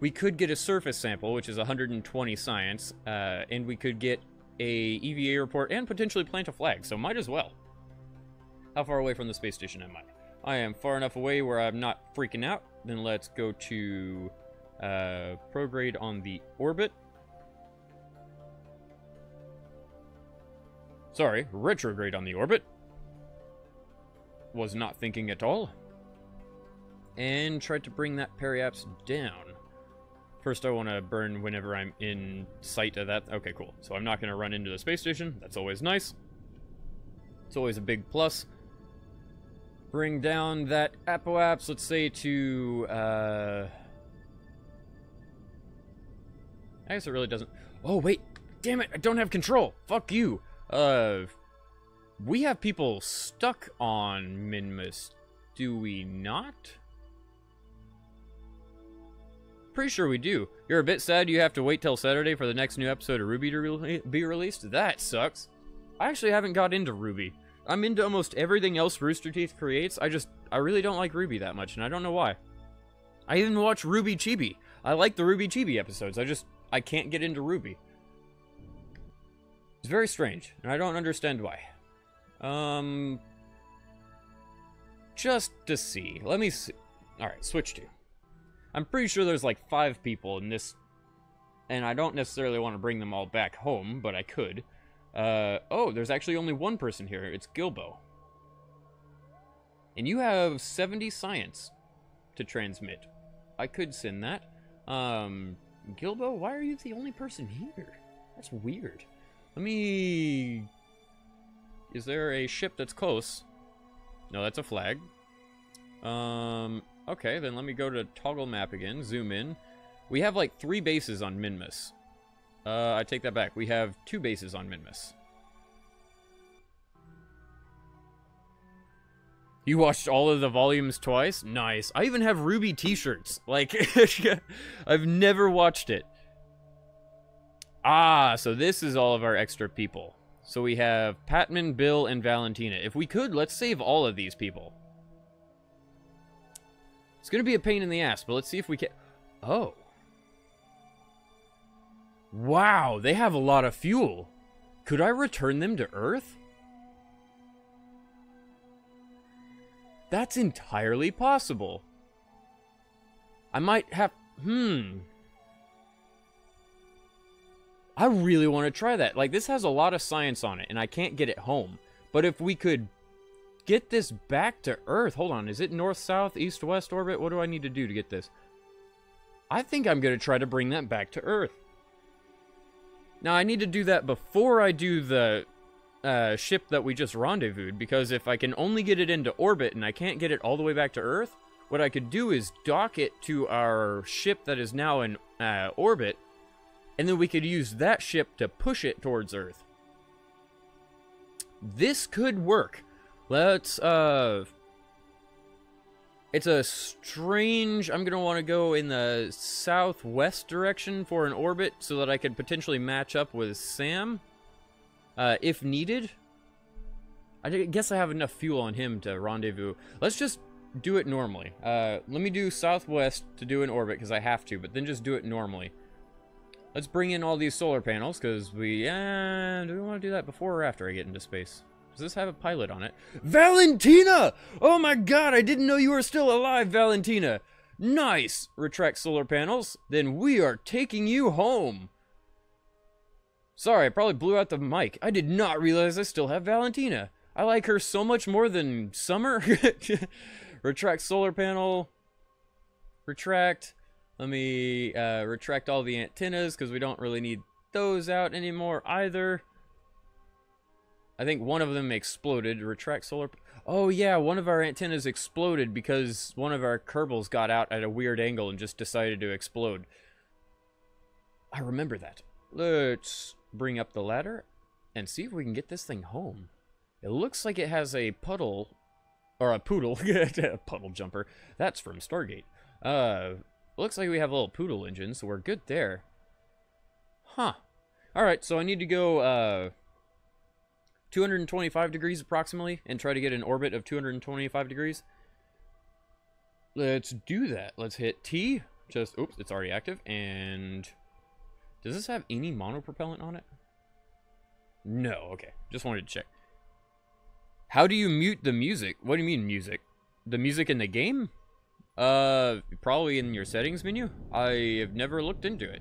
we could get a surface sample, which is 120 science, and we could get a EVA report and potentially plant a flag, so might as well. How far away from the space station am I? I am far enough away where I'm not freaking out. Then let's go to prograde on the orbit. Sorry, retrograde on the orbit. Was not thinking at all. And tried to bring that periapse down. First I want to burn whenever I'm in sight of that. Okay, cool. So I'm not going to run into the space station. That's always nice. It's always a big plus. Bring down that apoapse, let's say to, I guess it really doesn't. Oh, wait. Damn it, I don't have control. Fuck you. We have people stuck on Minmus, do we not? Pretty sure we do. You're a bit sad you have to wait till Saturday for the next new episode of RWBY to be released? That sucks. I actually haven't got into RWBY. I'm into almost everything else Rooster Teeth creates. I really don't like RWBY that much, and I don't know why. I even watch RWBY Chibi. I like the RWBY Chibi episodes. I can't get into RWBY. It's very strange, and I don't understand why. Just to see. Let me see. Alright, switch to. I'm pretty sure there's like 5 people in this, and I don't necessarily want to bring them all back home, but I could. Oh, there's actually only one person here. It's Gilbo. And you have 70 science to transmit. I could send that. Gilbo, why are you the only person here? That's weird. Let me... Is there a ship that's close? No, that's a flag. Okay, then let me go to toggle map again, zoom in. We have like 3 bases on Minmus. I take that back. We have 2 bases on Minmus. You watched all of the volumes twice? Nice. I even have RWBY t-shirts. Like, I've never watched it. Ah, so this is all of our extra people. So we have Patman, Bill, and Valentina. If we could, let's save all of these people. It's gonna be a pain in the ass, but let's see if we can... Oh. Wow, they have a lot of fuel. Could I return them to Earth? That's entirely possible. I might have... I really want to try that. Like, this has a lot of science on it, and I can't get it home. But if we could get this back to Earth... Hold on, is it north, south, east, west orbit? What do I need to do to get this? I think I'm going to try to bring that back to Earth. Now, I need to do that before I do the ship that we just rendezvoused, because if I can only get it into orbit and I can't get it all the way back to Earth, what I could do is dock it to our ship that is now in orbit, and then we could use that ship to push it towards Earth. This could work. Let's, it's a strange... I'm going to want to go in the southwest direction for an orbit so that I could potentially match up with Sam, if needed. I guess I have enough fuel on him to rendezvous. Let's just do it normally. Let me do southwest to do an orbit because I have to, but then just do it normally. Let's bring in all these solar panels because do we want to do that before or after I get into space? Does this have a pilot on it? Valentina! Oh my god, I didn't know you were still alive, Valentina! Nice! Retract solar panels. Then we are taking you home. Sorry, I probably blew out the mic. I did not realize I still have Valentina. I like her so much more than Summer. Retract solar panel. Retract. Let me retract all the antennas because we don't really need those out anymore either. I think one of them exploded. Retract solar... Oh yeah, one of our antennas exploded because one of our Kerbals got out at a weird angle and just decided to explode. I remember that. Let's bring up the ladder and see if we can get this thing home. It looks like it has a puddle... Or a poodle. A puddle jumper. That's from Stargate. Looks like we have a little poodle engine, so we're good there. Huh. Alright, so I need to go, 225 degrees approximately, and try to get an orbit of 225 degrees. Let's do that. Let's hit T. Just, oops, it's already active. And does this have any monopropellant on it? No, okay. Just wanted to check. How do you mute the music? What do you mean music? The music in the game? Probably in your settings menu. I have never looked into it.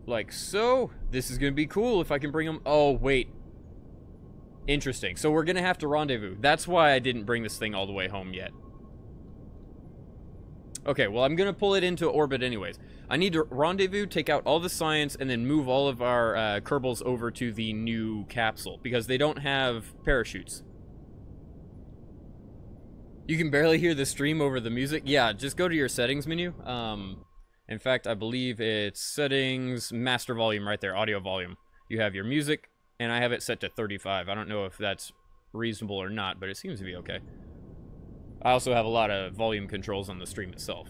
Like so. This is gonna be cool if I can bring them. Oh, wait. Interesting. So we're gonna have to rendezvous. That's why I didn't bring this thing all the way home yet. Okay, well, I'm gonna pull it into orbit anyways. I need to rendezvous, take out all the science, and then move all of our Kerbals over to the new capsule, because they don't have parachutes. You can barely hear the stream over the music. Yeah, just go to your settings menu. In fact, I believe it's settings, master volume right there, audio volume. You have your music, and I have it set to 35. I don't know if that's reasonable or not, but it seems to be okay. I also have a lot of volume controls on the stream itself.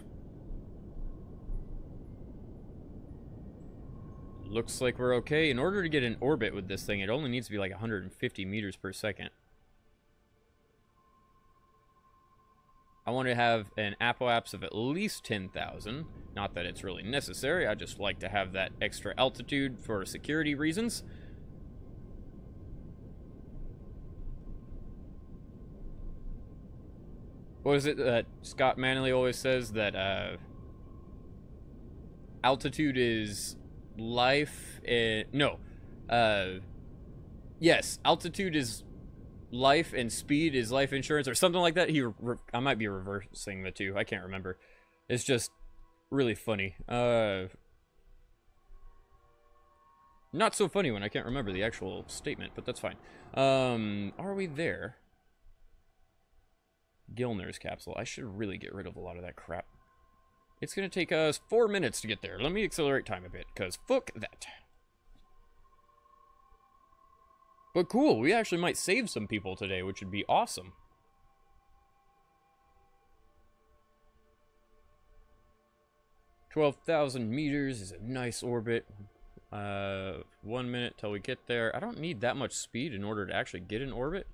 Looks like we're okay. In order to get in orbit with this thing, it only needs to be like 150 meters per second. I want to have an apoapse of at least 10,000. Not that it's really necessary. I just like to have that extra altitude for security reasons. What is it that Scott Manley always says? That altitude is life. Yes, altitude is life and speed is life insurance, or something like that. I might be reversing the two. I can't remember. It's just really funny. Not so funny when I can't remember the actual statement, but that's fine. Are we there? Gilner's capsule. I should really get rid of a lot of that crap. It's gonna take us 4 minutes to get there. Let me accelerate time a bit, because fuck that. But cool, we actually might save some people today, which would be awesome. "12,000 meters is a nice orbit. 1 minute till we get there. I don't need that much speed in order to actually get in orbit.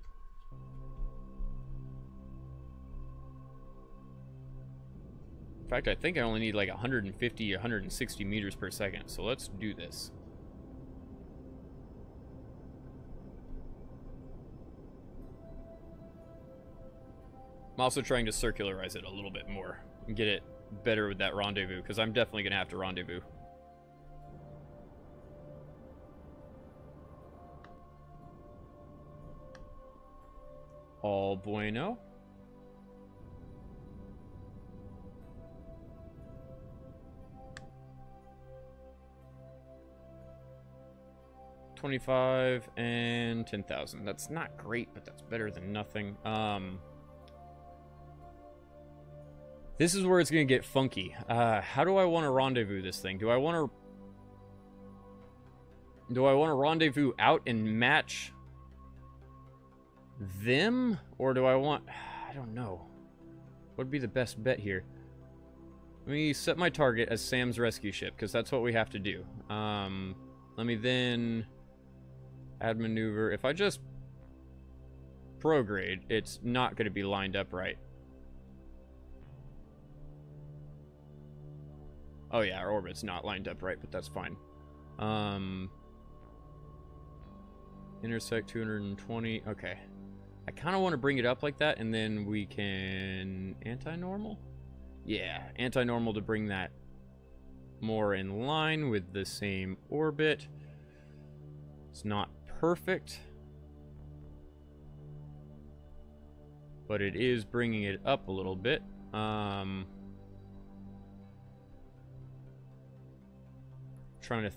In fact, I think I only need like 150, 160 meters per second. So let's do this. I'm also trying to circularize it a little bit more and get it better with that rendezvous, because I'm definitely going to have to rendezvous. All bueno. $25 and 10,000. That's not great, but that's better than nothing. This is where it's gonna get funky. How do I want to rendezvous this thing? Do I want to rendezvous out and match them, or do I want? I don't know. What would be the best bet here? Let me set my target as Sam's rescue ship, because that's what we have to do. Let me then add maneuver. If I just prograde, it's not going to be lined up right. Oh yeah, our orbit's not lined up right, but that's fine. Intersect 220. Okay. I kind of want to bring it up like that, and then we can anti-normal? Yeah, anti-normal to bring that more in line with the same orbit. It's not perfect, but it is bringing it up a little bit. Trying to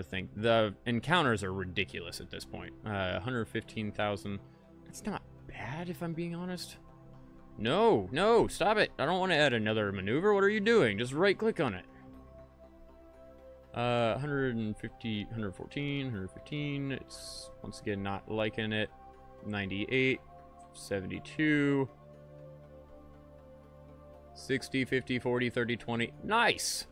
think. The encounters are ridiculous at this point. 115,000. That's not bad, if I'm being honest. No, stop it. I don't want to add another maneuver. What are you doing? Just right-click on it. 150, 114, 115. It's, once again, not liking it. 98, 72, 60, 50, 40, 30, 20. Nice!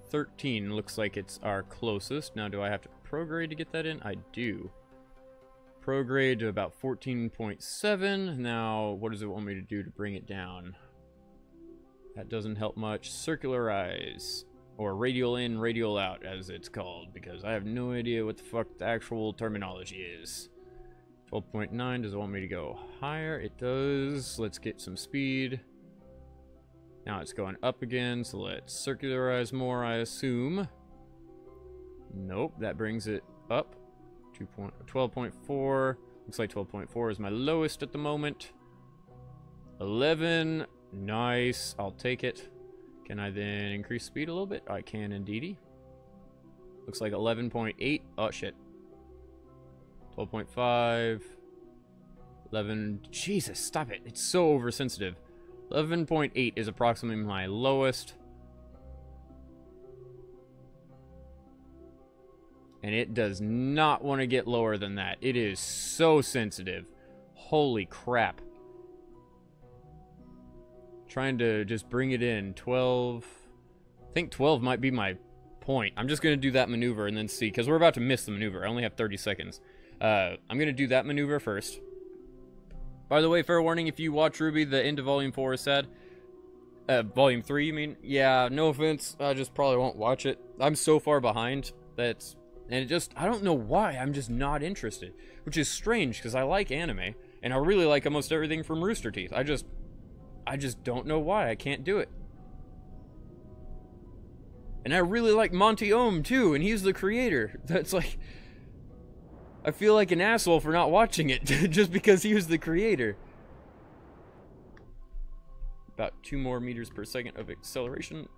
13 looks like it's our closest. Now, do I have to prograde to get that in? I do. prograde to about 14.7. Now, what does it want me to do to bring it down? That doesn't help much. Circularize. Or radial in, radial out, as it's called. Because I have no idea what the fuck the actual terminology is. 12.9, does it want me to go higher? It does. Let's get some speed. Now it's going up again, so let's circularize more, I assume. Nope, that brings it up. 12.4. Looks like 12.4 is my lowest at the moment. 11. Nice. I'll take it. Can I then increase speed a little bit? I can indeedy. Looks like 11.8. Oh, shit. 12.5. 11. Jesus, stop it. It's so oversensitive. 11.8 is approximately my lowest. And it does not want to get lower than that. It is so sensitive. Holy crap. Trying to just bring it in. 12. I think 12 might be my point. I'm just going to do that maneuver and then see. Because we're about to miss the maneuver. I only have 30 seconds. I'm going to do that maneuver first. By the way, fair warning, if you watch Ruby, the end of Volume 4 is sad. Volume 3, you mean? Yeah, no offense. I just probably won't watch it. I'm so far behind. And it just, I don't know why. I'm just not interested. Which is strange, because I like anime. And I really like almost everything from Rooster Teeth. I just don't know why. I can't do it. And I really like Monty Ohm, too. And he's the creator. That's like... I feel like an asshole for not watching it, just because he was the creator. About 2 more meters per second of acceleration.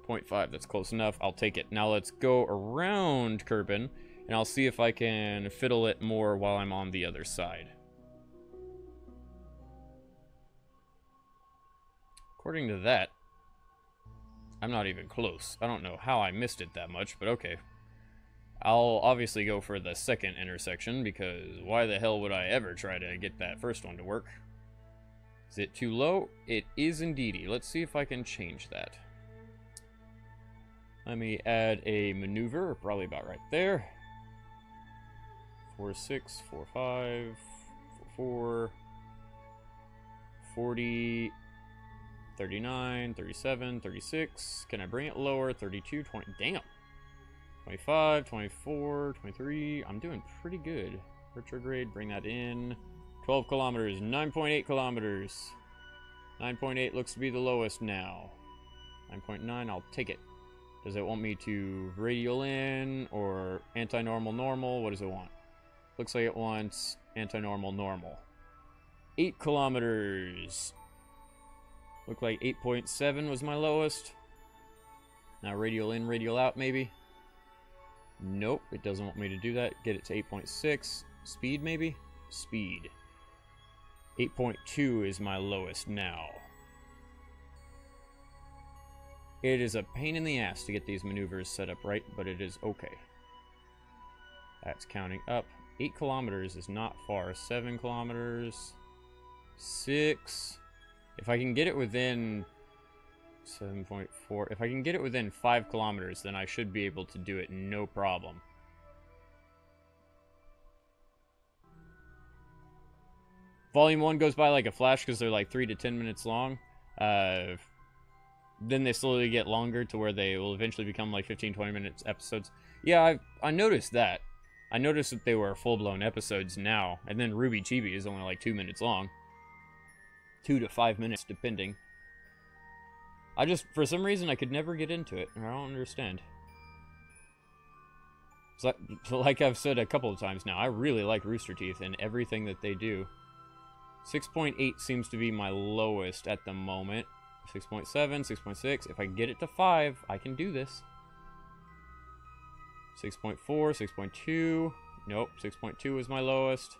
0.5, that's close enough. I'll take it. Now let's go around Kerbal, and I'll see if I can fiddle it more while I'm on the other side. According to that, I'm not even close. I don't know how I missed it that much, but okay. I'll obviously go for the second intersection, because why the hell would I ever try to get that first one to work? Is it too low? It is indeedy. Let's see if I can change that. Let me add a maneuver, probably about right there. 4, 6, 4, 5, 4, 40, 39, 37, 36. Can I bring it lower? 32, 20. Damn. 25, 24, 23. I'm doing pretty good. Retrograde, bring that in. 12 kilometers, 9.8 kilometers. 9.8 looks to be the lowest now. 9.9, I'll take it. Does it want me to radial in or anti-normal normal? What does it want? Looks like it wants anti-normal normal. 8 kilometers. Looked like 8.7 was my lowest. Now radial in, radial out maybe. Nope, it doesn't want me to do that. Get it to 8.6. Speed, maybe? Speed. 8.2 is my lowest now. It is a pain in the ass to get these maneuvers set up right, but it is okay. That's counting up. 8 kilometers is not far. 7 kilometers. 6. If I can get it within... 7.4. If I can get it within 5 kilometers, then I should be able to do it no problem. Volume 1 goes by like a flash because they're like 3 to 10 minutes long. Then they slowly get longer to where they will eventually become like 15-20 minutes episodes. Yeah, I noticed that. I noticed that they were full-blown episodes now. And then Ruby Chibi is only like 2 minutes long. 2 to 5 minutes, depending. I just, for some reason, I could never get into it. I don't understand. So, like I've said a couple of times now, I really like Rooster Teeth and everything that they do. 6.8 seems to be my lowest at the moment. 6.7, 6.6. If I get it to 5, I can do this. 6.4, 6.2. Nope, 6.2 is my lowest.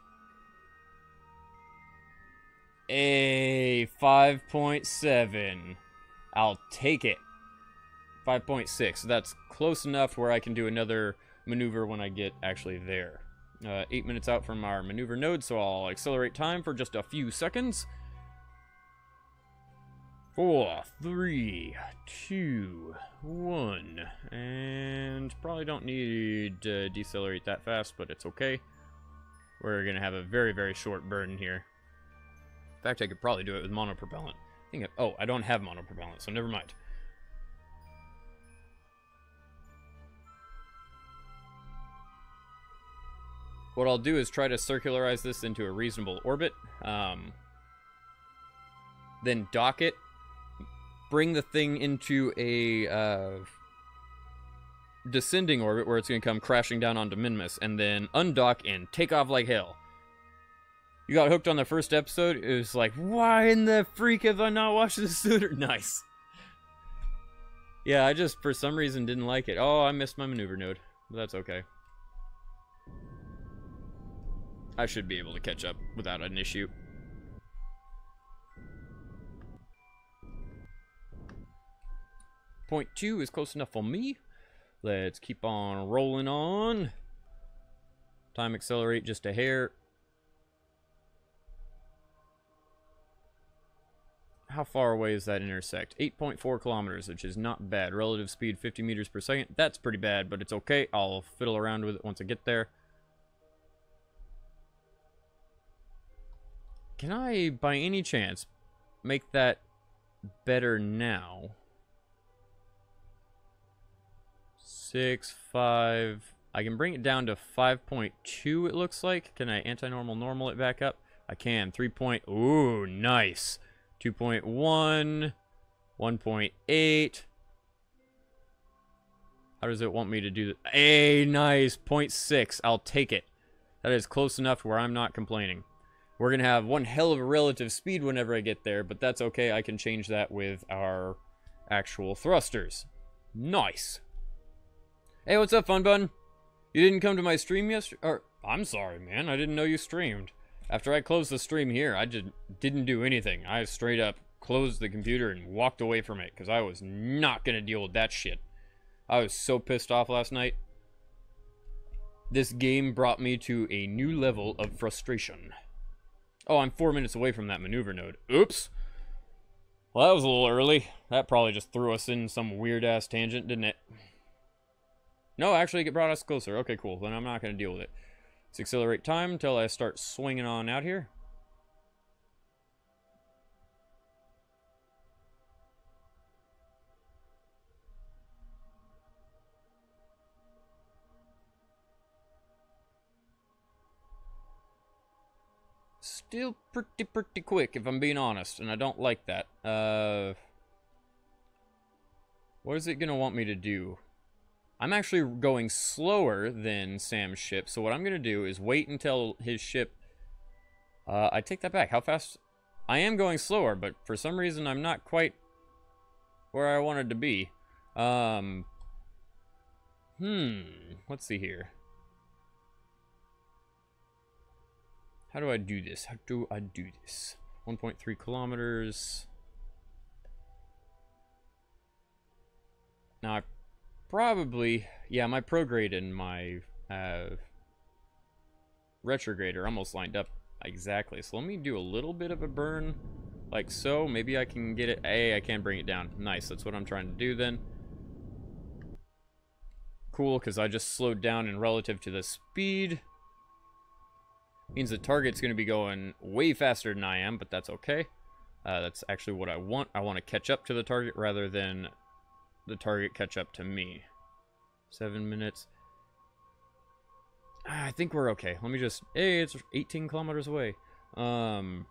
A 5.7. I'll take it. 5.6. That's close enough where I can do another maneuver when I get actually there. 8 minutes out from our maneuver node, so I'll accelerate time for just a few seconds. 4, 3, 2, 1. And probably don't need to decelerate that fast, but it's okay. we're going to have a very, very short burn here. In fact, I could probably do it with monopropellant. Oh, I don't have monopropellant, so never mind. What I'll do is try to circularize this into a reasonable orbit. Then dock it. Bring the thing into a descending orbit where it's going to come crashing down onto Minmus. And then undock and take off like hell. You got hooked on the first episode? It was like, why in the freak have I not watched this sooner? Nice. Yeah, I just, for some reason, didn't like it. Oh, I missed my maneuver node. But that's okay. I should be able to catch up without an issue. Point 2 is close enough for me. Let's keep on rolling on. Time accelerate just a hair. How far away is that intersect? 8.4 kilometers, which is not bad. Relative speed 50 meters per second. That's pretty bad, but it's okay. I'll fiddle around with it once I get there. Can I, by any chance, make that better now? 6, 5... I can bring it down to 5.2, it looks like. Can I anti-normal normal it back up? I can. 3 point... Ooh, nice. 2.1, 1.8. How does it want me to do that? Hey, nice. 0.6. I'll take it. That is close enough to where I'm not complaining. We're going to have one hell of a relative speed whenever I get there, but that's okay. I can change that with our actual thrusters. Nice. Hey, what's up, Fun Bun? You didn't come to my stream yesterday? Or, I'm sorry, man. I didn't know you streamed. After I closed the stream here, I just didn't do anything. I straight up closed the computer and walked away from it because I was not going to deal with that shit. I was so pissed off last night. This game brought me to a new level of frustration. Oh, I'm 4 minutes away from that maneuver node. Oops. Well, that was a little early. That probably just threw us in some weird-ass tangent, didn't it? No, actually, it brought us closer. Okay, cool. Then I'm not going to deal with it. Let's accelerate time until I start swinging on out here. Still pretty quick, if I'm being honest, and I don't like that. What is it going to want me to do? I'm actually going slower than Sam's ship, so what I'm going to do is wait until his ship... I take that back. How fast... I am going slower, but for some reason I'm not quite where I wanted to be. Let's see here. How do I do this? 1.3 kilometers. Now, I probably... Yeah, my prograde and my retrograde are almost lined up exactly. So let me do a little bit of a burn, like so. Maybe I can get it... Hey, I can bring it down. Nice, that's what I'm trying to do then. Cool, because I just slowed down in relative to the speed. Means the target's going to be going way faster than I am, but that's okay. That's actually what I want. I want to catch up to the target rather than the target catch up to me. 7 minutes. I think we're okay. Let me just... Hey, it's 18 kilometers away. I'm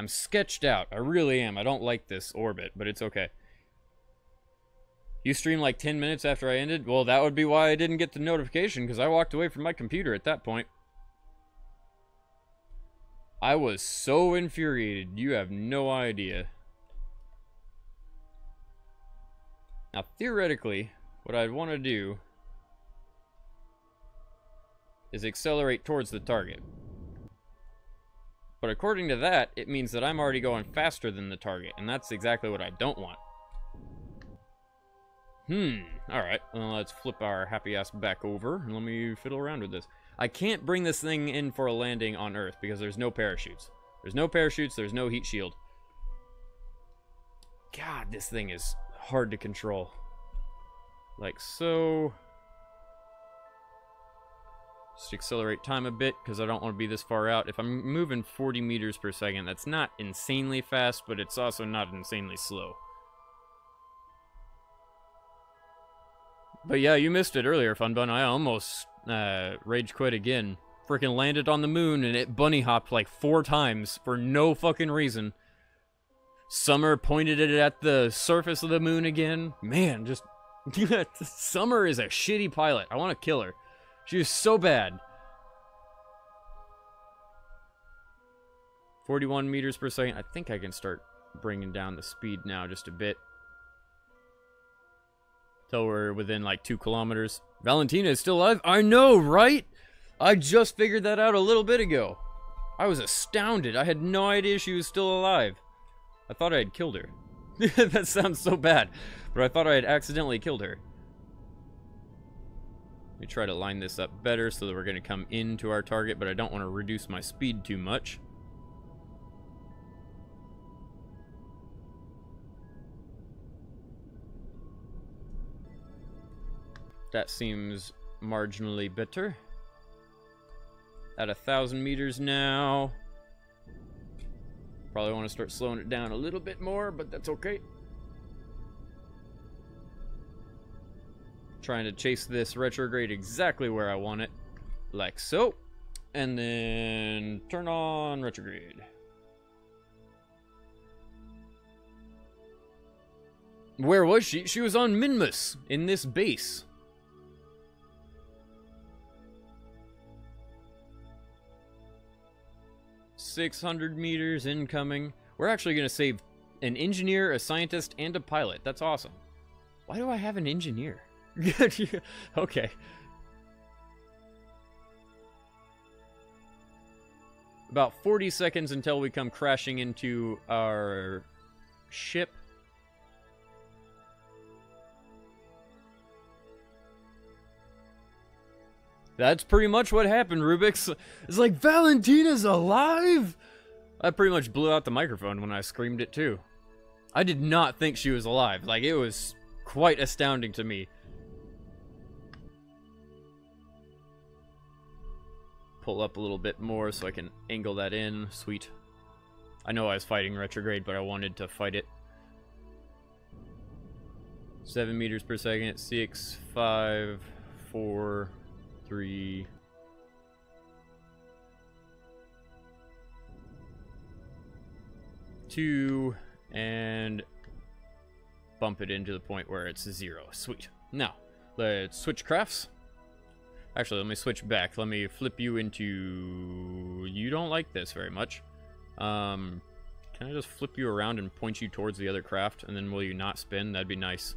sketched out. I really am. I don't like this orbit, but it's okay. You streamed like 10 minutes after I ended? Well, that would be why I didn't get the notification, because I walked away from my computer at that point. I was so infuriated, you have no idea. Now, theoretically, what I'd want to do is accelerate towards the target. But according to that, it means that I'm already going faster than the target, and that's exactly what I don't want. Alright, well, let's flip our happy ass back over, and let me fiddle around with this. I can't bring this thing in for a landing on Earth because there's no parachutes. There's no parachutes, there's no heat shield. God, this thing is hard to control. Like so. Just accelerate time a bit, because I don't want to be this far out. If I'm moving 40 meters per second, that's not insanely fast, but it's also not insanely slow. But yeah, you missed it earlier, Fun Bun. I almost rage quit again. Freaking landed on the moon, and it bunny hopped like 4 times for no fucking reason. Summer pointed it at the surface of the moon again. Man, just... Summer is a shitty pilot. I want to kill her. She is so bad. 41 meters per second. I think I can start bringing down the speed now just a bit. Till we're within like 2 kilometers. Valentina is still alive? I know, right? I just figured that out a little bit ago. I was astounded. I had no idea she was still alive. I thought I had killed her. That sounds so bad. But I thought I had accidentally killed her. Let me try to line this up better so that we're going to come into our target, but I don't want to reduce my speed too much. That seems marginally better. At 1,000 meters now. Probably want to start slowing it down a little bit more, but that's okay. Trying to chase this retrograde exactly where I want it. Like so. And then turn on retrograde. Where was she? She was on Minmus in this base. .600 meters incoming. We're actually going to save an engineer, a scientist, and a pilot. That's awesome. Why do I have an engineer? Okay. About 40 seconds until we come crashing into our ship. That's pretty much what happened, Rubik's. It's like, Valentina's alive? I pretty much blew out the microphone when I screamed it, too. I did not think she was alive. Like, it was quite astounding to me. Pull up a little bit more so I can angle that in. Sweet. I know I was fighting retrograde, but I wanted to fight it. 7 meters per second. 6, 5, 4... 3, 2, and bump it into the point where it's 0. Sweet. Now, let's switch crafts. Actually, let me switch back. Let me flip you into... You don't like this very much. Can I just flip you around and point you towards the other craft, and then will you not spin? That'd be nice.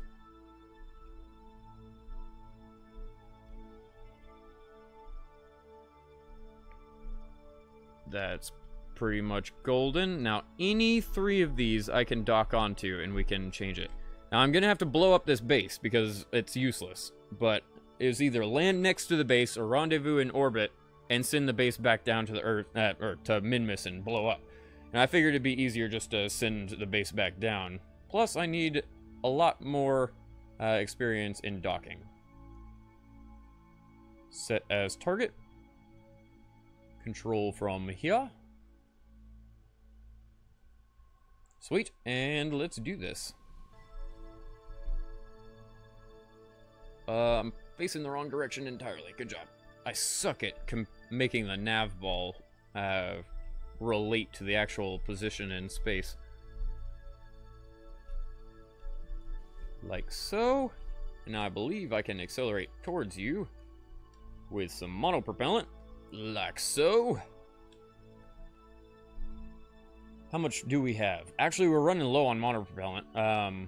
That's pretty much golden. Now, any 3 of these I can dock onto, and we can change it. Now, I'm going to have to blow up this base, because it's useless. But it's either land next to the base, or rendezvous in orbit, and send the base back down to the Earth, or to Minmus and blow up. And I figured it'd be easier just to send the base back down. Plus, I need a lot more experience in docking. Set as target. Control from here. Sweet, and let's do this. I'm facing the wrong direction entirely. Good job. I suck at making the nav ball relate to the actual position in space. Like so. And I believe I can accelerate towards you with some monopropellant. Like so. How much do we have? Actually, we're running low on monopropellant.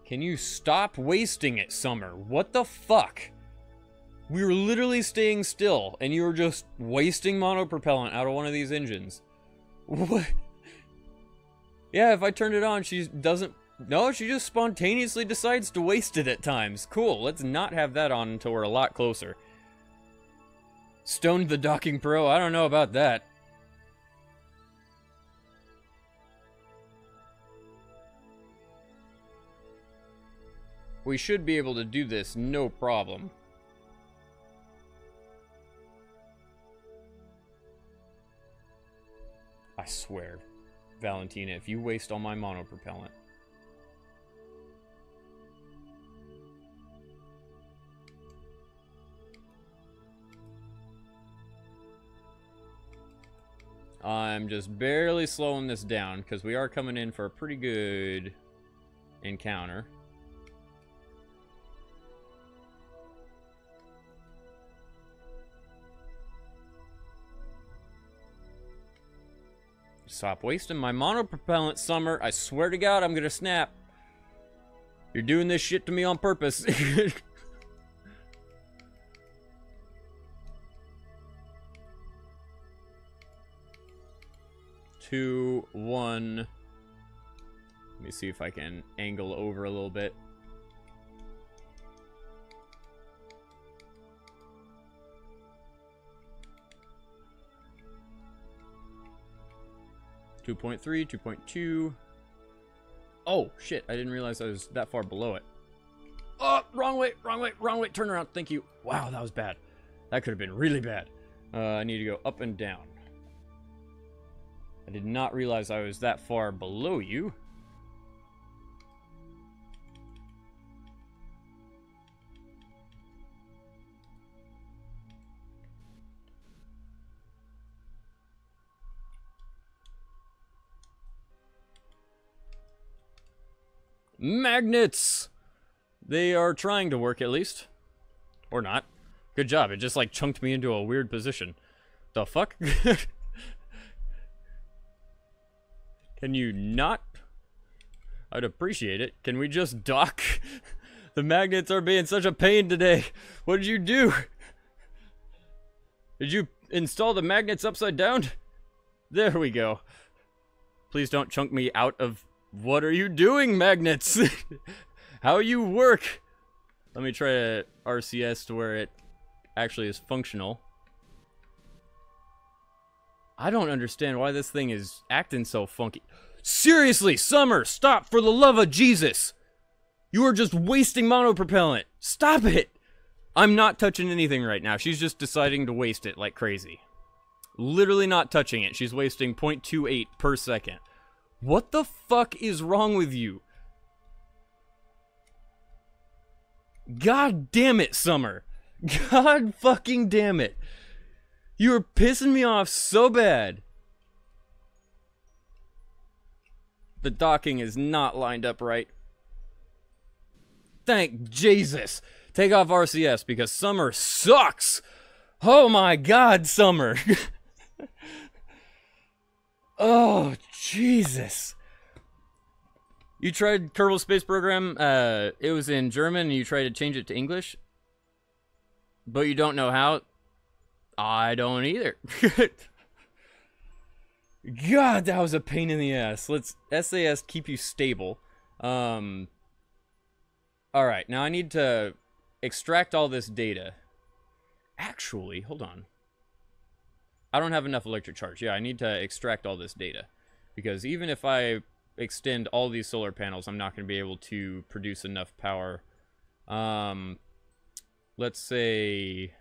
Can you stop wasting it, Summer? What the fuck? We were literally staying still, and you were just wasting monopropellant out of one of these engines. What? Yeah, if I turned it on, she doesn't... No, she just spontaneously decides to waste it at times. Cool, let's not have that on until we're a lot closer. Stoned the docking pro? I don't know about that. We should be able to do this no problem. I swear, Valentina, if you waste all my monopropellant. I'm just barely slowing this down because we are coming in for a pretty good encounter. Stop wasting my monopropellant, Summer. I swear to God, I'm gonna snap. You're doing this shit to me on purpose. 2, 1. Let me see if I can angle over a little bit. .3, 2.2. Oh, shit. I didn't realize I was that far below it. Oh, wrong way, wrong way, wrong way. Turn around. Thank you. Wow, that was bad. That could have been really bad. I need to go up and down. I did not realize I was that far below you. Magnets! They are trying to work, at least. Or not. Good job. It just, like, chunked me into a weird position. The fuck? Can you not? I'd appreciate it. Can we just dock? The magnets are being such a pain today. What did you do? Did you install the magnets upside down? There we go. Please don't chunk me out of... What are you doing, magnets? How you work? Let me try to RCS to where it actually is functional. I don't understand why this thing is acting so funky. Seriously, Summer, stop, for the love of Jesus! You are just wasting monopropellant. Stop it! I'm not touching anything right now. She's just deciding to waste it like crazy. Literally not touching it. She's wasting 0.28 per second. What the fuck is wrong with you? God damn it, Summer. God fucking damn it. You are pissing me off so bad. The docking is not lined up right. Thank Jesus. Take off RCS because Summer sucks. Oh my God, Summer. Oh, Jesus. You tried Kerbal Space Program. It was in German and you tried to change it to English. But you don't know how. I don't either. God, that was a pain in the ass. Let's SAS keep you stable. Alright, now I need to extract all this data. Actually, hold on. I don't have enough electric charge. Yeah, I need to extract all this data. Because even if I extend all these solar panels, I'm not going to be able to produce enough power. Let's say...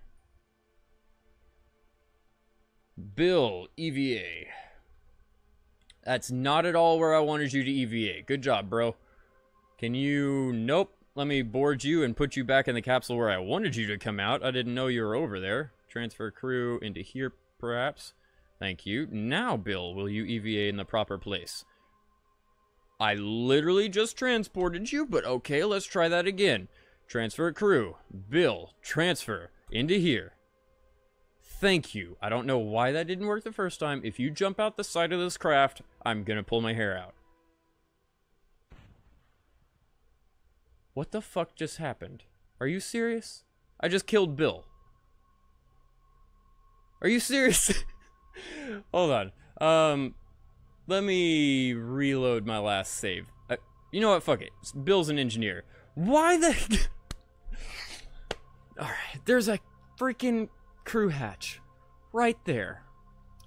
Bill, EVA. That's not at all where I wanted you to EVA. Good job, bro. Can you... Nope. Let me board you and put you back in the capsule where I wanted you to come out. I didn't know you were over there. Transfer crew into here, perhaps. Thank you. Now, Bill, will you EVA in the proper place? I literally just transported you, but okay, let's try that again. Transfer crew. Bill, transfer into here. Thank you. I don't know why that didn't work the first time. If you jump out the side of this craft, I'm gonna pull my hair out. What the fuck just happened? Are you serious? I just killed Bill. Are you serious? Hold on. Let me reload my last save. You know what? Fuck it. Bill's an engineer. Why the... Alright, there's a freaking crew hatch. Right there.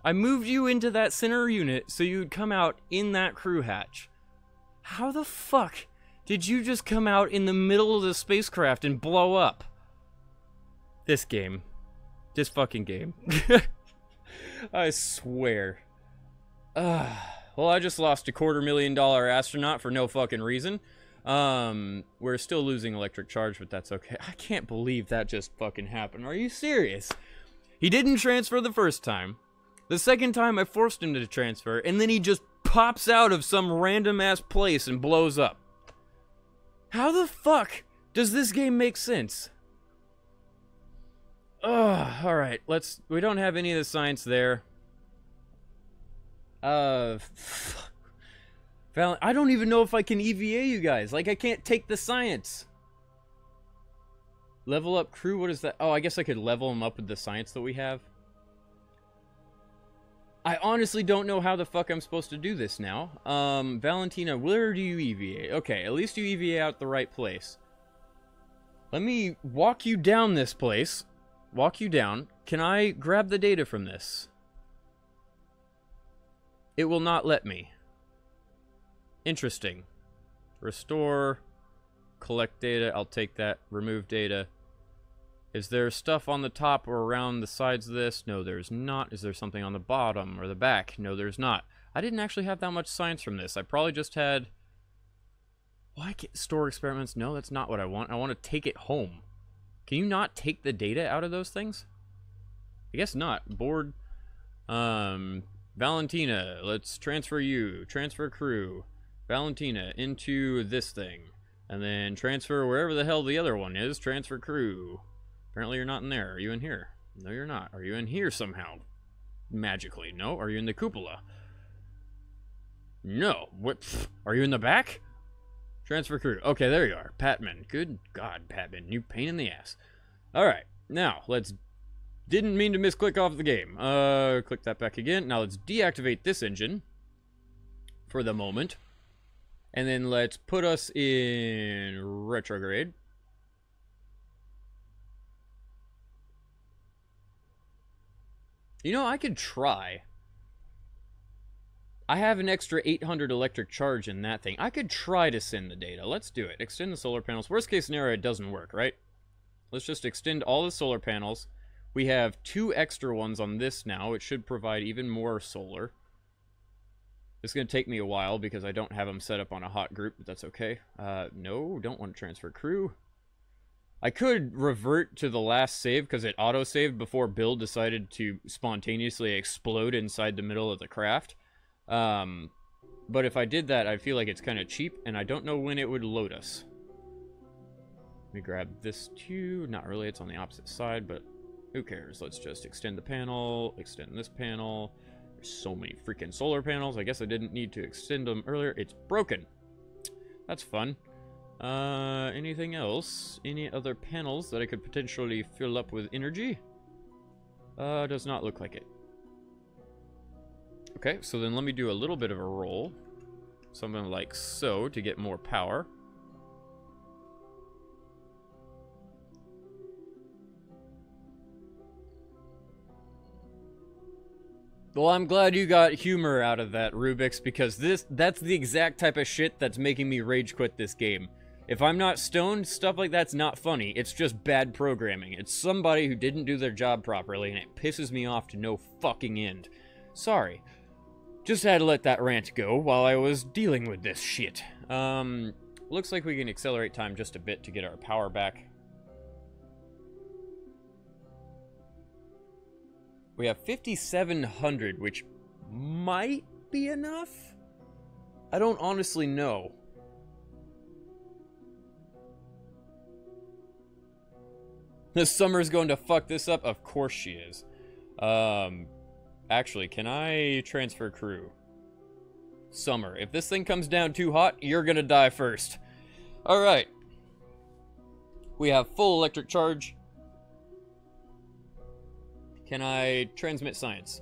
I moved you into that center unit so you'd come out in that crew hatch. How the fuck did you just come out in the middle of the spacecraft and blow up? This game. This fucking game. I swear. Well, I just lost a $250,000 astronaut for no fucking reason. We're still losing electric charge, but that's okay. I can't believe that just fucking happened. Are you serious? He didn't transfer the first time. The second time I forced him to transfer, and then he just pops out of some random ass place and blows up. How the fuck does this game make sense? Ugh, alright, we don't have any of the science there. I don't even know if I can EVA you guys. Like, I can't take the science. Level up crew, what is that? Oh, I guess I could level them up with the science that we have. I honestly don't know how the fuck I'm supposed to do this now. Valentina, where do you EVA? Okay, at least you EVA out the right place. Let me walk you down this place. Walk you down. Can I grab the data from this? It will not let me. Interesting. Restore. Collect data. I'll take that. Remove data. Is there stuff on the top or around the sides of this? No, there's not. Is there something on the bottom or the back? No, there's not. I didn't actually have that much science from this. I probably just had... Why can't store experiments? No, that's not what I want. I want to take it home. Can you not take the data out of those things? I guess not. Board. Valentina, let's transfer you. Transfer crew. Valentina into this thing. And then transfer wherever the hell the other one is. Transfer crew. Apparently you're not in there. Are you in here? No, you're not. Are you in here somehow? Magically. No. Are you in the cupola? No. What? Are you in the back? Transfer crew. Okay, there you are. Patman. Good God, Patman. You pain in the ass. Alright. Now, let's... Didn't mean to misclick off the game. Click that back again. Now let's deactivate this engine. For the moment. And then let's put us in retrograde. You know, I could try. I have an extra 800 electric charge in that thing. I could try to send the data. Let's do it. Extend the solar panels. Worst case scenario, it doesn't work, right? Let's just extend all the solar panels. We have 2 extra ones on this now. It should provide even more solar. It's going to take me a while because I don't have them set up on a hot group, but that's okay. No, don't want to transfer crew. I could revert to the last save because it auto-saved before Bill decided to spontaneously explode inside the middle of the craft. But if I did that, I feel like it's kind of cheap, and I don't know when it would load us. Let me grab this too. Not really, it's on the opposite side, but who cares? Let's just extend the panel, extend this panel. There's so many freaking solar panels. I guess I didn't need to extend them earlier. It's broken. That's fun. Anything else? Any other panels that I could potentially fill up with energy? Does not look like it. Okay, so then let me do a little bit of a roll. Something like so to get more power. Well, I'm glad you got humor out of that, Rubik's, because that's the exact type of shit that's making me rage quit this game. If I'm not stoned, stuff like that's not funny. It's just bad programming. It's somebody who didn't do their job properly, and it pisses me off to no fucking end. Sorry. Just had to let that rant go while I was dealing with this shit. Looks like we can accelerate time just a bit to get our power back. We have 5,700, which might be enough? I don't honestly know. This Summer's going to fuck this up? Of course she is. Actually, can I transfer crew? Summer, if this thing comes down too hot, you're gonna die first. Alright. We have full electric charge. Can I transmit science?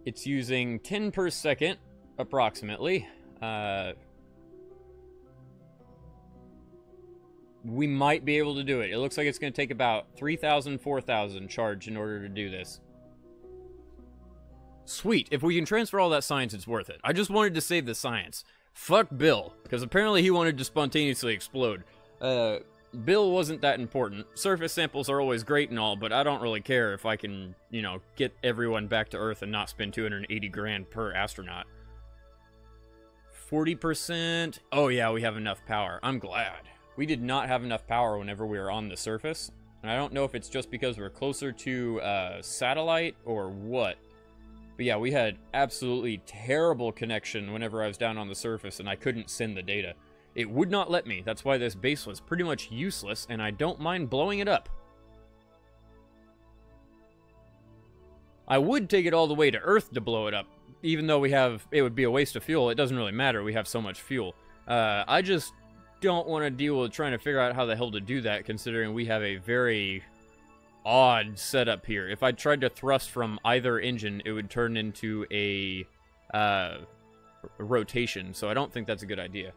It's using 10 per second, approximately. We might be able to do it. It looks like it's going to take about 3,000, 4,000 charge in order to do this. Sweet. If we can transfer all that science, it's worth it. I just wanted to save the science. Fuck Bill, because apparently he wanted to spontaneously explode. Bill wasn't that important. Surface samples are always great and all, but I don't really care if I can, you know, get everyone back to Earth and not spend 280 grand per astronaut. 40%. Oh yeah, we have enough power. I'm glad. We did not have enough power whenever we were on the surface. And I don't know if it's just because we're closer to satellite or what. But yeah, we had absolutely terrible connection whenever I was down on the surface and I couldn't send the data. It would not let me. That's why this base was pretty much useless, and I don't mind blowing it up. I would take it all the way to Earth to blow it up, even though it would be a waste of fuel. It doesn't really matter. We have so much fuel. I just don't want to deal with trying to figure out how the hell to do that, considering we have a very odd setup here. If I tried to thrust from either engine, it would turn into a rotation, so I don't think that's a good idea.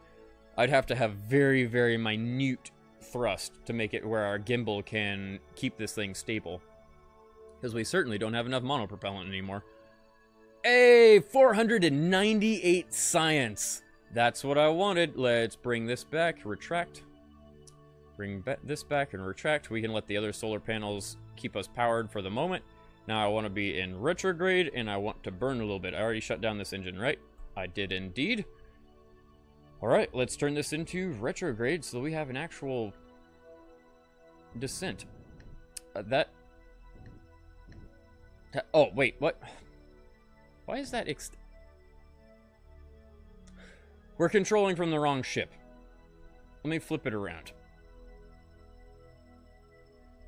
I'd have to have very, very minute thrust to make it where our gimbal can keep this thing stable. Because we certainly don't have enough monopropellant anymore. Hey, 498 science! That's what I wanted. Let's bring this back, retract. Bring this back and retract. We can let the other solar panels keep us powered for the moment. Now I want to be in retrograde, and I want to burn a little bit. I already shut down this engine, right? I did indeed. Alright, let's turn this into retrograde so that we have an actual descent. Oh, wait, what? Why is that We're controlling from the wrong ship. Let me flip it around.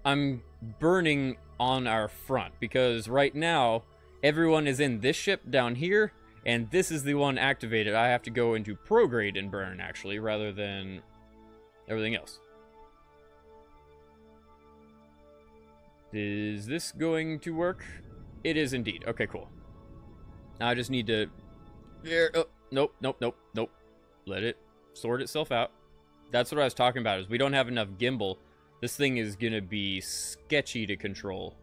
I'm burning on our front because right now everyone is in this ship down here. And this is the one activated. I have to go into prograde and burn, actually, rather than everything else. Is this going to work? It is indeed. Okay, cool. Now I just need to... Oh, nope, nope, nope, nope. Let it sort itself out. That's what I was talking about, is we don't have enough gimbal. This thing is going to be sketchy to control.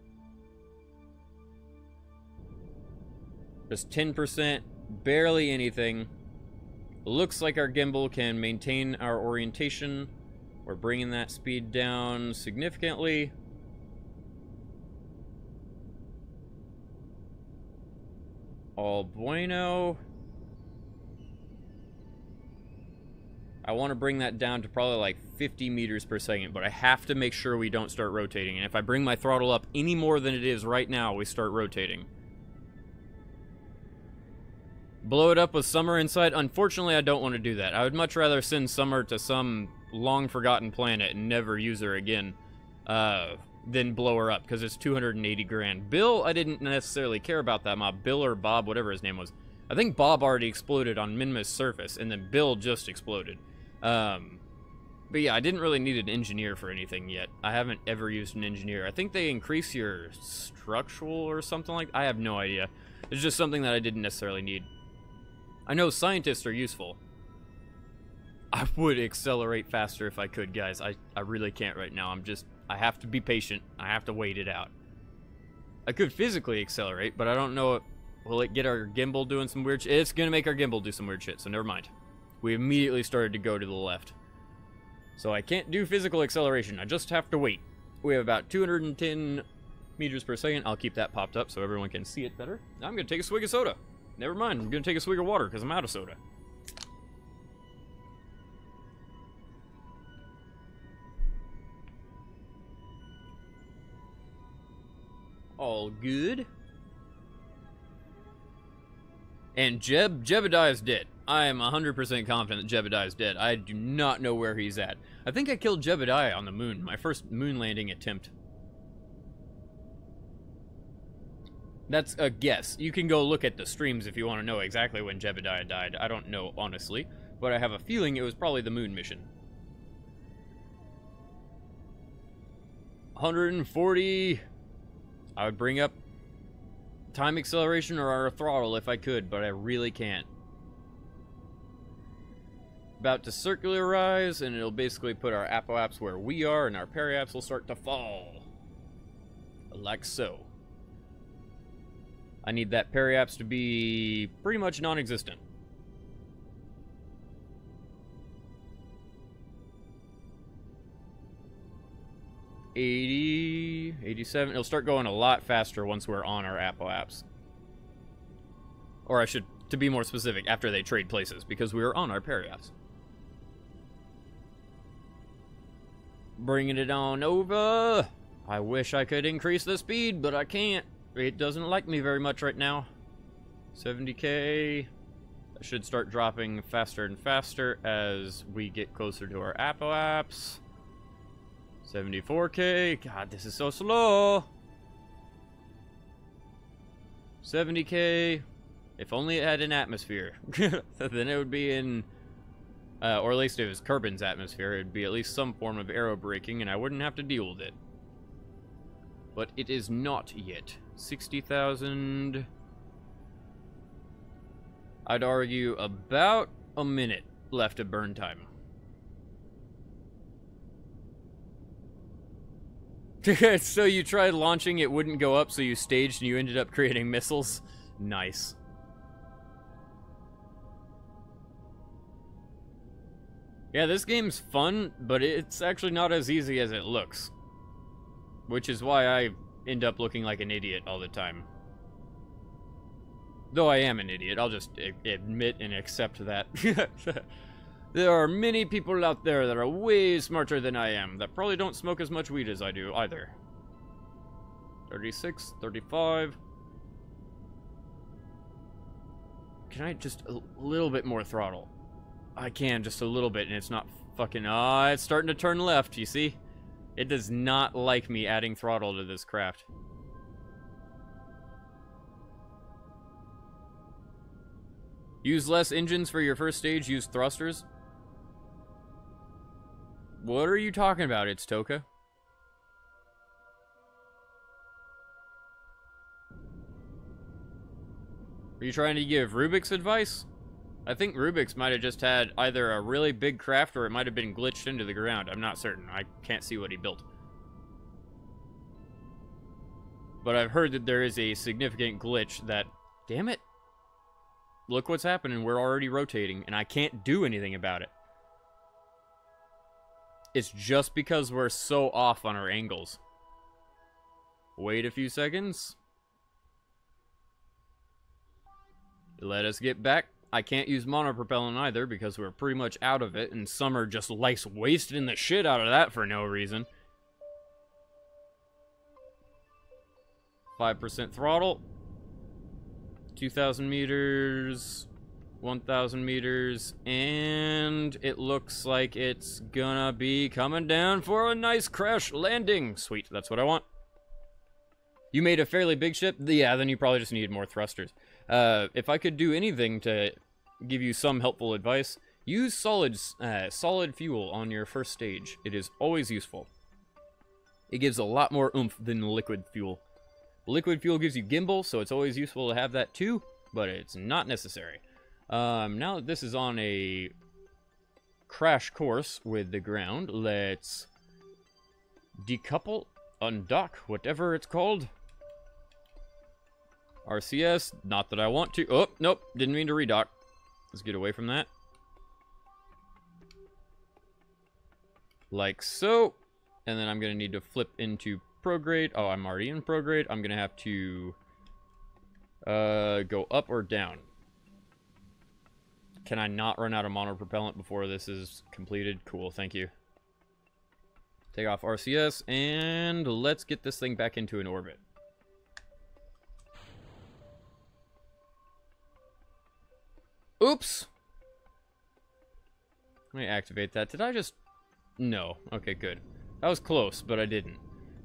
Just 10%, barely anything. Looks like our gimbal can maintain our orientation. We're bringing that speed down significantly. All bueno. I want to bring that down to probably like 50 meters per second, but I have to make sure we don't start rotating. And if I bring my throttle up any more than it is right now, we start rotating. Blow it up with Summer inside? Unfortunately, I don't want to do that. I would much rather send Summer to some long-forgotten planet and never use her again than blow her up, because it's 280 grand. Bill, I didn't necessarily care about that mob. Bill or Bob, whatever his name was. I think Bob already exploded on Minma's surface, and then Bill just exploded. But yeah, I didn't really need an engineer for anything yet. I haven't ever used an engineer. I think they increase your structural or something like that. I have no idea. It's just something that I didn't necessarily need. I know scientists are useful. I would accelerate faster if I could, guys. I really can't right now. I have to be patient. I have to wait it out. I could physically accelerate, but I don't know. Will it get our gimbal doing some weird shit? It's gonna make our gimbal do some weird shit, so never mind. We immediately started to go to the left. So I can't do physical acceleration. I just have to wait. We have about 210 meters per second. I'll keep that popped up so everyone can see it better. Now I'm gonna take a swig of soda. Never mind, I'm gonna take a swig of water because I'm out of soda. All good. And Jebediah is dead. I am 100% confident that Jebediah is dead. I do not know where he's at. I think I killed Jebediah on the moon, my first moon landing attempt. That's a guess. You can go look at the streams if you want to know exactly when Jebediah died. I don't know, honestly, but I have a feeling it was probably the moon mission. 140. I would bring up time acceleration or our throttle if I could, but I really can't. About to circularize, and it'll basically put our apoapse where we are, and our periapse will start to fall. Like so. I need that periapse to be pretty much non-existent. 80, 87. It'll start going a lot faster once we're on our Apple apps. Or I should, to be more specific, after they trade places, because we were on our Perry apps. Bringing it on over. I wish I could increase the speed, but I can't. It doesn't like me very much right now. 70k. That should start dropping faster and faster as we get closer to our Apple apps. 74k. God, this is so slow. 70k. If only it had an atmosphere. Then it would be in... or at least it was Kerbin's atmosphere. It would be at least some form of aero braking, and I wouldn't have to deal with it. But it is not yet. 60,000... I'd argue about a minute left of burn time. So you tried launching, it wouldn't go up, so you staged and you ended up creating missiles? Nice. Yeah, this game's fun, but it's actually not as easy as it looks. Which is why I end up looking like an idiot all the time. Though I am an idiot, I'll just admit and accept that. There are many people out there that are way smarter than I am, that probably don't smoke as much weed as I do, either. 36, 35... Can I just a little bit more throttle? I can, just a little bit, and it's not fucking... Ah, it's starting to turn left, you see? It does not like me adding throttle to this craft. Use less engines for your first stage, use thrusters. What are you talking about, It's Toka? Are you trying to give Rubik's advice? I think Rubik's might have just had either a really big craft or it might have been glitched into the ground. I'm not certain. I can't see what he built. But I've heard that there is a significant glitch that... Damn it. Look what's happening. We're already rotating, and I can't do anything about it. It's just because we're so off on our angles. Wait a few seconds. Let us get back. I can't use monopropellant either because we're pretty much out of it, and Summer just likes wasting the shit out of that for no reason. 5% throttle. 2,000 meters, 1,000 meters, and it looks like it's gonna be coming down for a nice crash landing. Sweet, that's what I want. You made a fairly big ship? Yeah, then you probably just needed more thrusters. If I could do anything to give you some helpful advice, use solid fuel on your first stage. It is always useful. It gives a lot more oomph than liquid fuel. Liquid fuel gives you gimbal, so it's always useful to have that too, but it's not necessary. Now that this is on a crash course with the ground, let's decouple, undock, whatever it's called. RCS, not that I want to. Oh, nope, didn't mean to redock. Let's get away from that. Like so. And then I'm going to need to flip into prograde. Oh, I'm already in prograde. I'm going to have to go up or down. Can I not run out of monopropellant before this is completed? Cool, thank you. Take off RCS, and let's get this thing back into an orbit. Oops! Let me activate that. Did I just... No. Okay, good. That was close, but I didn't.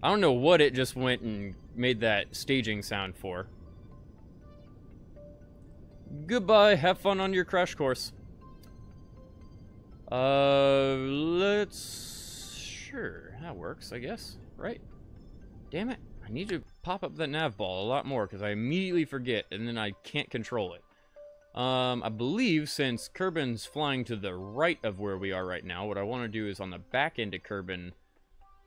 I don't know what it just went and made that staging sound for. Goodbye. Have fun on your crash course. Let's... Sure. That works, I guess. Right? Damn it. I need to pop up that nav ball a lot more, because I immediately forget, and then I can't control it. I believe since Kerbin's flying to the right of where we are right now, what I want to do is on the back end of Kerbin,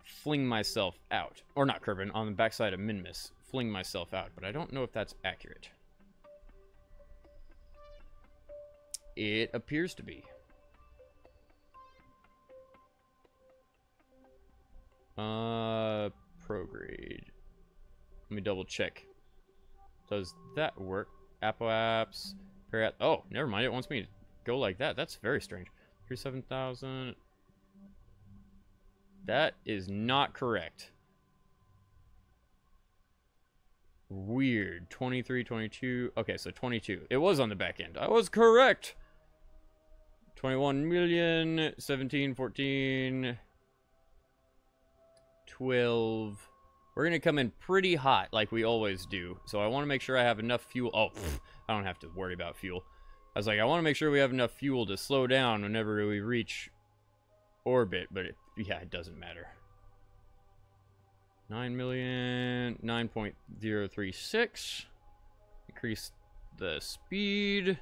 fling myself out. Or not Kerbin, on the backside of Minmus, fling myself out. But I don't know if that's accurate. It appears to be. prograde. Let me double check. Does that work? Apple apps. Oh, never mind. It wants me to go like that. That's very strange. Here's 7,000. That is not correct. Weird. 23, 22. Okay, so 22. It was on the back end. I was correct. 21 million, 17, 14, 12. We're going to come in pretty hot like we always do. So I want to make sure I have enough fuel. Oh, I don't have to worry about fuel. I was like, I want to make sure we have enough fuel to slow down whenever we reach orbit. But yeah, it doesn't matter. 9 million, 9.036. Increase the speed.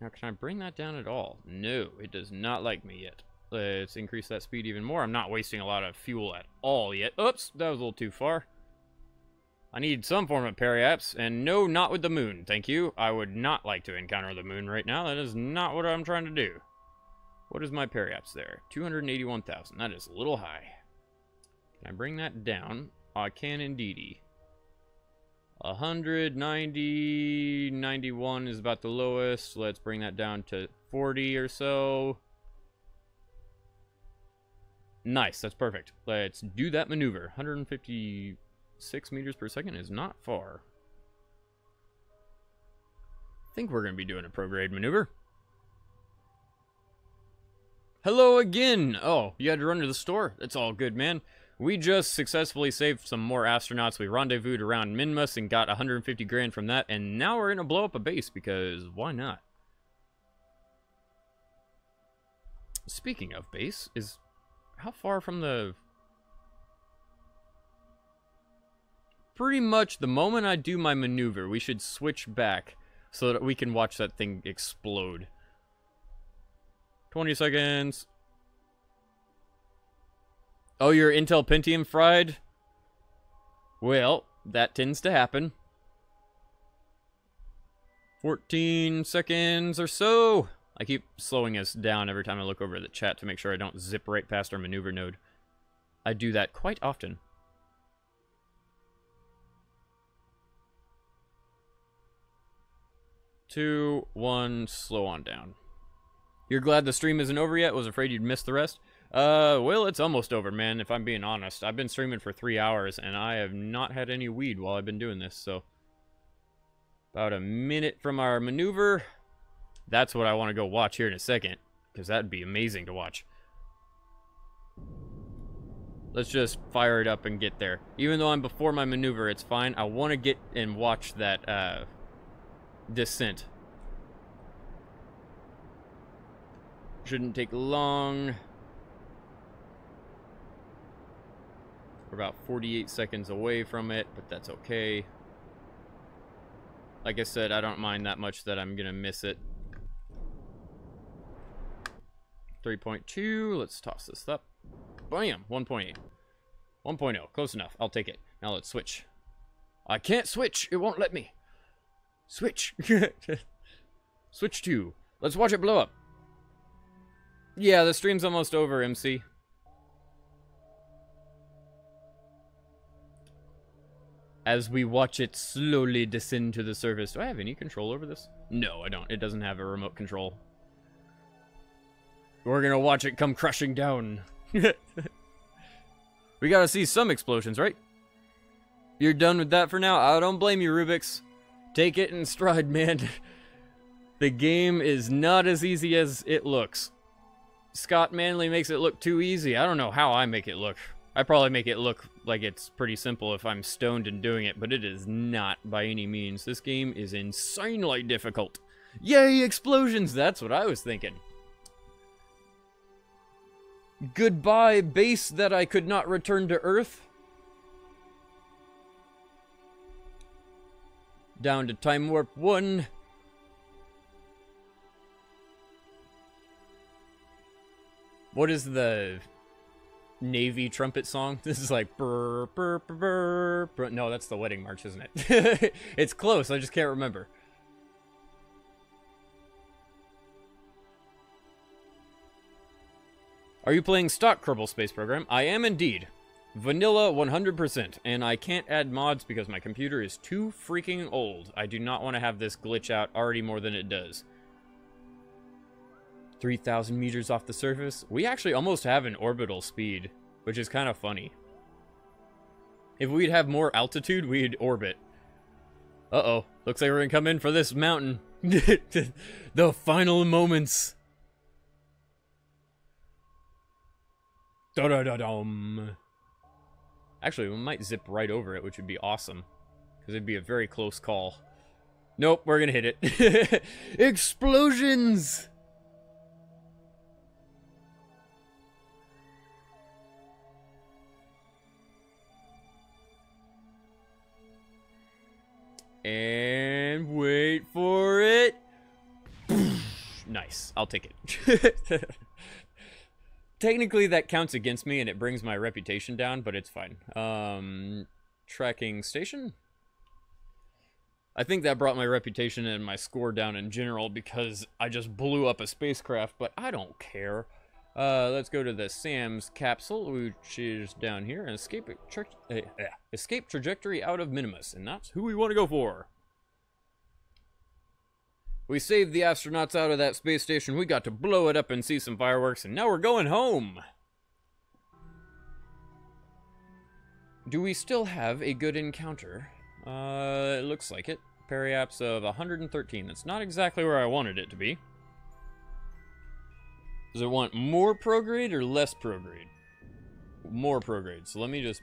Now, can I bring that down at all? No, it does not like me yet. Let's increase that speed even more. I'm not wasting a lot of fuel at all yet. Oops, that was a little too far. I need some form of periapse, and no, not with the moon, thank you. I would not like to encounter the moon right now. That is not what I'm trying to do. What is my periapse there? 281,000. That is a little high. Can I bring that down? I can indeedy. 190, 91 is about the lowest. Let's bring that down to 40 or so. Nice, that's perfect. Let's do that maneuver. 156 meters per second is not far. I think we're going to be doing a prograde maneuver. Hello again! Oh, you had to run to the store? That's all good, man. We just successfully saved some more astronauts. We rendezvoused around Minmus and got 150 grand from that, and now we're going to blow up a base, because why not? Speaking of base, how far from the... Pretty much the moment I do my maneuver, we should switch back so that we can watch that thing explode. 20 seconds. Oh, your Intel Pentium fried? Well, that tends to happen. 14 seconds or so. I keep slowing us down every time I look over at the chat to make sure I don't zip right past our maneuver node. I do that quite often. 2, 1, slow on down. You're glad the stream isn't over yet? Was afraid you'd miss the rest? Well, it's almost over, man, if I'm being honest. I've been streaming for 3 hours, and I have not had any weed while I've been doing this, so... About a minute from our maneuver. That's what I want to go watch here in a second, because that'd be amazing to watch. Let's just fire it up and get there. Even though I'm before my maneuver, it's fine. I want to get and watch that, descent. Shouldn't take long. We're about 48 seconds away from it, but that's okay. Like I said, I don't mind that much that I'm gonna miss it. 3.2, let's toss this up. Bam, 1.8. 1.0, close enough, I'll take it. Now let's switch. I can't switch, it won't let me. Switch. Switch to. Let's watch it blow up. Yeah, the stream's almost over, MC. As we watch it slowly descend to the surface. Do I have any control over this? No, I don't. It doesn't have a remote control. We're gonna watch it come crushing down. We gotta see some explosions, right? You're done with that for now? I don't blame you, Rubik's. Take it in stride, man. The game is not as easy as it looks. Scott Manley makes it look too easy. I don't know how I make it look. I probably make it look like it's pretty simple if I'm stoned and doing it, but it is not by any means. This game is insanely difficult. Yay, explosions! That's what I was thinking. Goodbye, base that I could not return to Earth. Down to Time Warp 1. What is the Navy trumpet song? This is like brr, brr, brr, brr, brr. No, that's the wedding march, isn't it? It's close, I just can't remember. Are you playing stock Kerbal Space Program? I am indeed. Vanilla 100%, and I can't add mods because my computer is too freaking old. I do not want to have this glitch out already more than it does. 3,000 meters off the surface. We actually almost have an orbital speed, which is kind of funny. If we'd have more altitude, we'd orbit. Uh-oh. Looks like we're gonna come in for this mountain. The final moments. Da-da-da-dum. Actually, we might zip right over it, which would be awesome. Because it'd be a very close call. Nope, we're gonna hit it. Explosions! And wait for it. Nice. I'll take it. Technically, that counts against me, and it brings my reputation down, but it's fine. Tracking station? I think that brought my reputation and my score down in general because I just blew up a spacecraft, but I don't care. Let's go to the Sam's capsule, which is down here, and escape trajectory out of Minimus, and that's who we want to go for. We saved the astronauts out of that space station, we got to blow it up and see some fireworks, and now we're going home! Do we still have a good encounter? It looks like it. Periaps of 113. That's not exactly where I wanted it to be. Does it want more prograde or less prograde? More prograde. So let me just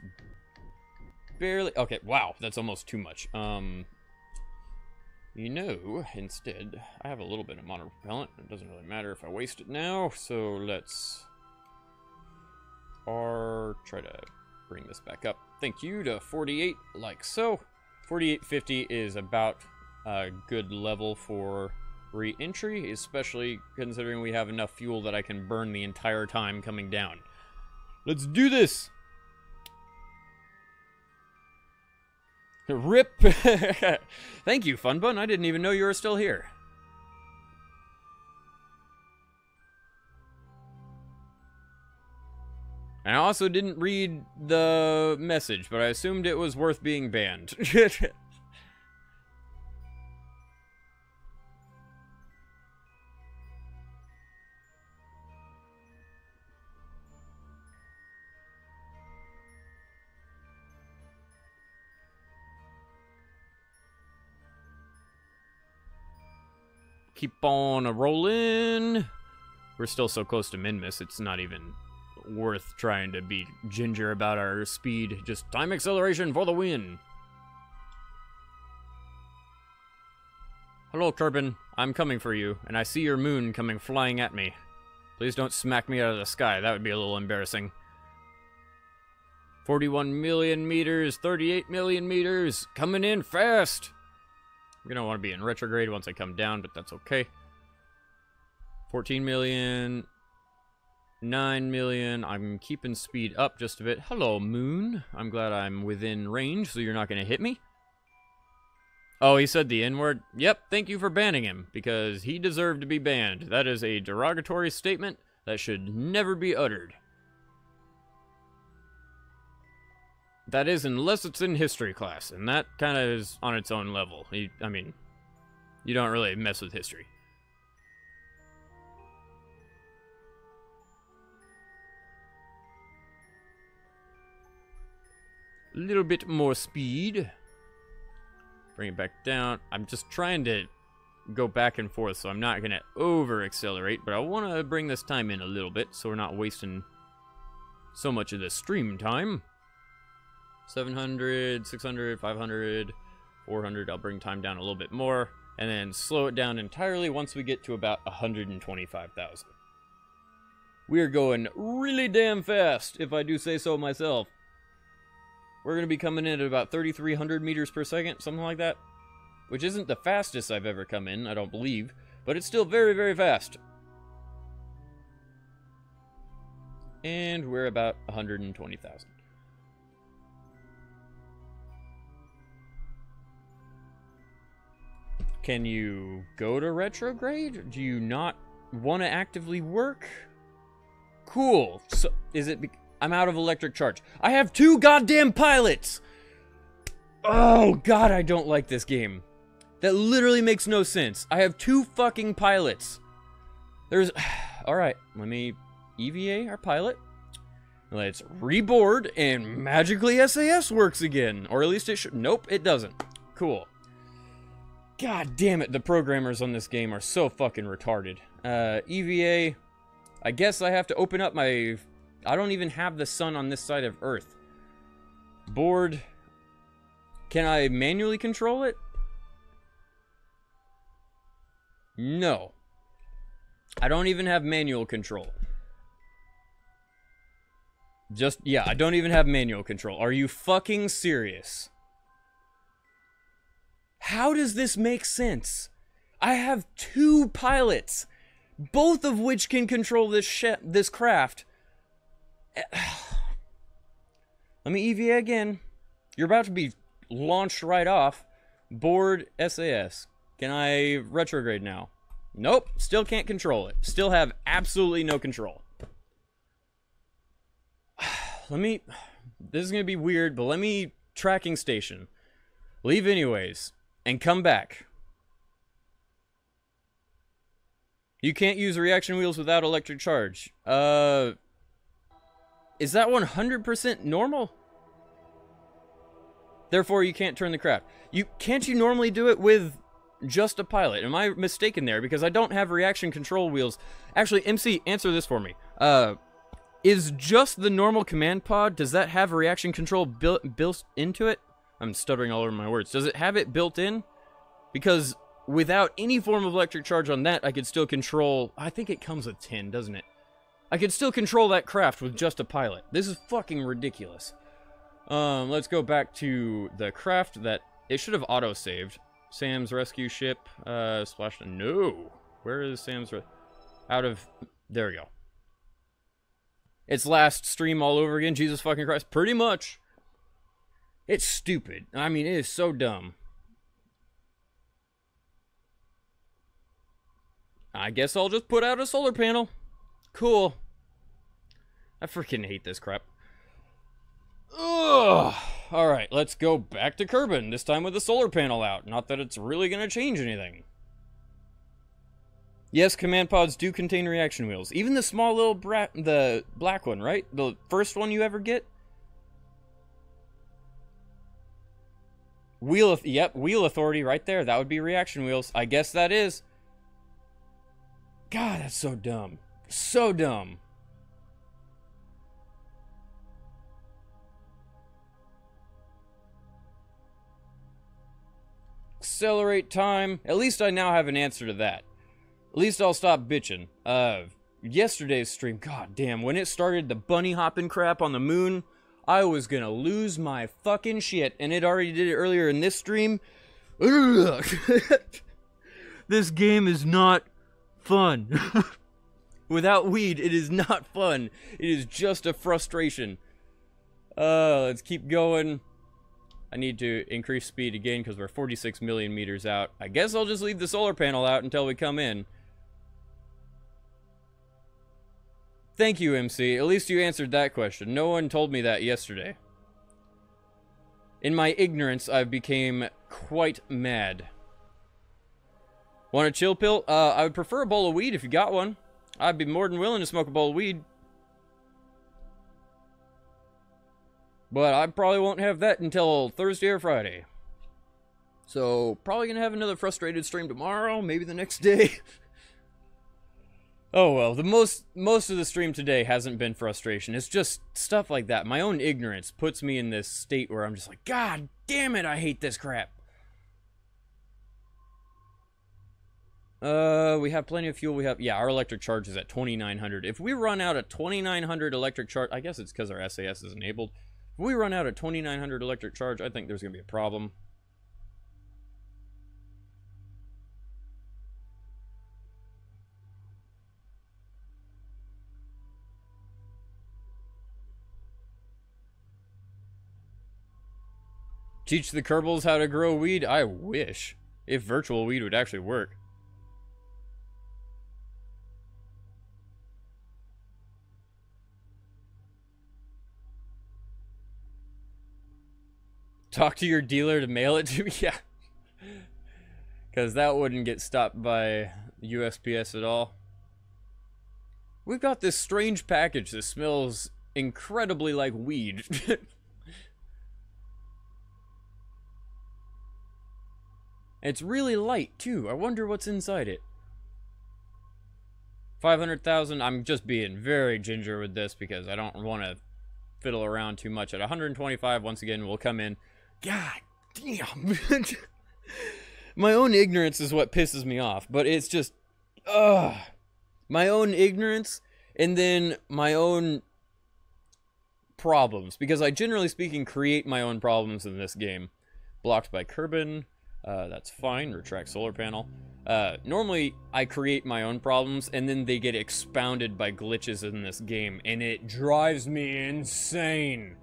barely... Okay, wow, that's almost too much. You know, instead, I have a little bit of monopropellant. It doesn't really matter if I waste it now, so let's... try to bring this back up. Thank you, to 48, like so. 4850 is about a good level for re-entry, especially considering we have enough fuel that I can burn the entire time coming down. Let's do this! RIP! Thank you, Funbun. I didn't even know you were still here. I also didn't read the message, but I assumed it was worth being banned. Keep on a-rolling. We're still so close to Minmus, it's not even worth trying to be ginger about our speed. Just time acceleration for the win. Hello, Kerbal. I'm coming for you, and I see your moon coming flying at me. Please don't smack me out of the sky. That would be a little embarrassing. 41 million meters, 38 million meters, coming in fast. I'm gonna want to be in retrograde once I come down, but that's okay. 14 million, 9 million. I'm keeping speed up just a bit. Hello, moon. I'm glad I'm within range, so you're not gonna hit me. Oh, he said the N-word. Yep, thank you for banning him, because he deserved to be banned. That is a derogatory statement that should never be uttered. That is, unless it's in history class, and that kind of is on its own level. I mean, you don't really mess with history. A little bit more speed. Bring it back down. I'm just trying to go back and forth, so I'm not going to over-accelerate, but I want to bring this time in a little bit, so we're not wasting so much of the stream time. 700, 600, 500, 400. I'll bring time down a little bit more, and then slow it down entirely once we get to about 125,000. We're going really damn fast, if I do say so myself. We're going to be coming in at about 3,300 meters per second, something like that. Which isn't the fastest I've ever come in, I don't believe, but it's still very, very fast. And we're about 120,000. Can you go to retrograde? Do you not want to actively work? Cool. So, is it I'm out of electric charge. I have 2 goddamn pilots! Oh, God, I don't like this game. That literally makes no sense. I have 2 fucking pilots. There's... Alright, let me EVA our pilot. Let's reboard, and magically SAS works again. Or at least it should... Nope, it doesn't. Cool. God damn it, the programmers on this game are so fucking retarded. EVA... I guess I have to open up my... I don't even have the sun on this side of Earth. Board... Can I manually control it? No. I don't even have manual control. Yeah, I don't even have manual control. Are you fucking serious? How does this make sense? I have 2 pilots, both of which can control this craft. Let me EVA again. You're about to be launched right off. Board SAS. Can I retrograde now? Nope, still can't control it. Still have absolutely no control. This is gonna be weird, but let me tracking station. Leave anyways, and come back. You can't use reaction wheels without electric charge. Is that 100% normal? Therefore, you can't turn the craft. Can't you normally do it with just a pilot? Am I mistaken there? Because I don't have reaction control wheels. Actually, MC, answer this for me. Is just the normal command pod, does that have reaction control built into it? I'm stuttering all over my words. Does it have it built in? Because without any form of electric charge on that, I could still control... I think it comes with 10, doesn't it? I could still control that craft with just a pilot. This is fucking ridiculous. Let's go back to the craft that... It should have auto-saved. Sam's rescue ship, splash... No! Where is Sam's... Out of... There we go. It's last stream all over again, Jesus fucking Christ. Pretty much. It's stupid. I mean, it is so dumb. I guess I'll just put out a solar panel. Cool. I freaking hate this crap. Ugh. Alright, let's go back to Kerbal, this time with the solar panel out. Not that it's really gonna change anything. Yes, command pods do contain reaction wheels. Even the small little the black one, right? The first one you ever get? Yep, wheel authority right there. That would be reaction wheels. I guess that is. God, that's so dumb. So dumb. Accelerate time. At least I now have an answer to that. At least I'll stop bitching. Yesterday's stream, god damn, when it started the bunny hopping crap on the moon, I was gonna lose my fucking shit, and it already did it earlier in this stream. This game is not fun. Without weed, it is not fun. It is just a frustration. Let's keep going. I need to increase speed again because we're 46 million meters out. I guess I'll just leave the solar panel out until we come in. Thank you, MC. At least you answered that question. No one told me that yesterday. In my ignorance, I became quite mad. Want a chill pill? I would prefer a bowl of weed if you got one. I'd be more than willing to smoke a bowl of weed. But I probably won't have that until Thursday or Friday. So, probably gonna have another frustrated stream tomorrow, maybe the next day. Oh well, most of the stream today hasn't been frustration. It's just stuff like that. My own ignorance puts me in this state where I'm just like, God damn it, I hate this crap. We have plenty of fuel. Yeah, our electric charge is at 2,900. If we run out of 2,900 electric charge, I guess it's because our SAS is enabled. If we run out of 2,900 electric charge, I think there's gonna be a problem. Teach the Kerbals how to grow weed? I wish. If virtual weed would actually work. Talk to your dealer to mail it to me? Yeah. Because that wouldn't get stopped by USPS at all. We've got this strange package that smells incredibly like weed. It's really light, too. I wonder what's inside it. 500,000. I'm just being very ginger with this because I don't want to fiddle around too much. At 125, once again, we'll come in. God damn. My own ignorance is what pisses me off, but it's just, my own ignorance and then my own problems, because I, generally speaking, create my own problems in this game. Blocked by Kerbal. That's fine. Retract solar panel. Normally, I create my own problems, and then they get expounded by glitches in this game, and it drives me insane.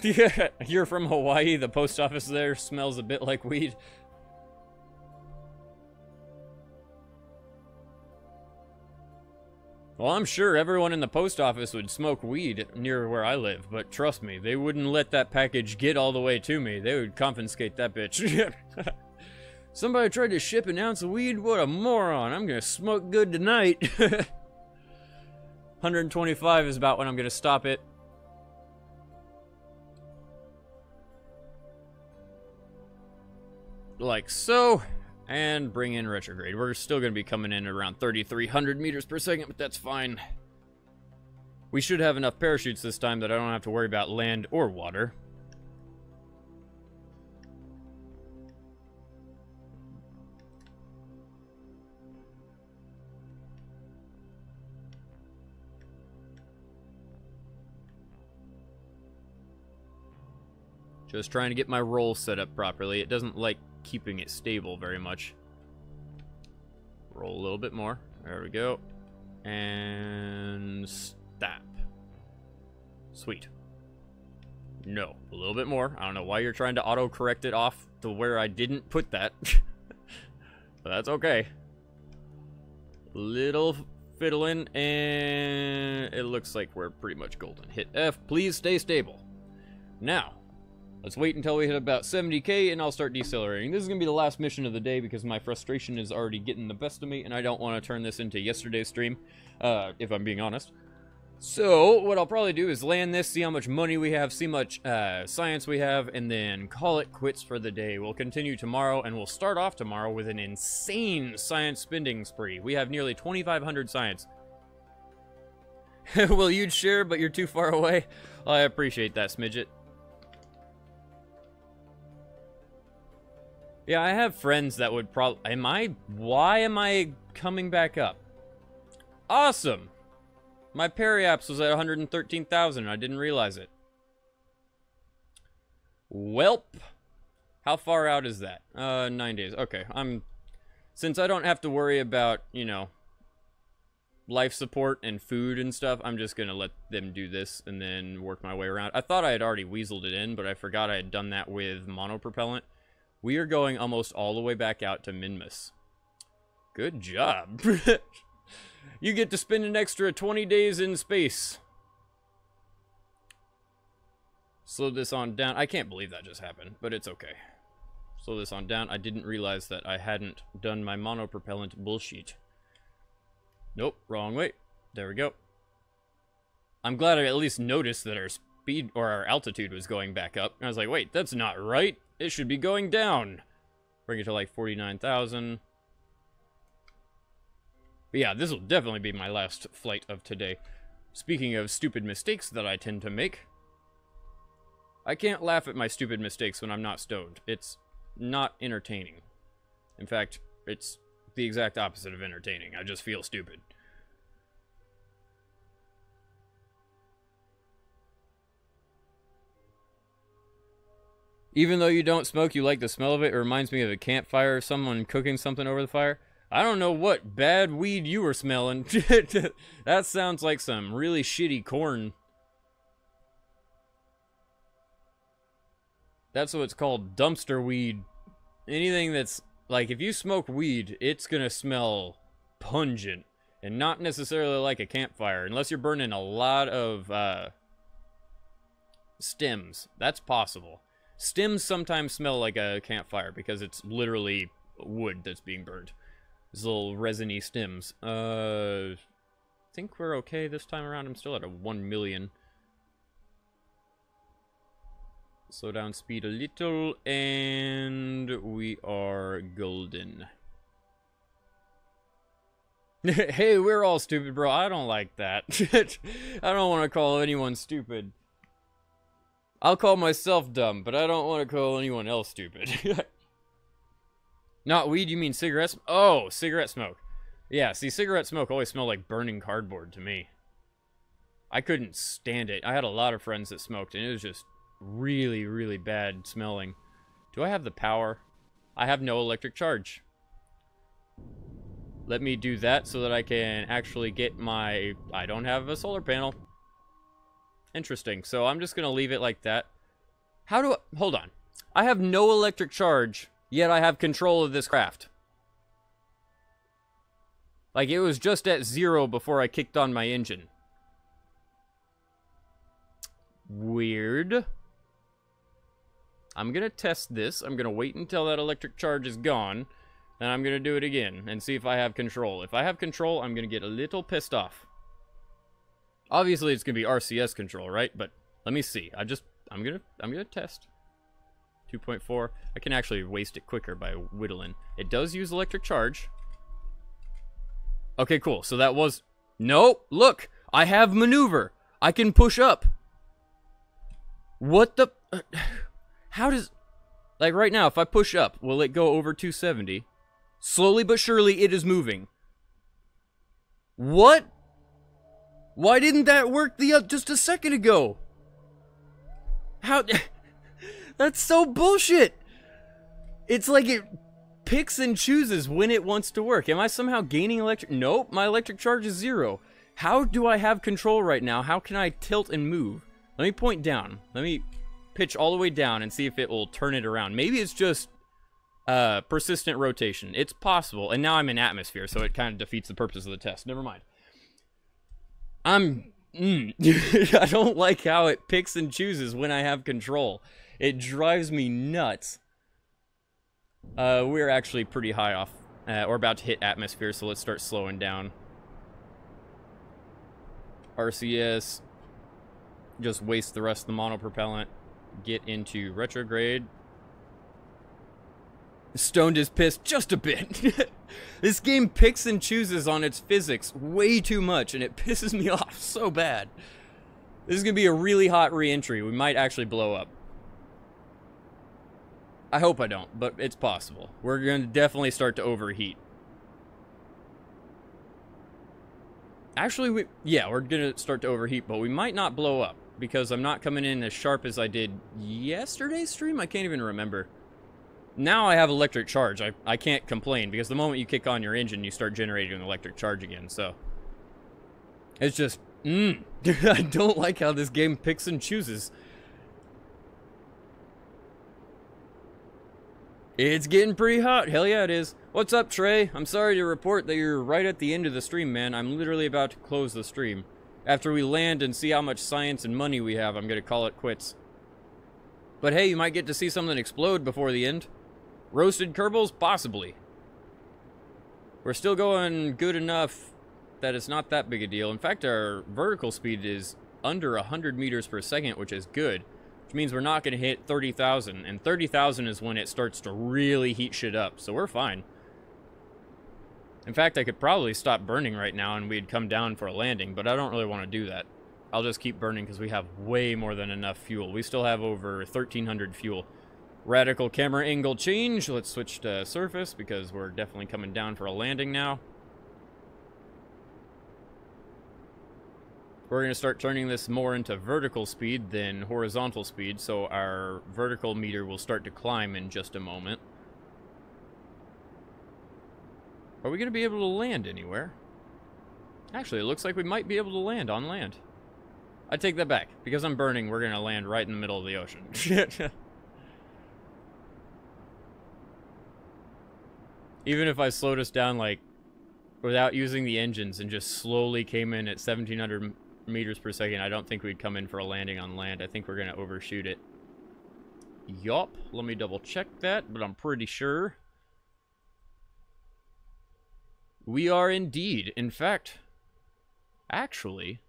Yeah, you're from Hawaii. The post office there smells a bit like weed. Well, I'm sure everyone in the post office would smoke weed near where I live, but trust me, they wouldn't let that package get all the way to me. They would confiscate that bitch. Somebody tried to ship an ounce of weed? What a moron. I'm gonna smoke good tonight. 125 is about when I'm gonna stop it. Like so. And bring in retrograde. We're still going to be coming in at around 3,300 meters per second, but that's fine. We should have enough parachutes this time that I don't have to worry about land or water. Just trying to get my roll set up properly. It doesn't like keeping it stable very much. Roll a little bit more. There we go. And stop. Sweet. No, a little bit more. I don't know why you're trying to auto-correct it off to where I didn't put that. But that's okay. Little fiddling, and it looks like we're pretty much golden. Hit F. Please stay stable. Now, let's wait until we hit about 70k and I'll start decelerating. This is going to be the last mission of the day because my frustration is already getting the best of me and I don't want to turn this into yesterday's stream, if I'm being honest. So, what I'll probably do is land this, see how much money we have, see how much science we have, and then call it quits for the day. We'll continue tomorrow, and we'll start off tomorrow with an insane science spending spree. We have nearly 2,500 science. Well, you'd share, but you're too far away. Well, I appreciate that, Smidget. Yeah, I have friends that would probably... Why am I coming back up? Awesome! My periapse was at 113,000 and I didn't realize it. Welp. How far out is that? 9 days. Okay, since I don't have to worry about, you know, life support and food and stuff, I'm just gonna let them do this and then work my way around. I thought I had already weaseled it in, but I forgot I had done that with monopropellant. We are going almost all the way back out to Minmus. Good job. You get to spend an extra 20 days in space. Slow this on down. I can't believe that just happened, but it's okay. Slow this on down. I didn't realize that I hadn't done my monopropellant bullshit. Nope, wrong way. There we go. I'm glad I at least noticed that our speed or our altitude was going back up. I was like, wait, that's not right. It should be going down. Bring it to like 49,000. But yeah, this will definitely be my last flight of today. Speaking of stupid mistakes that I tend to make, I can't laugh at my stupid mistakes when I'm not stoned. It's not entertaining. In fact, it's the exact opposite of entertaining. I just feel stupid. Even though you don't smoke, you like the smell of it. It reminds me of a campfire or someone cooking something over the fire. I don't know what bad weed you were smelling. That sounds like some really shitty corn. That's what it's called, dumpster weed. Anything that's, like, if you smoke weed, it's gonna smell pungent. And not necessarily like a campfire, unless you're burning a lot of stems. That's possible. Stems sometimes smell like a campfire because it's literally wood that's being burned. These little resiny stems. I think we're okay this time around. I'm still at a 1 million. Slow down speed a little, and we are golden. Hey, we're all stupid, bro. I don't like that. I don't want to call anyone stupid. I'll call myself dumb, but I don't want to call anyone else stupid. Not weed, you mean cigarettes? Oh, cigarette smoke. Yeah, see, cigarette smoke always smelled like burning cardboard to me. I couldn't stand it. I had a lot of friends that smoked, and it was just really, really bad smelling. Do I have the power? I have no electric charge. Let me do that so that I can actually get my... I don't have a solar panel. Interesting. So I'm just going to leave it like that. How do I... Hold on. I have no electric charge, yet I have control of this craft. Like, it was just at 0 before I kicked on my engine. Weird. I'm going to test this. I'm going to wait until that electric charge is gone. Then I'm going to do it again and see if I have control. If I have control, I'm going to get a little pissed off. Obviously, it's going to be RCS control, right? But let me see. I'm going to test. 2.4. I can actually waste it quicker by whittling. It does use electric charge. Okay, cool. So that was... Nope. Look. I have maneuver. I can push up. What the... How does... Like, right now, if I push up, will it go over 270? Slowly but surely, it is moving. What? Why didn't that work just a second ago? How... That's so bullshit! It's like it picks and chooses when it wants to work. Am I somehow gaining electric... Nope, my electric charge is 0. How do I have control right now? How can I tilt and move? Let me point down. Let me pitch all the way down and see if it will turn it around. Maybe it's just persistent rotation. It's possible. And now I'm in atmosphere, so it kind of defeats the purpose of the test. Never mind. I don't like how it picks and chooses when I have control. It drives me nuts. We're actually pretty high off. We're about to hit atmosphere, so let's start slowing down. RCS. Just waste the rest of the monopropellant. Get into retrograde. Stoned is pissed just a bit. This game picks and chooses on its physics way too much, and it pisses me off so bad. This is going to be a really hot re-entry. We might actually blow up. I hope I don't, but it's possible. We're going to definitely start to overheat. Actually, we're going to start to overheat, but we might not blow up, because I'm not coming in as sharp as I did yesterday's stream. I can't even remember. Now I have electric charge. I can't complain, because the moment you kick on your engine, you start generating an electric charge again, so... It's just, I don't like how this game picks and chooses. It's getting pretty hot. Hell yeah, it is. What's up, Trey? I'm sorry to report that you're right at the end of the stream, man. I'm literally about to close the stream. After we land and see how much science and money we have, I'm going to call it quits. But hey, you might get to see something explode before the end. Roasted Kerbals? Possibly. We're still going good enough that it's not that big a deal. In fact, our vertical speed is under 100 meters per second, which is good. Which means we're not going to hit 30,000. And 30,000 is when it starts to really heat shit up. So we're fine. In fact, I could probably stop burning right now and we'd come down for a landing. But I don't really want to do that. I'll just keep burning because we have way more than enough fuel. We still have over 1,300 fuel. Radical camera angle change. Let's switch to surface because we're definitely coming down for a landing now. We're going to start turning this more into vertical speed than horizontal speed, so our vertical meter will start to climb in just a moment. Are we going to be able to land anywhere? Actually, it looks like we might be able to land on land. I take that back. Because I'm burning, we're going to land right in the middle of the ocean. Even if I slowed us down like without using the engines and just slowly came in at 1,700 meters per second, I don't think we'd come in for a landing on land. I think we're going to overshoot it. Yup. Let me double check that, but I'm pretty sure. We are indeed. In fact, actually,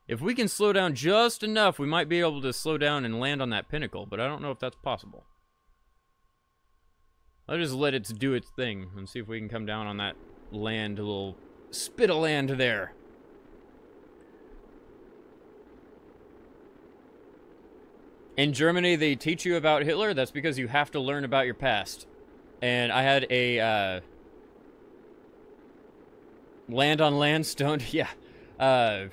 if we can slow down just enough, we might be able to slow down and land on that pinnacle, but I don't know if that's possible. I'll just let it do its thing and see if we can come down on that land, a little spit of land there. In Germany, they teach you about Hitler. That's because you have to learn about your past. And I had a land on land stoned. Yeah. I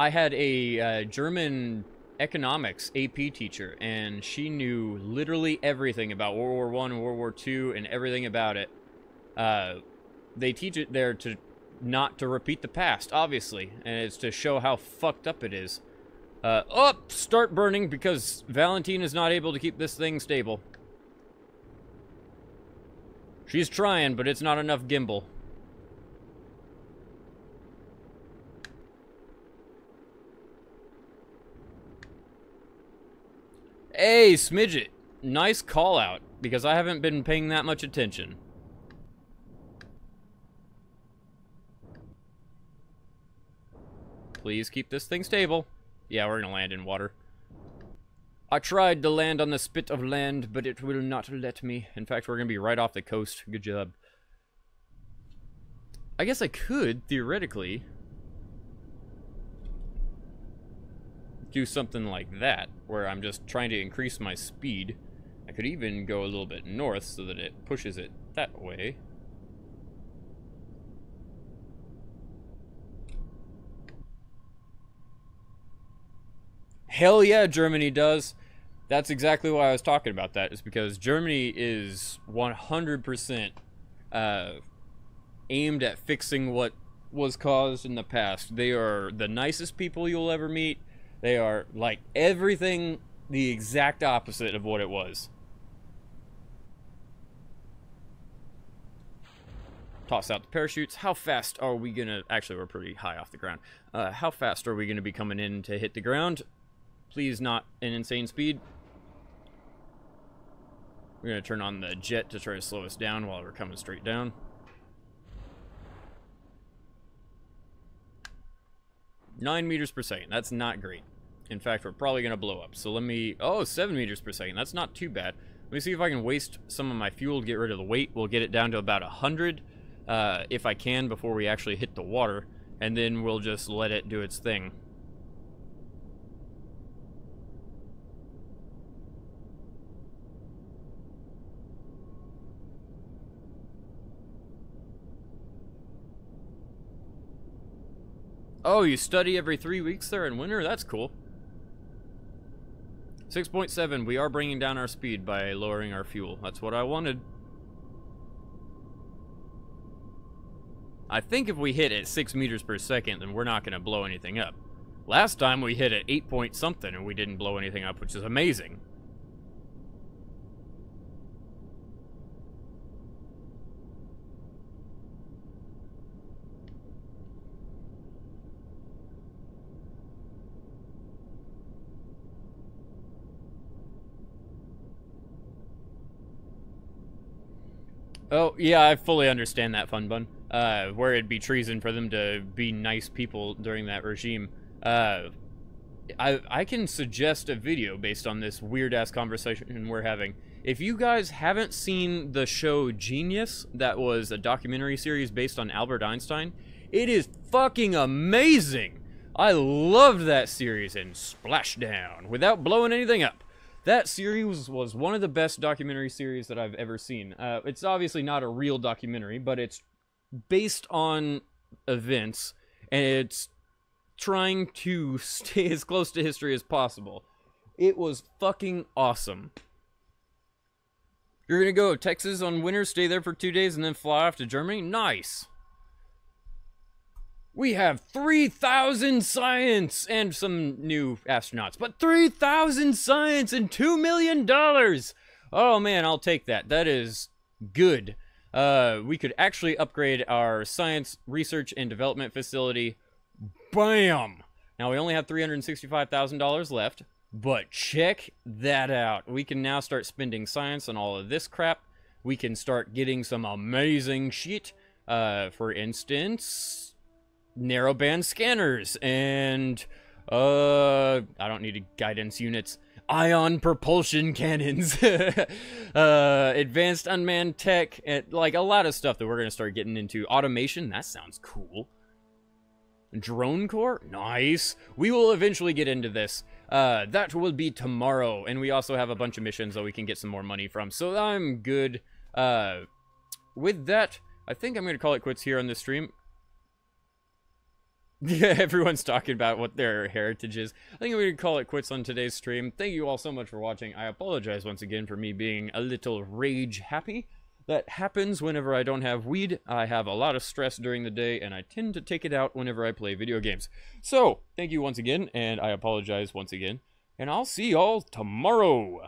had a German economics AP teacher, and she knew literally everything about World War I and World War II and everything about it. They teach it there to not to repeat the past, obviously, and it's to show how fucked up it is. Start burning because Valentine is not able to keep this thing stable. She's trying, but it's not enough gimbal. Hey, Smidget. Nice call out, because I haven't been paying that much attention. Please keep this thing stable. Yeah, we're gonna land in water. I tried to land on the spit of land, but it will not let me. In fact, we're gonna be right off the coast. Good job. I guess I could, theoretically, do something like that, where I'm just trying to increase my speed. I could even go a little bit north so that it pushes it that way. Hell yeah, Germany does. That's exactly why I was talking about that, is because Germany is 100% aimed at fixing what was caused in the past. They are the nicest people you'll ever meet. They are, like, everything the exact opposite of what it was. Toss out the parachutes. How fast are we gonna... Actually, we're pretty high off the ground. How fast are we gonna be coming in to hit the ground? Please not an insane speed. We're gonna turn on the jet to try to slow us down while we're coming straight down. 9 meters per second. That's not great. In fact, we're probably gonna blow up. So let me... Oh, 7 meters per second. That's not too bad. Let me see if I can waste some of my fuel to get rid of the weight. We'll get it down to about 100, if I can, before we actually hit the water. And then we'll just let it do its thing. Oh, you study every 3 weeks there in winter? That's cool. 6.7, we are bringing down our speed by lowering our fuel. That's what I wanted. I think if we hit at 6 meters per second, then we're not going to blow anything up. Last time we hit at 8 point something and we didn't blow anything up, which is amazing. Oh, yeah, I fully understand that, Fun Bun. Where it'd be treason for them to be nice people during that regime. I can suggest a video based on this weird-ass conversation we're having. If you guys haven't seen the show Genius, that was a documentary series based on Albert Einstein, it is fucking amazing! I loved that series in Splashdown, without blowing anything up. That series was one of the best documentary series that I've ever seen. It's obviously not a real documentary, but it's based on events, and it's trying to stay as close to history as possible. It was fucking awesome. You're gonna go to Texas on winter, stay there for 2 days, and then fly off to Germany? Nice! We have 3,000 science and some new astronauts, but 3,000 science and $2 million! Oh man, I'll take that. That is good. we could actually upgrade our science, research, and development facility. Bam! Now, we only have $365,000 left, but check that out. We can now start spending science on all of this crap. We can start getting some amazing shit. For instance, narrowband scanners and, I don't need guidance units. Ion propulsion cannons, advanced unmanned tech, and, like, a lot of stuff that we're going to start getting into. Automation, that sounds cool. Drone Corps, nice. We will eventually get into this. That will be tomorrow, and we also have a bunch of missions that we can get some more money from, so I'm good. With that, I think I'm going to call it quits here on this stream. Yeah, everyone's talking about what their heritage is. I think I'm going to call it quits on today's stream. Thank you all so much for watching. I apologize once again for me being a little rage happy. That happens whenever I don't have weed. I have a lot of stress during the day, and I tend to take it out whenever I play video games. So, thank you once again, and I apologize once again. And I'll see y'all tomorrow.